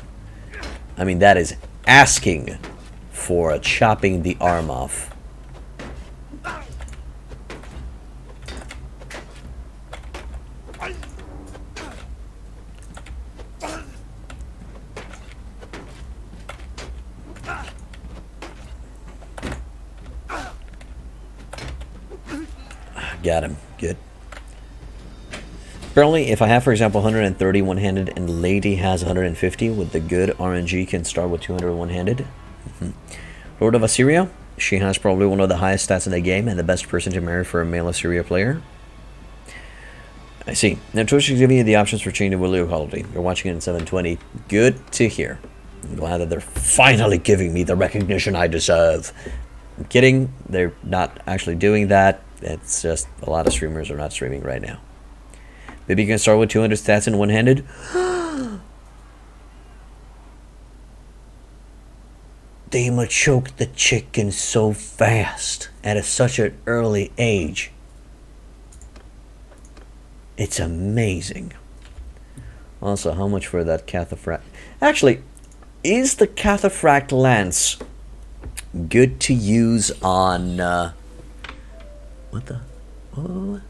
I mean, that is asking for chopping the arm off. Got him. Good. Apparently, if I have, for example, 130 one-handed and Lady has 150, with the good RNG can start with 200 one-handed. Lord of Assyria, she has probably one of the highest stats in the game and the best person to marry for a male Assyria player. I see. Now Twitch is giving you the options for changing the video quality. You're watching it in 720. Good to hear. I'm glad that they're finally giving me the recognition I deserve. I'm kidding. They're not actually doing that. It's just a lot of streamers are not streaming right now. Maybe you can start with 200 stats in one-handed. They machoke the chicken so fast at such an early age. It's amazing. Also, how much for that Cataphracт? Actually, is the Cataphract Lance good to use on... what the... Oh,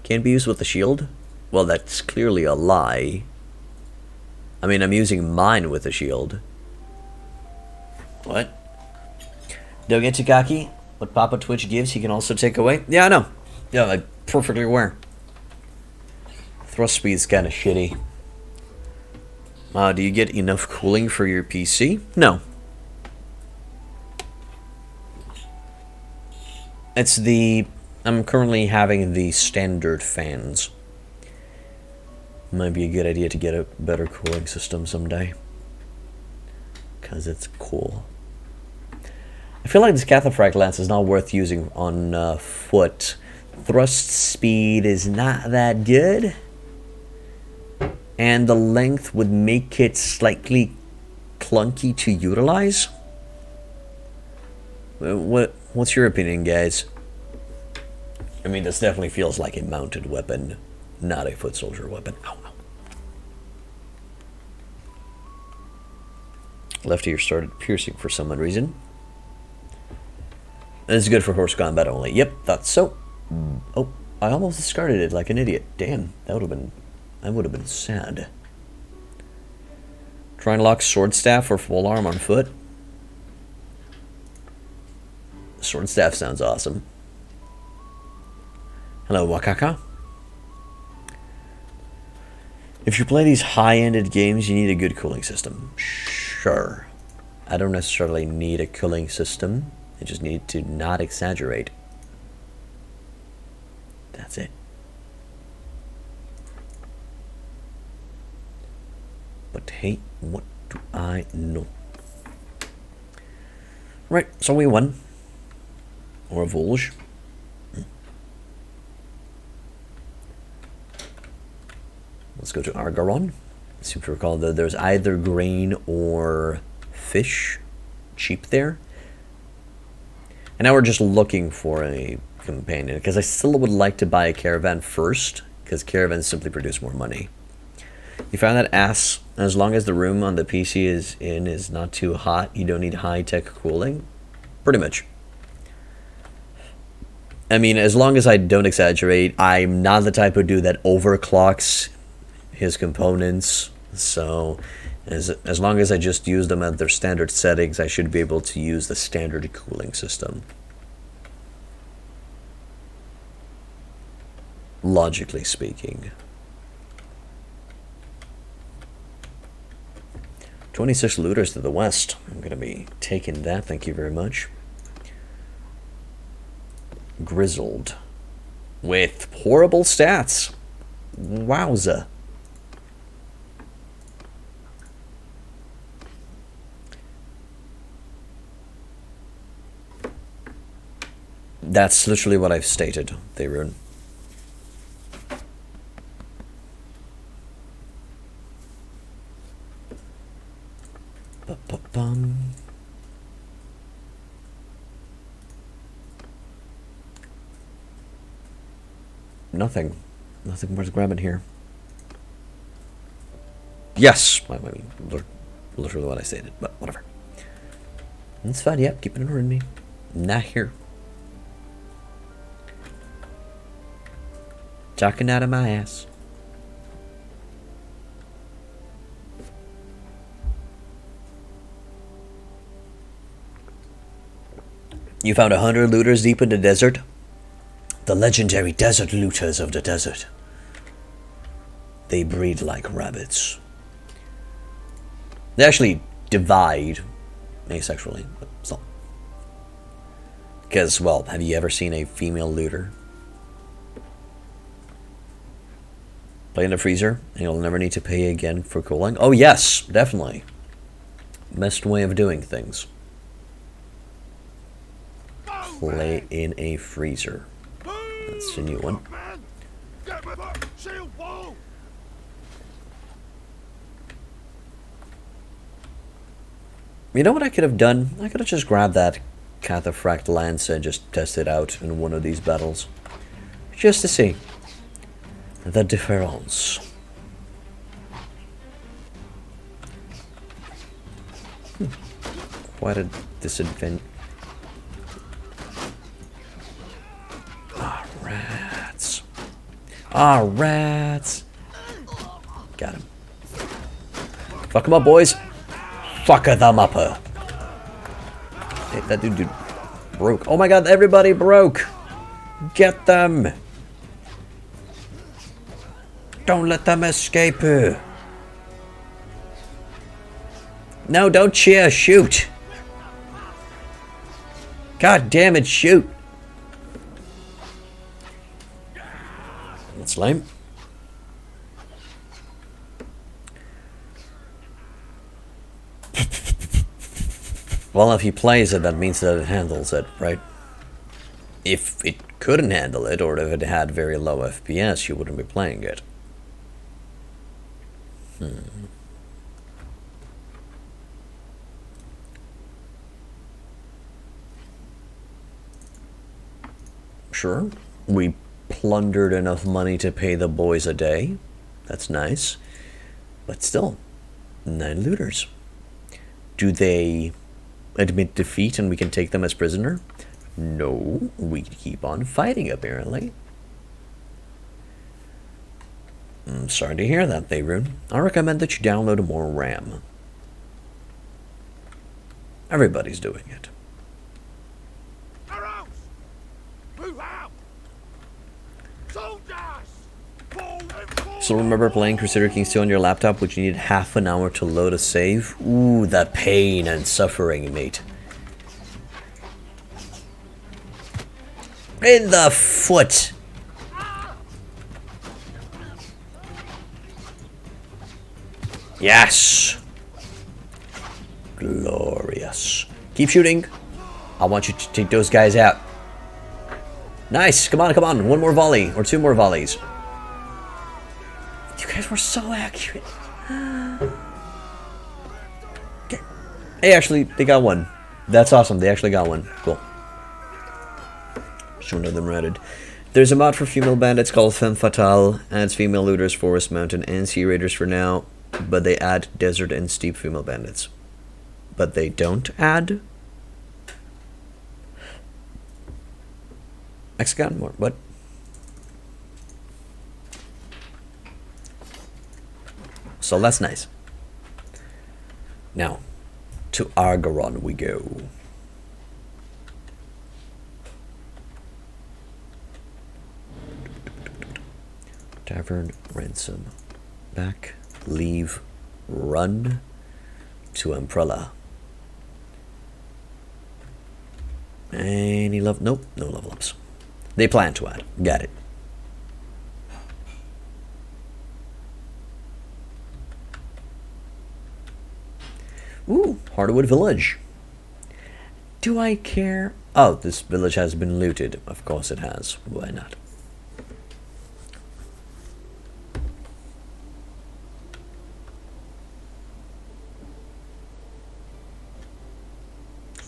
can't be used with the shield? Well, that's clearly a lie. I mean, I'm using mine with a shield. What? Don't get too cocky. What Papa Twitch gives, he can also take away. Yeah, I know. Yeah, I'm perfectly aware. Thrust speed's kind of shitty. Do you get enough cooling for your PC? No. It's the... I'm currently having the standard fans. Might be a good idea to get a better cooling system someday. Because it's cool. I feel like this Cataphracts Lance is not worth using on foot. Thrust speed is not that good. And the length would make it slightly clunky to utilize. What's your opinion, guys? I mean, this definitely feels like a mounted weapon, not a foot soldier weapon. Ow, ow. Left ear started piercing for some reason. This is good for horse combat only. Yep, thought so. Oh, I almost discarded it like an idiot. Damn, that would have been sad. Try and lock sword staff or full arm on foot. Sword staff sounds awesome. Hello, Wakaka. If you play these high-ended games, you need a good cooling system. Sure. I don't necessarily need a cooling system. I just need to not exaggerate. That's it. But hey, what do I know? Right, so we won. Or a Volge. Let's go to Argaron. I seem to recall that there's either grain or fish cheap there. And now we're just looking for a companion, because I still would like to buy a caravan first, because caravans simply produce more money. You found that as long as the room on the PC is not too hot, you don't need high-tech cooling? Pretty much. I mean, as long as I don't exaggerate, I'm not the type of dude that overclocks his components, so as long as I just use them at their standard settings, I should be able to use the standard cooling system. Logically speaking. 26 looters to the west. I'm going to be taking that, thank you very much. Grizzled. With horrible stats. Wowza. That's literally what I've stated, they ruin. Ba-ba-bum. Nothing worth grabbing here. Yes! I mean, literally what I stated, but whatever. That's fine, yep, keep it ignoring me. Not here. Talking out of my ass. You found 100 looters deep in the desert? The legendary desert looters of the desert. They breed like rabbits. They actually divide asexually, but still. Because, well, have you ever seen a female looter? Play in the freezer, and you'll never need to pay again for cooling. Oh yes, definitely. Best way of doing things. Play in a freezer. That's a new one. You know what I could have done? I could have just grabbed that Cataphracт Lance and just tested out in one of these battles. Just to see the difference. Quite a disadvantage. Ah, rats. Ah, rats. Got him. Fuck him up, boys. Fuck them up. Hey, that dude broke. Oh my god, everybody broke. Get them. Don't let them escape. No, don't cheer. Shoot. God damn it, shoot. That's lame. Well, if he plays it, that means that it handles it, right? If it couldn't handle it, or if it had very low FPS, you wouldn't be playing it. Sure, we plundered enough money to pay the boys a day. That's nice. But still, 9 looters. Do they admit defeat and we can take them as prisoner? No, we keep on fighting apparently. I'm sorry to hear that, Faerun. I recommend that you download more RAM. Everybody's doing it. So remember playing Crusader Kings 2 on your laptop, which you needed half an hour to load a save? Ooh, the pain and suffering, mate. In the foot! Yes! Glorious. Keep shooting. I want you to take those guys out. Nice! Come on, come on. One more volley, or 2 more volleys. You guys were so accurate. Okay. Hey, actually, they got one. That's awesome. They actually got one. Cool. Just one of them ratted. There's a mod for female bandits called Femme Fatale. Adds female looters, forest, mountain, and sea raiders for now. But they add desert and steep female bandits. But they don't add Mexican more. What? So that's nice. Now, to Argaron we go. Tavern, ransom, back, leave, run to Umbrella. Any love? Nope, no level ups. They plan to add. Got it. Ooh, Hardwood Village. Do I care? Oh, this village has been looted. Of course it has. Why not?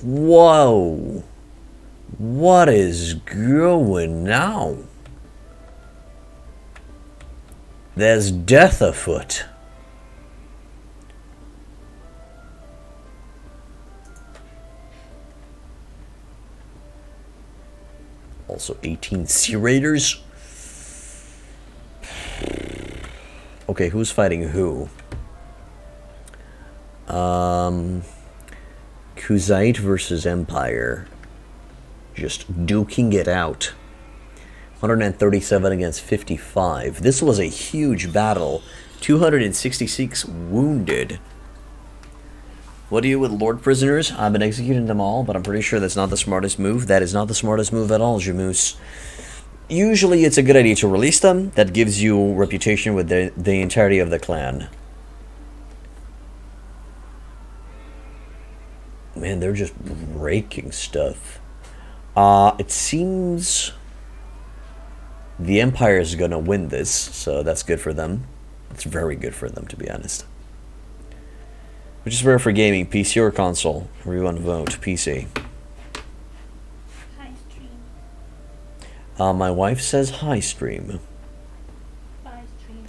Whoa. What is going on? There's death afoot. Also 18 Sea Raiders. Okay, who's fighting who? Kuzite versus Empire. Just duking it out. 137 against 55. This was a huge battle. 266 wounded. What do you with Lord Prisoners? I've been executing them all, but I'm pretty sure that's not the smartest move. That is not the smartest move at all, Jamoose. Usually it's a good idea to release them. That gives you reputation with the entirety of the clan. Man, they're just breaking stuff. It seems the Empire is gonna win this, so that's good for them. It's very good for them, to be honest. Which is rare for gaming, PC or console? Where you want to vote? PC. Hi, stream. My wife says hi stream. Bye, stream.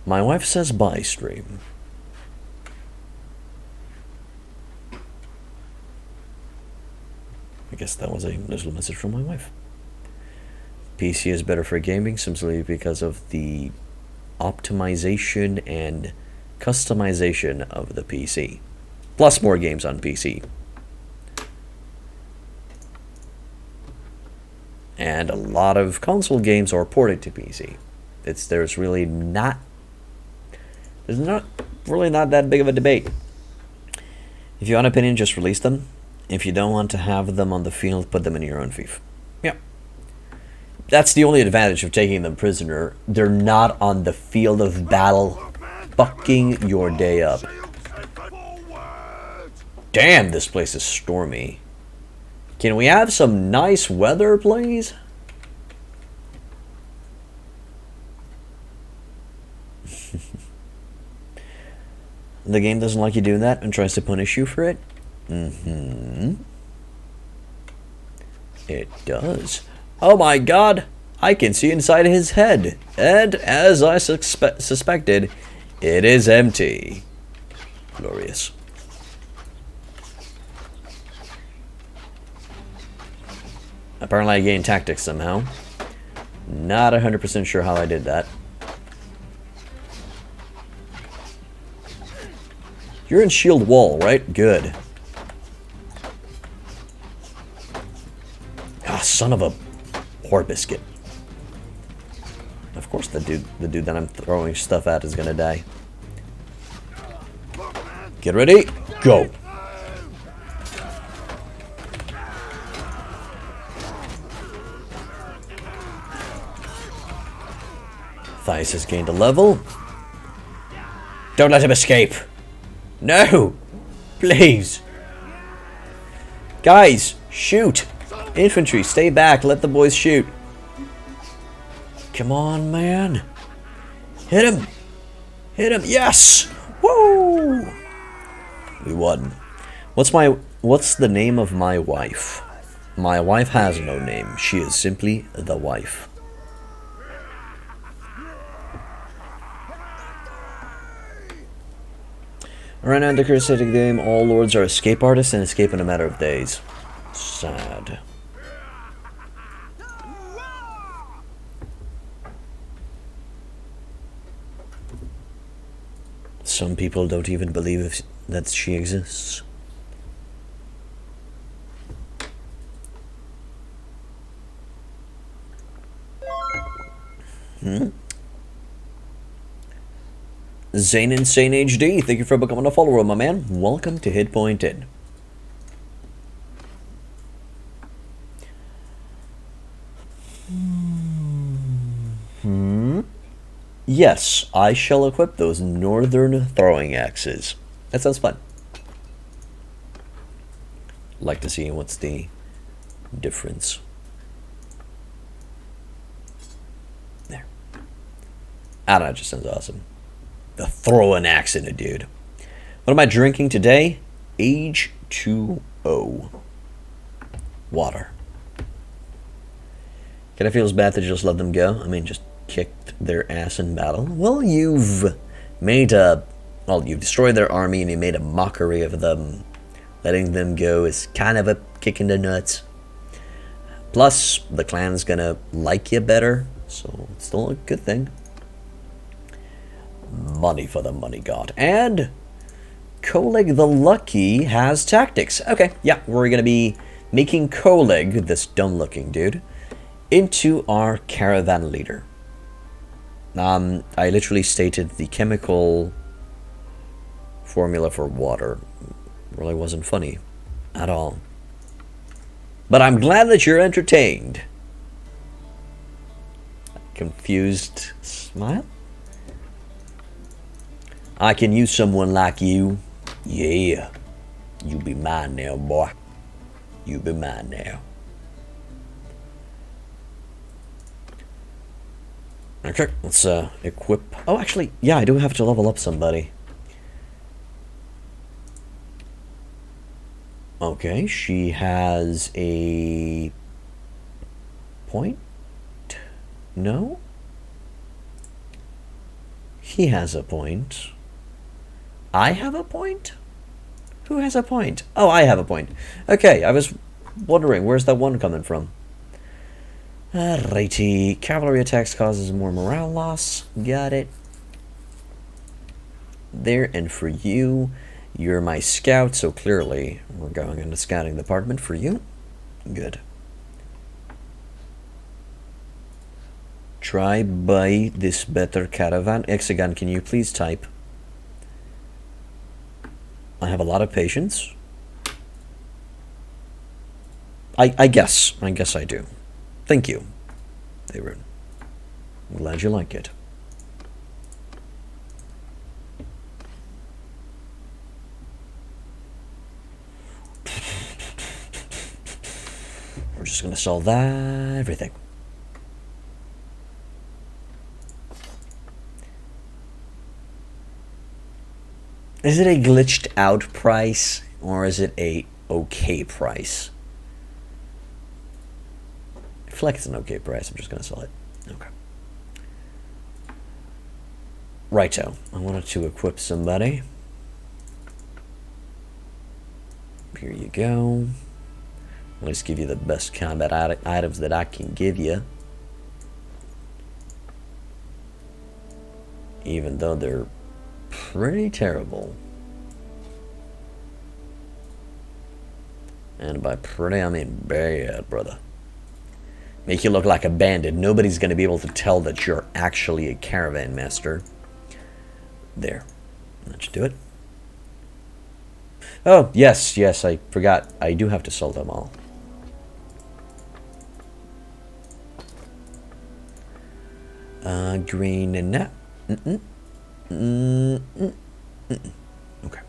My wife says bye stream. I guess that was a little message from my wife. PC is better for gaming simply because of the optimization and customization of the PC. Plus more games on PC. And a lot of console games are ported to PC. There's not really that big of a debate. If you want an opinion, just release them. If you don't want to have them on the field, put them in your own fief. Yeah. That's the only advantage of taking them prisoner. They're not on the field of battle fucking your day up. Damn, this place is stormy. Can we have some nice weather, please? The game doesn't like you doing that and tries to punish you for it? It does. Oh my god! I can see inside his head. And as I suspected, it is empty. Glorious. Apparently I gained tactics somehow. Not 100% sure how I did that. You're in shield wall, right? Good. Ah, son of a whore biscuit. Of course the dude that I'm throwing stuff at is gonna die. Get ready, go! Thias has gained a level. Don't let him escape! No! Please! Guys, shoot! Infantry, stay back, let the boys shoot. Come on, man. Hit him! Hit him, yes! Woo! We won. What's the name of my wife? My wife has no name. She is simply the wife. Right now in the Crusader game, all lords are escape artists and escape in a matter of days. Sad. Some people don't even believe that she exists. Zane Insane HD, thank you for becoming a follower, my man. Welcome to Hit Point In. Yes, I shall equip those northern throwing axes. That sounds fun. Like to see what's the difference. There. I don't know, it just sounds awesome. The throw an axe in a dude. What am I drinking today? H2O. Water. Kind of feels bad to just let them go. I mean, just kicked their ass in battle. Well, you've destroyed their army and you made a mockery of them. Letting them go is kind of a kick in the nuts. Plus, the clan's gonna like you better, so it's still a good thing. Money for the money god. And Koleg the Lucky has tactics. Okay, yeah, we're gonna be making Koleg, this dumb-looking dude, into our caravan leader. I literally stated the chemical formula for water. Really wasn't funny at all. But I'm glad that you're entertained. Confused smile? I can use someone like you. Yeah. You be mine now, boy. You be mine now. Okay, let's equip. Oh, actually, yeah, I do have to level up somebody. Okay, she has a point? No? He has a point. I have a point? Who has a point? Oh, I have a point. Okay, I was wondering, where's that one coming from? Alrighty, cavalry attacks causes more morale loss. Got it. There, and for you, you're my scout, so clearly we're going into scouting department for you. Good. Try buy this better caravan. Hexagon, can you please type? I have a lot of patience. I guess I do. Thank you, David. I'm glad you like it. We're just gonna solve that everything. Is it a glitched out price or is it a okay price? I feel like it's an okay price. I'm just gonna sell it. Okay. Righto. I wanted to equip somebody. Here you go. Let's give you the best combat items that I can give you. Even though they're pretty terrible. And by pretty, I mean bad, brother. Make you look like a bandit. Nobody's going to be able to tell that you're actually a caravan master. There. That should do it. Oh, yes, I forgot. I do have to sell them all. Green and net. Okay.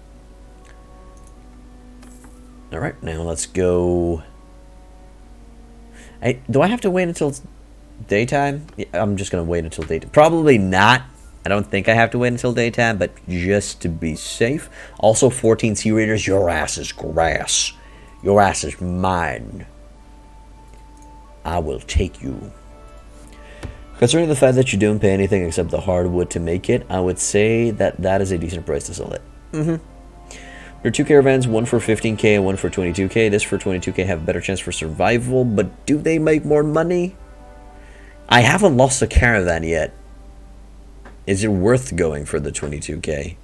Alright, now let's go. Do I have to wait until it's daytime? Yeah, I'm just going to wait until daytime. Probably not. I don't think I have to wait until daytime, but just to be safe. Also, 14 Sea Raiders, your ass is grass. Your ass is mine. I will take you. Concerning the fact that you don't pay anything except the hardwood to make it, I would say that that is a decent price to sell it. There are two caravans, one for 15k and one for 22k. This for 22k have a better chance for survival, but do they make more money? I haven't lost a caravan yet. Is it worth going for the 22k?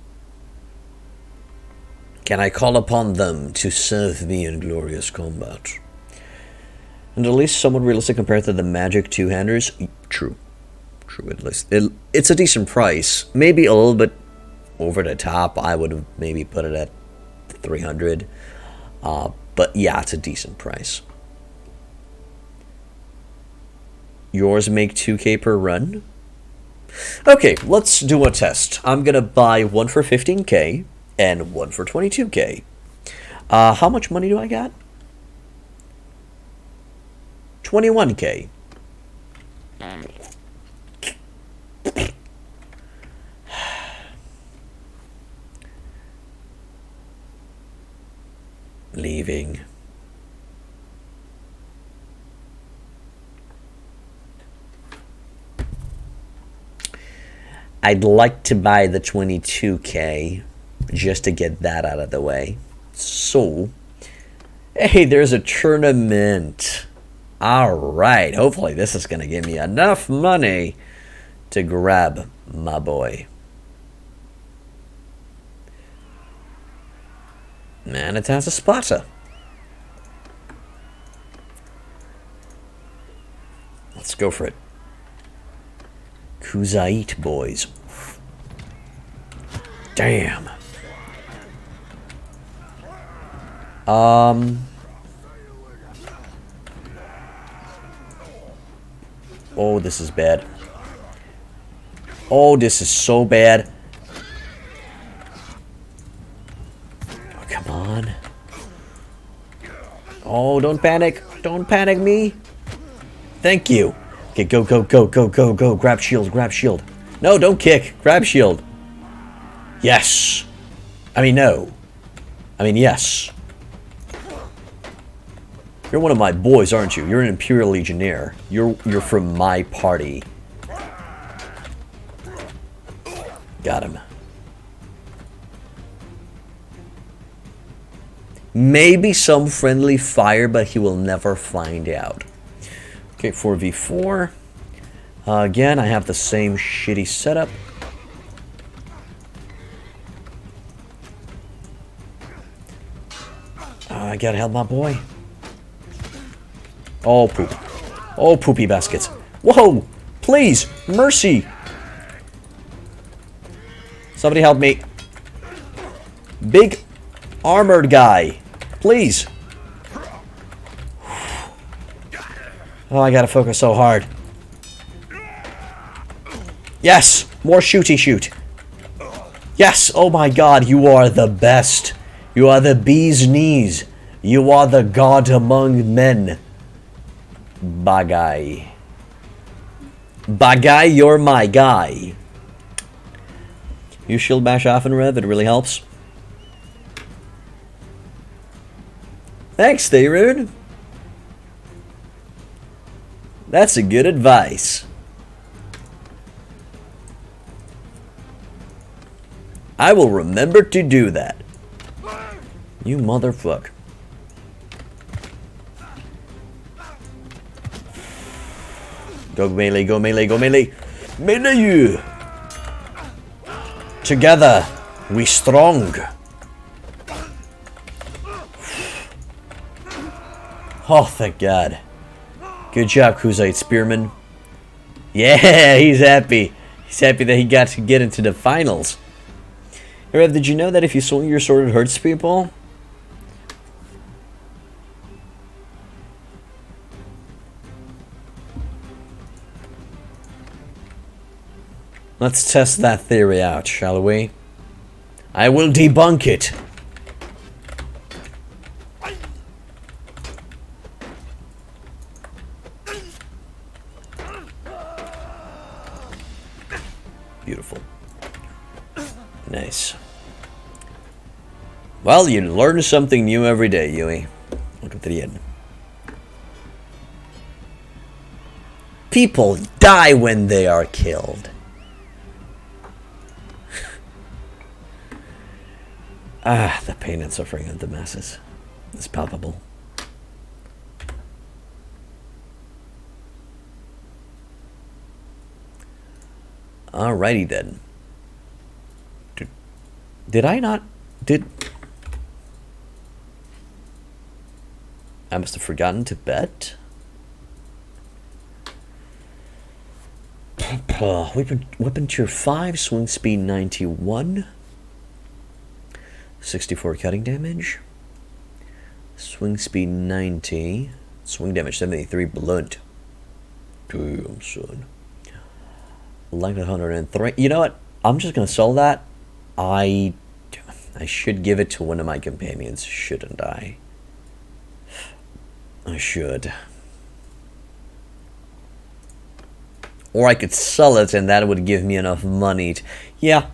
Can I call upon them to serve me in glorious combat? And at least somewhat realistic compared to the magic two-handers. True, at least. It's a decent price. Maybe a little bit over the top. I would have maybe put it at 300. But yeah, it's a decent price. Yours make 2k per run? Okay, let's do a test. I'm gonna buy one for 15k and one for 22k. How much money do I got? 21k. Leaving. I'd like to buy the 22k just to get that out of the way. So, hey, there's a tournament. Alright, hopefully this is going to give me enough money to grab my boy. Man, it has a spotter. Let's go for it. Kuzait boys. Damn. Oh, this is bad. Oh, this is so bad. Oh, come on. Oh, don't panic. Don't panic me. Thank you. Okay, go, go, go, go, go, go. Grab shield, grab shield. No, don't kick. Grab shield. Yes. I mean, no. I mean, yes. You're one of my boys, aren't you? You're an Imperial Legionnaire. You're from my party. Got him. Maybe some friendly fire, but he will never find out. Okay, 4v4. Again, I have the same shitty setup. I gotta help my boy. Oh, poop. Oh, poopy baskets. Whoa! Please! Mercy! Somebody help me. Big armored guy. Please. Oh, I gotta focus so hard. Yes! More shooty shoot. Yes! Oh my god, you are the best. You are the bee's knees. You are the god among men. Bagay. Bagay, you're my guy. You shield bash off and rev, it really helps. Thanks, Theyrune. That's a good advice. I will remember to do that. You motherfucker. Go melee, go melee, go melee. Melee you! Together, we strong. Oh, thank God. Good job, Kuzite Spearman. Yeah, he's happy. He's happy that he got to get into the finals. Hey, Rev, did you know that if you swing your sword, it hurts people? Let's test that theory out, shall we? I will debunk it. Beautiful. Nice. Well, you learn something new every day, Yui. Welcome to the end. People die when they are killed. Ah, the pain and suffering of the masses is palpable. Alrighty then. Did I not? I must have forgotten to bet. Weapon tier 5, swing speed 91. 64 cutting damage. Swing speed 90. Swing damage 73 blunt. Damn, son. Likelihood 103. You know what? I'm just gonna sell that. I should give it to one of my companions, shouldn't I? I should. Or I could sell it and that would give me enough money to... Yeah.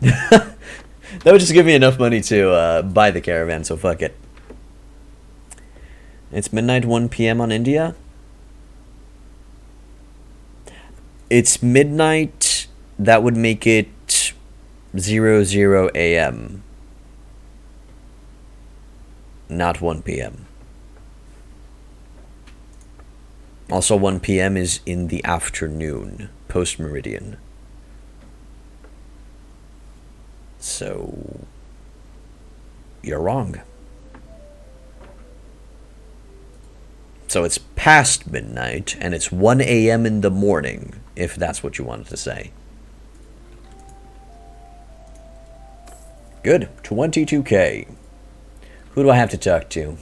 That would just give me enough money to buy the caravan, so fuck it. It's midnight 1 p.m. on India. It's midnight. That would make it 00 a.m. Not 1 p.m. Also, 1 p.m. is in the afternoon, post-meridian. So, you're wrong. So it's past midnight, and it's 1 a.m. in the morning, if that's what you wanted to say. Good. 22k. Who do I have to talk to?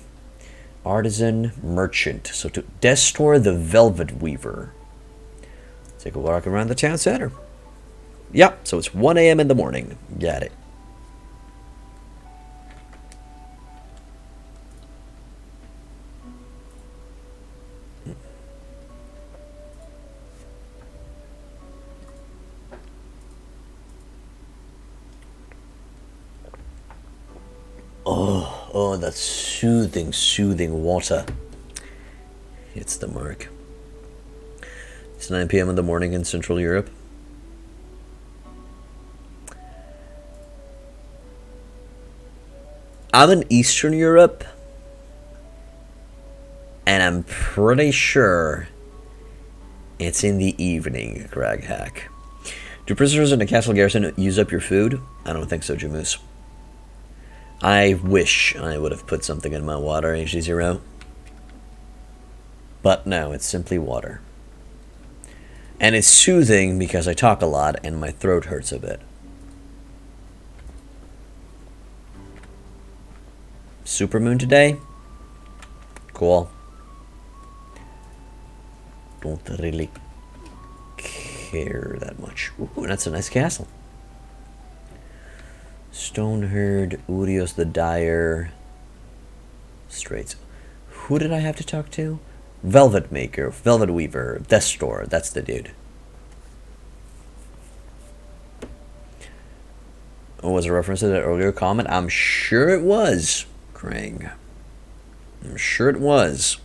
Artisan, merchant. So to Destor the Velvet Weaver. Take a walk around the town center. Yep, so it's 1 a.m. in the morning. Got it. Oh, that soothing, soothing water. It's the mark. It's 9 p.m. in the morning in Central Europe. I'm in Eastern Europe, and I'm pretty sure it's in the evening, Greg Hack. Do prisoners in the castle garrison use up your food? I don't think so, Jamoose. I wish I would have put something in my water, HD0. But no, it's simply water. And it's soothing because I talk a lot and my throat hurts a bit. Supermoon today? Cool. Don't really care that much. Ooh, that's a nice castle. Stoneherd, Urios the Dyer, Straits. Who did I have to talk to? Velvet Maker, Velvet Weaver, Destor, that's the dude. Oh, was a reference to that earlier comment? I'm sure it was, Krang. I'm sure it was.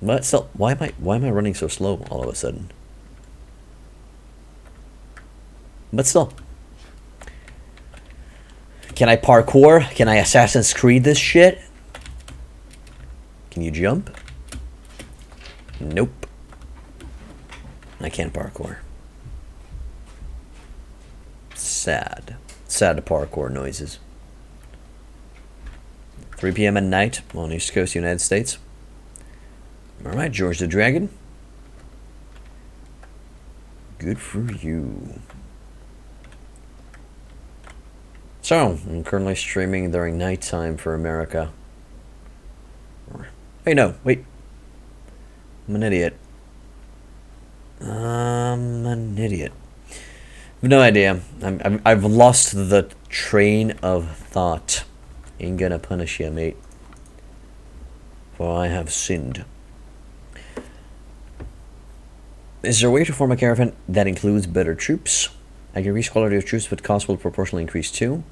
But still, why am I running so slow all of a sudden? But still. Can I parkour? Can I Assassin's Creed this shit? Can you jump? Nope. I can't parkour. Sad. Sad parkour noises. 3 p.m. at night on East Coast, United States. Alright, George the Dragon. Good for you. So, I'm currently streaming during nighttime for America. Hey, no, wait. I'm an idiot. I'm an idiot. I have no idea. I've lost the train of thought. Ain't gonna punish you, mate. For I have sinned. Is there a way to form a caravan that includes better troops? I can increase quality of troops, but cost will proportionally increase too.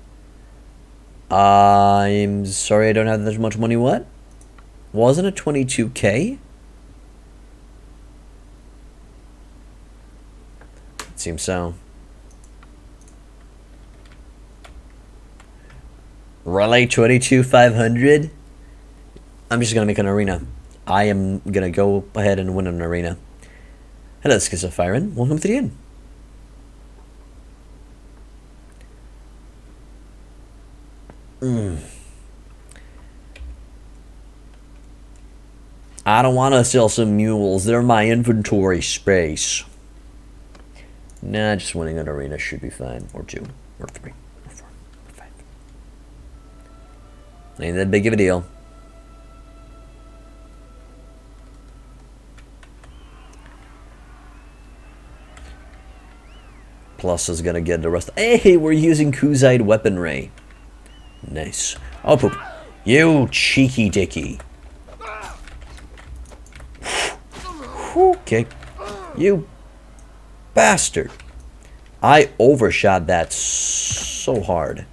I'm sorry, I don't have that much money. What? Wasn't it 22k? It seems so. Really? 22,500? I'm just gonna make an arena. I am gonna go ahead and win an arena. Hello, Schizophyron. Welcome to the inn. I don't want to sell some mules. They're my inventory space. Nah, just winning an arena should be fine. Or 2. Or 3. Or 4. Or 5. Ain't that big of a deal. Plus is gonna get the rest. Hey, we're using Kuzite weaponry. Nice. Oh, poop. You cheeky dicky. Okay. You bastard. I overshot that so hard.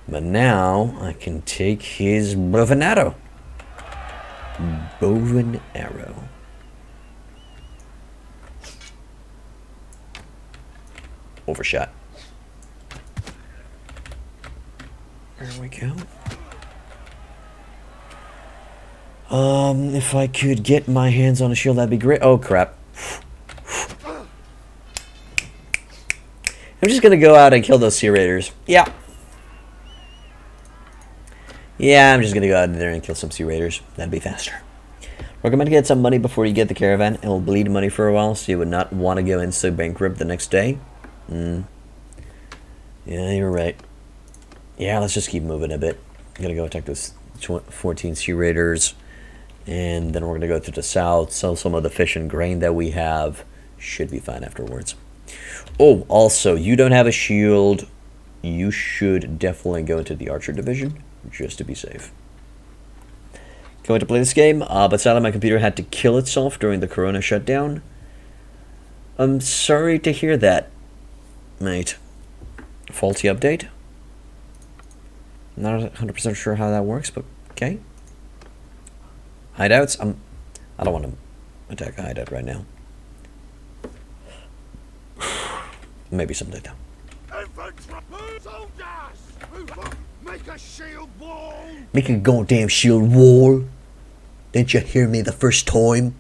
But now I can take his bow and arrow. Bow and arrow. Overshot. There we go. If I could get my hands on a shield, that'd be great. Oh, crap. I'm just gonna go out and kill those sea raiders. Yeah. Yeah, I'm just gonna go out there and kill some sea raiders. That'd be faster. Recommend to get some money before you get the caravan. It will bleed money for a while, so you would not want to go into bankrupt the next day. Yeah, you're right. Yeah, let's just keep moving a bit. I'm gonna go attack those 14 sea raiders. And then we're gonna go to the south, sell some of the fish and grain that we have. Should be fine afterwards. Oh, also, you don't have a shield. You should definitely go into the archer division, just to be safe. Going to play this game, but sadly my computer had to kill itself during the corona shutdown. I'm sorry to hear that, mate. Faulty update? Not 100% sure how that works, but okay. Hideouts? I don't want to attack a hideout right now. Maybe someday though. Make a shield wall. Make a goddamn shield wall. Didn't you hear me the first time?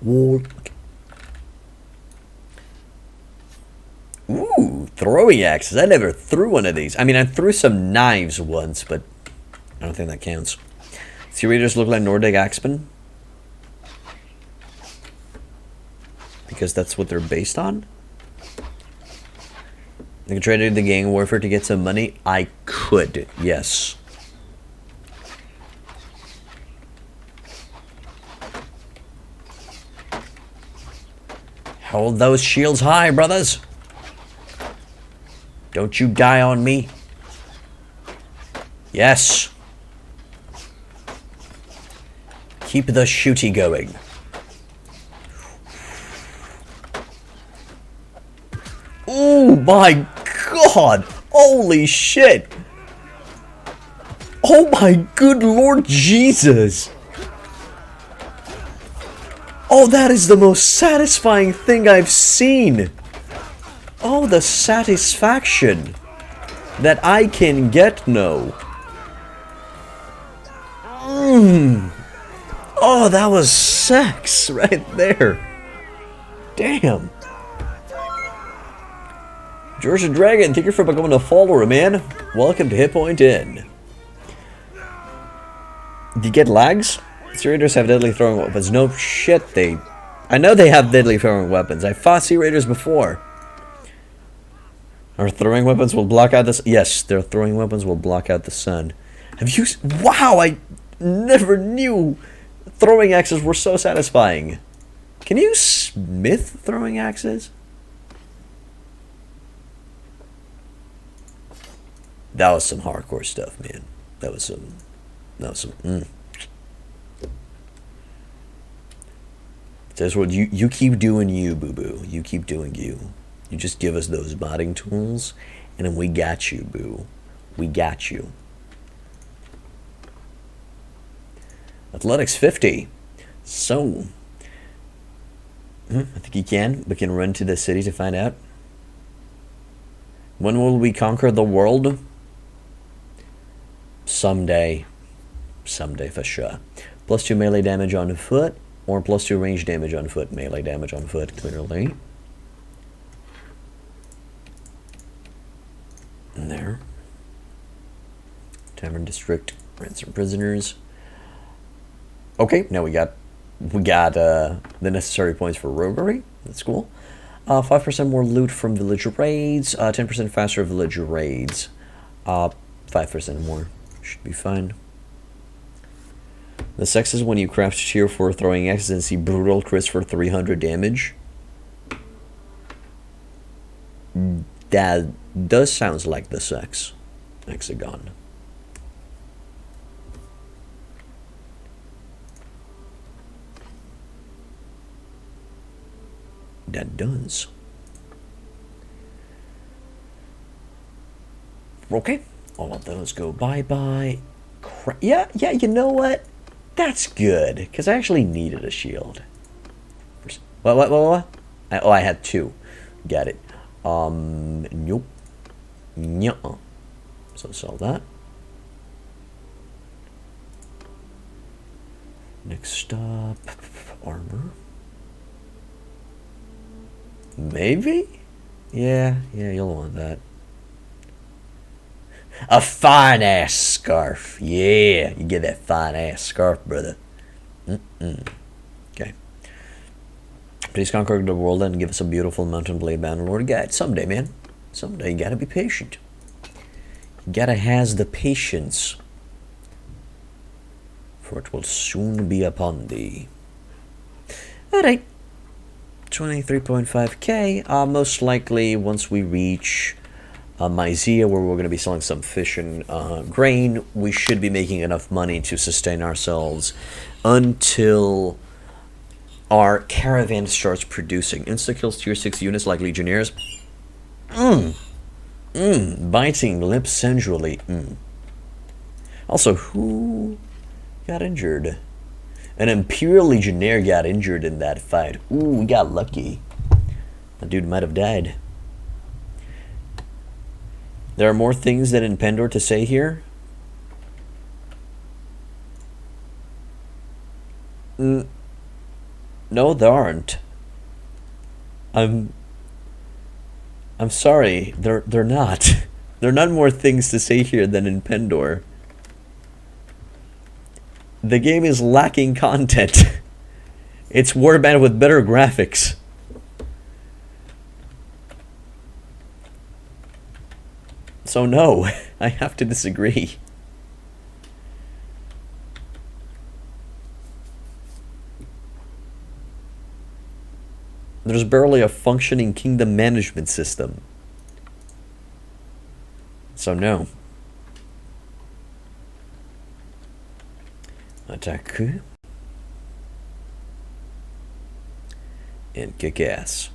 Wall. Ooh, throwing axes. I never threw one of these. I mean, I threw some knives once, but I don't think that counts. Sea raiders look like Nordic axemen. Because that's what they're based on. I can trade in the gang warfare to get some money. I could, yes. Hold those shields high, brothers. Don't you die on me. Yes. Keep the shooty going. Oh my god! Holy shit! Oh my good Lord Jesus! Oh, that is the most satisfying thing I've seen! Oh, the satisfaction that I can get no. Oh, that was sex right there. Damn. George the Dragon, thank you for becoming a follower, man. Welcome to Hit Point Inn. Do you get lags? Sea Raiders have deadly throwing weapons. No shit, I know they have deadly throwing weapons. I fought Sea Raiders before. Our throwing weapons will block out the... Yes, their throwing weapons will block out the sun. Have you... Wow, I never knew throwing axes were so satisfying. Can you smith throwing axes? That was some hardcore stuff, man. That was some... That's what you keep doing you, boo-boo. You keep doing you. You just give us those modding tools, and then we got you, boo. We got you. Athletics 50. So, I think you can. We can run to the city to find out. When will we conquer the world? Someday. Someday for sure. +2 melee damage on foot, or +2 range damage on foot. Melee damage on foot, clearly. And there. Tavern District. Ransom prisoners. Okay, now we got the necessary points for roguery. That's cool. 5% more loot from village raids. 10% faster village raids. 5% more. Should be fine. The sex is when you craft tier 4 throwing axes and see brutal crits for 300 damage. That does sound like the sex. Hexagon. That does. Okay. All of those go bye-bye. Yeah, you know what? That's good, because I actually needed a shield. What? I had 2. Got it. Nope. Nuh-uh. So sell that. Next up, armor. Maybe? Yeah, you'll want that. A fine ass scarf. Yeah, you get that fine ass scarf, brother. Okay. Please conquer the world and give us a beautiful mountain blade Bannerlord guide. Someday, man. Someday, you gotta be patient. You gotta has the patience. For it will soon be upon thee. Alright. 23.5k. Most likely, once we reach Myzia, where we're going to be selling some fish and grain, we should be making enough money to sustain ourselves until our caravan starts producing. Insta-kills tier 6 units like legionnaires. Biting lips sensually. Also, who got injured? An Imperial Legionnaire got injured in that fight. Ooh, we got lucky. That dude might have died. There are more things than in Pendor to say here. No, there aren't. I'm sorry. They're not. There are none more things to say here than in Pendor. The game is lacking content. It's Warband with better graphics. So no, I have to disagree. There's barely a functioning kingdom management system. So no. Attack. And kick ass.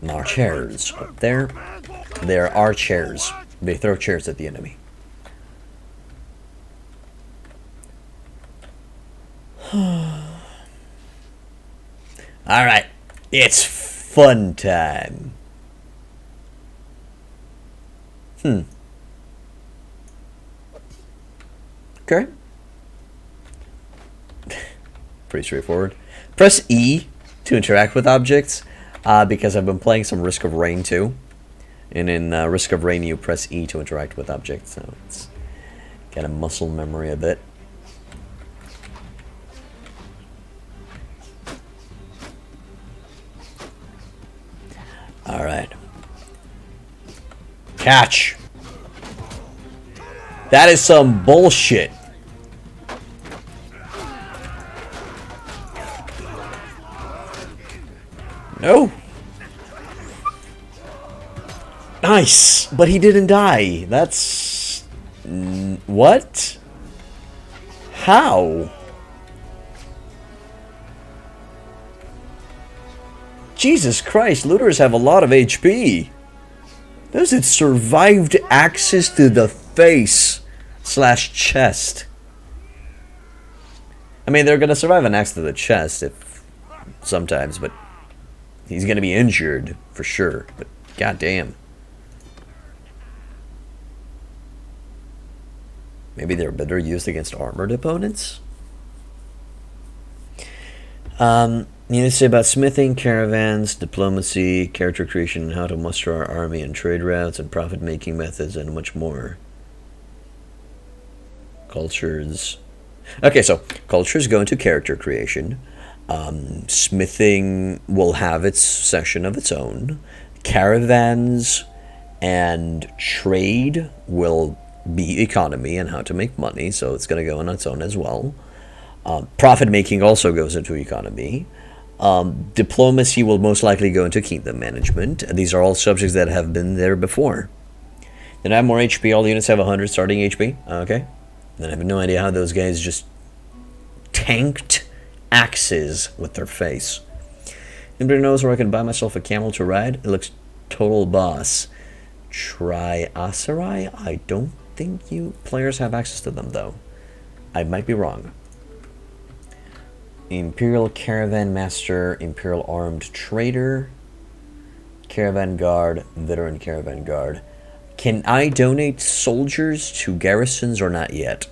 Our chairs up there. There are chairs. They throw chairs at the enemy. Alright. It's fun time. Okay. Pretty straightforward. Press E to interact with objects, because I've been playing some Risk of Rain too. And in Risk of Rain, you press E to interact with objects, so it's got a muscle memory a bit. Alright. Catch! That is some bullshit. No. Nice, but he didn't die. That's... what? How? Jesus Christ, looters have a lot of HP. Those it survived access to the face / chest. I mean, they're gonna survive an axe to the chest if sometimes, but he's gonna be injured for sure. But goddamn, maybe they're better used against armored opponents. You need to say about smithing, caravans, diplomacy, character creation, how to muster our army, and trade routes, and profit-making methods, and much more. Cultures. Okay, so cultures go into character creation. Smithing will have its section of its own. Caravans and trade will be economy and how to make money, so it's going to go on its own as well. Profit-making also goes into economy. Diplomacy will most likely go into kingdom management. These are all subjects that have been there before. Then I have more HP. All the units have 100 starting HP. Okay. Then I have no idea how those guys just tanked axes with their face. Anybody knows where I can buy myself a camel to ride? It looks total boss. Triacerai? I don't think you players have access to them, though. I might be wrong. Imperial Caravan Master, Imperial Armed Trader, Caravan Guard, Veteran Caravan Guard. Can I donate soldiers to garrisons or not yet?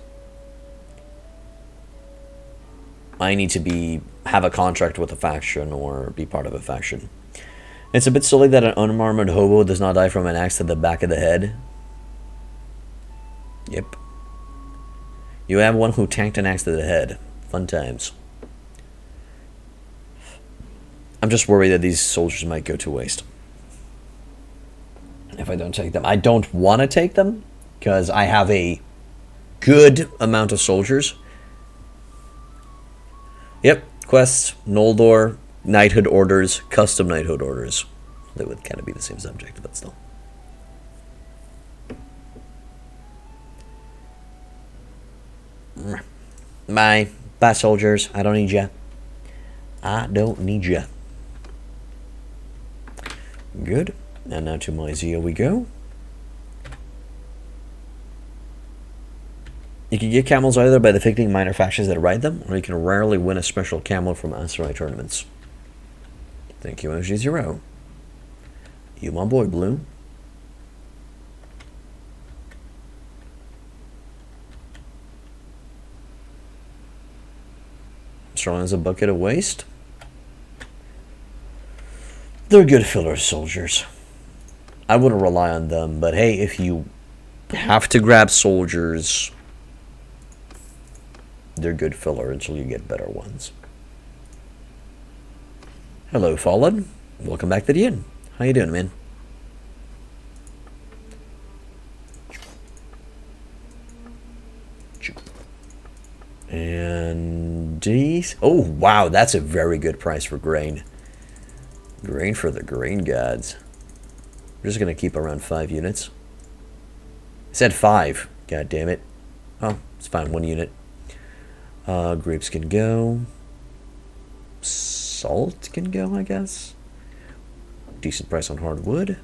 I need to have a contract with a faction or be part of a faction. It's a bit silly that an unarmored hobo does not die from an axe to the back of the head. Yep. You have one who tanked an axe to the head. Fun times. I'm just worried that these soldiers might go to waste if I don't take them. I don't want to take them because I have a good amount of soldiers. Yep, quests, Noldor, knighthood orders, custom knighthood orders. They would kind of be the same subject, but still. Bye, soldiers. I don't need ya. I don't need ya. Good. And now to Mysia we go. You can get camels either by defeating minor factions that ride them, or you can rarely win a special camel from Aserai tournaments. Thank you, MG0. You my boy, Blue. Strong as a bucket of waste. They're good filler soldiers. I wouldn't rely on them, but hey, if you have to grab soldiers, they're good filler until you get better ones. Hello, Fallen. Welcome back to the inn. How you doing, man? And these... Oh, wow, that's a very good price for grain. Grain for the grain gods. We're just going to keep around 5 units. It said 5. God damn it. Oh, it's fine. 1 unit. Grapes can go. Salt can go, I guess. Decent price on hardwood.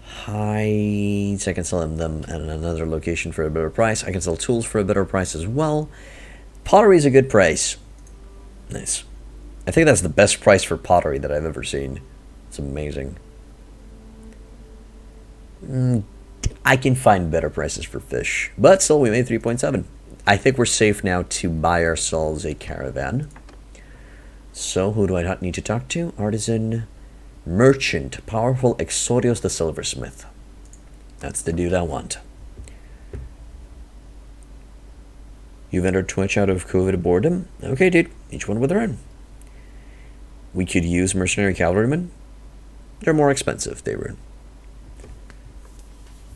Hides, I can sell them at another location for a better price. I can sell tools for a better price as well. Pottery is a good price. Nice. I think that's the best price for pottery that I've ever seen. It's amazing. I can find better prices for fish. But still, we made 3.7. I think we're safe now to buy ourselves a caravan. So, who do I not need to talk to? Artisan, merchant, powerful Exorius the silversmith. That's the dude I want. You've entered Twitch out of COVID boredom? Okay, dude. Each one with their own. We could use mercenary cavalrymen. They're more expensive, they were.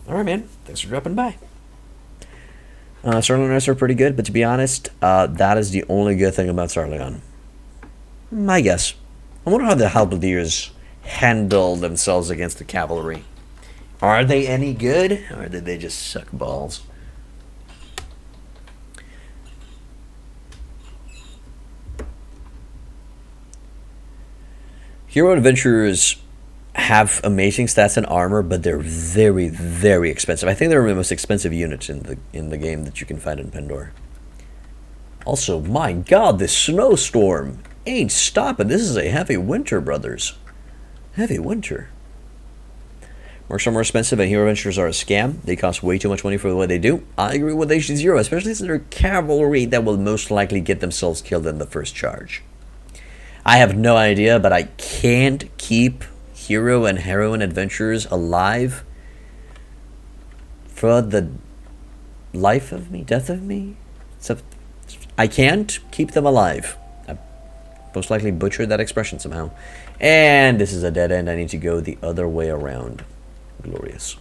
Alright, man. Thanks for dropping by. Sarleoners are pretty good, but to be honest, that is the only good thing about Sarleon. I guess. I wonder how the halberdiers handle themselves against the cavalry. Are they any good, or did they just suck balls? Hero adventurers have amazing stats and armor, but they're very, very expensive. I think they're the most expensive units in the game that you can find in Pendor. Also, my god, this snowstorm ain't stopping. This is a heavy winter, brothers. Heavy winter. Mercs are more expensive, and hero adventurers are a scam. They cost way too much money for what they do. I agree with HG0, especially since they're cavalry that will most likely get themselves killed in the first charge. I have no idea, but I can't keep hero and heroine adventurers alive for the life of me, death of me. So I can't keep them alive. I most likely butchered that expression somehow. And this is a dead end. I need to go the other way around. Glorious.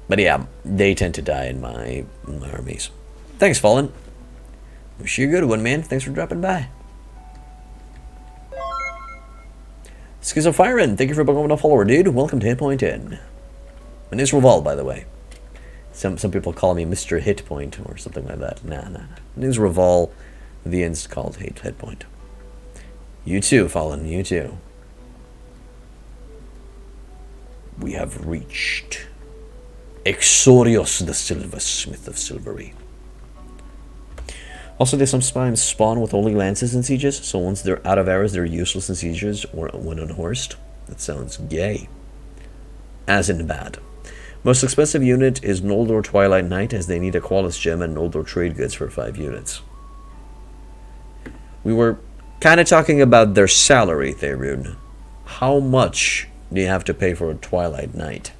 But yeah, they tend to die in my armies. Thanks, Fallen. Wish you a good one, man. Thanks for dropping by. Schizofiren, thank you for becoming a follower, dude. Welcome to Hitpoint Inn. My name's Revolve, by the way. Some people call me Mr. Hitpoint or something like that. Nah. My name's Revolve. The inn's called Hitpoint. You too, Fallen. You too. We have reached Exorius the silversmith of Silvery. Also, they sometimes spawn with only lances in sieges, so once they're out of arrows, they're useless in sieges or when unhorsed. That sounds gay. As in bad. Most expensive unit is Noldor Twilight Knight, as they need a Qualis gem and Noldor trade goods for 5 units. We were kind of talking about their salary, Therun. How much do you have to pay for a Twilight Knight?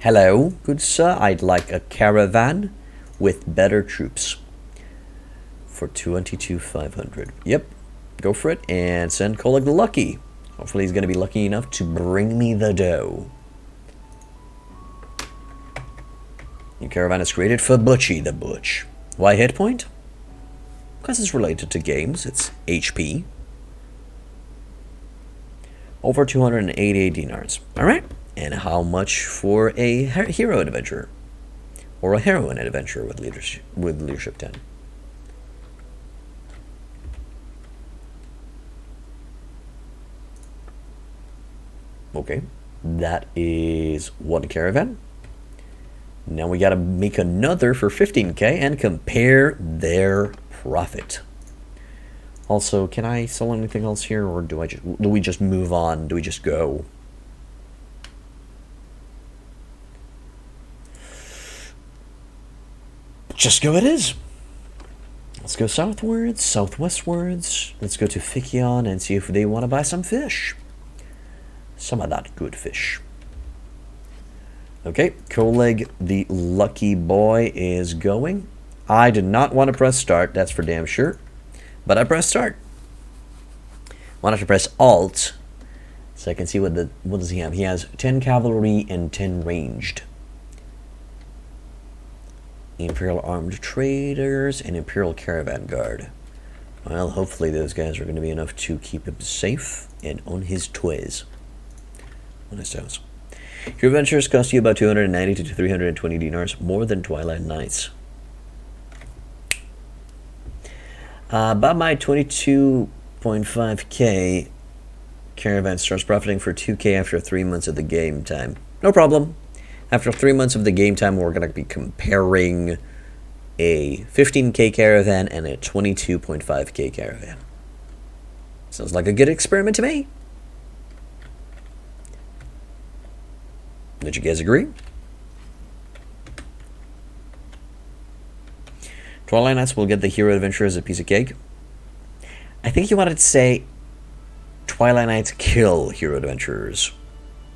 Hello, good sir. I'd like a caravan with better troops. For 22,500. Yep, go for it and send Kolag the Lucky. Hopefully he's going to be lucky enough to bring me the dough. New caravan is created for Butchie the Butch. Why hit point? Because it's related to games. It's HP. Over 288 dinars. Alright. And how much for a hero adventure? Or a heroine adventure with leadership 10? Okay. That is one caravan. Now we gotta make another for 15k and compare their profit. Also, can I sell anything else here, or do we just move on? Do we just go? Just go it is. Let's go southwards, southwestwards. Let's go to Fikion and see if they want to buy some fish. Some of that good fish. Okay, Koleg the lucky boy is going. I did not want to press start, that's for damn sure. But I pressed start. Wanted to press Alt so I can see what does he have. He has 10 cavalry and 10 ranged. Imperial armed traders and Imperial caravan guard. Well, hopefully those guys are going to be enough to keep him safe and on his toys. On his toes. Your adventures cost you about 290 to 320 dinars, more than Twilight Knights. About my 22.5k caravan starts profiting for 2k after 3 months of the game time. No problem. After 3 months of the game time, we're going to be comparing a 15k caravan and a 22.5k caravan. Sounds like a good experiment to me. Did you guys agree? Twilight Knights will get the hero adventure as a piece of cake. I think you wanted to say Twilight Knights kill hero adventurers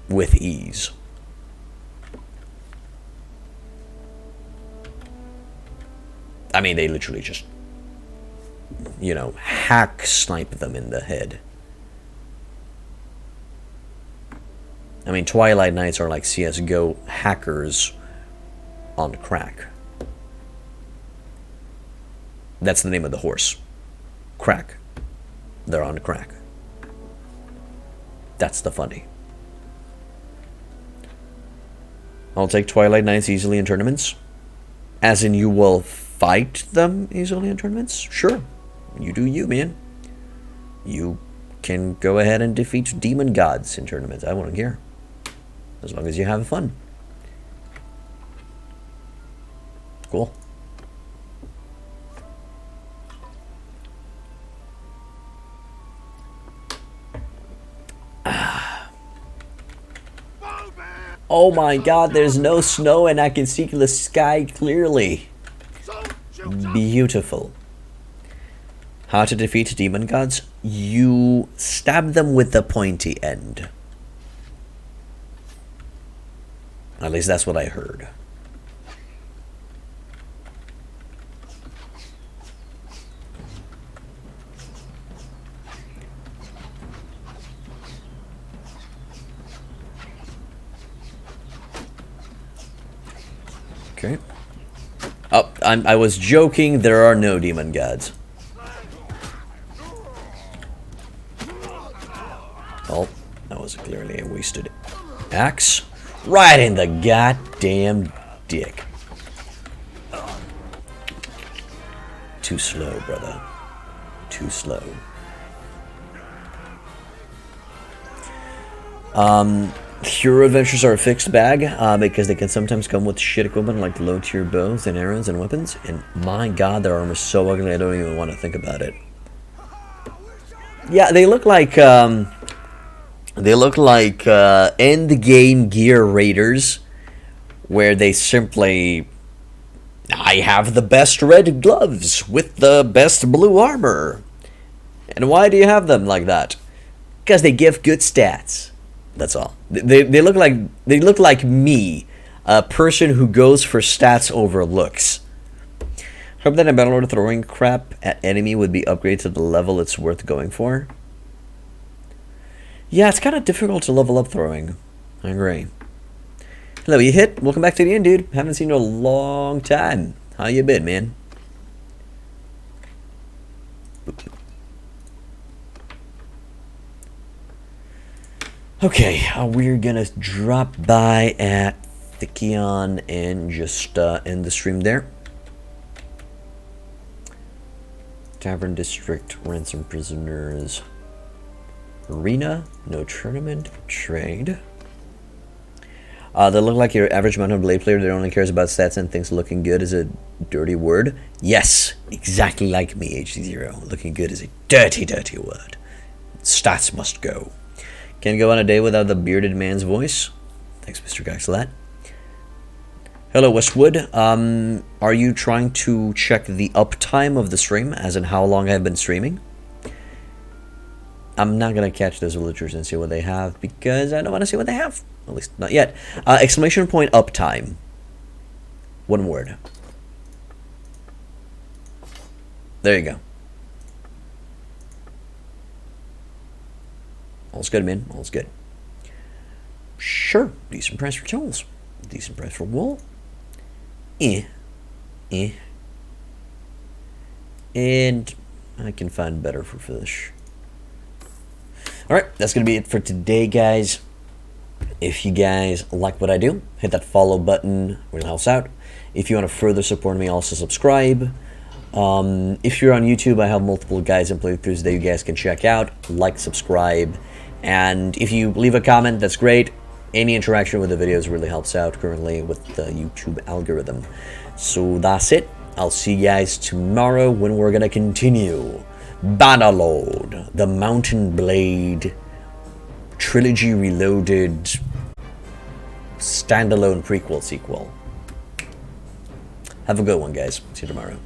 with ease. I mean, they literally just, you know, hack snipe them in the head. I mean, Twilight Knights are like CSGO hackers on crack. That's the name of the horse. Crack. They're on crack. That's the funny. I'll take Twilight Knights easily in tournaments. As in, you will fight them easily in tournaments? Sure. You do you, man. You can go ahead and defeat demon gods in tournaments. I won't care. As long as you have fun. Cool. Oh my god, there's no snow and I can see the sky clearly. Beautiful. How to defeat demon gods? You stab them with the pointy end. At least that's what I heard. Okay. Oh, I was joking. There are no demon gods. Oh, that was clearly a wasted axe. Right in the goddamn dick. Too slow, brother. Too slow. Hero adventures are a fixed bag because they can sometimes come with shit equipment like low tier bows and arrows and weapons. And my god, their armor is so ugly I don't even want to think about it. Yeah, they look like They look like end-game gear raiders, where they simply... I have the best red gloves with the best blue armor. And why do you have them like that? Because they give good stats. That's all. They look like me, a person who goes for stats over looks. Hope that a Bannerlord throwing crap at enemy would be upgraded to the level it's worth going for. Yeah, it's kind of difficult to level up throwing. I agree. Hello, you hit. Welcome back to the end, dude. Haven't seen you in a long time. How you been, man? Okay, we're gonna drop by at Thickion and just end the stream there. Tavern District, ransom prisoners. Arena, no tournament, trade. They look like your average mountain blade player that only cares about stats and thinks looking good is a dirty word. Yes, exactly like me, HD0. Looking good is a dirty, dirty word. Stats must go. Can't go on a day without the bearded man's voice. Thanks, Mr. Gaxlat. Hello, Westwood. Are you trying to check the uptime of the stream, as in how long I've been streaming? I'm not going to catch those villagers and see what they have, because I don't want to see what they have. At least, not yet. Exclamation point uptime. One word. There you go. All's good, man. All's good. Sure. Decent price for tools. Decent price for wool. And I can find better for fish. Alright, that's going to be it for today, guys. If you guys like what I do, hit that follow button. It really helps out. If you want to further support me, also subscribe. If you're on YouTube, I have multiple guides and playthroughs that you guys can check out. Like, subscribe. And if you leave a comment, that's great. Any interaction with the videos really helps out currently with the YouTube algorithm. So that's it. I'll see you guys tomorrow when we're going to continue Bannerlord, the Mountain Blade Trilogy Reloaded standalone prequel sequel. Have a good one, guys. See you tomorrow.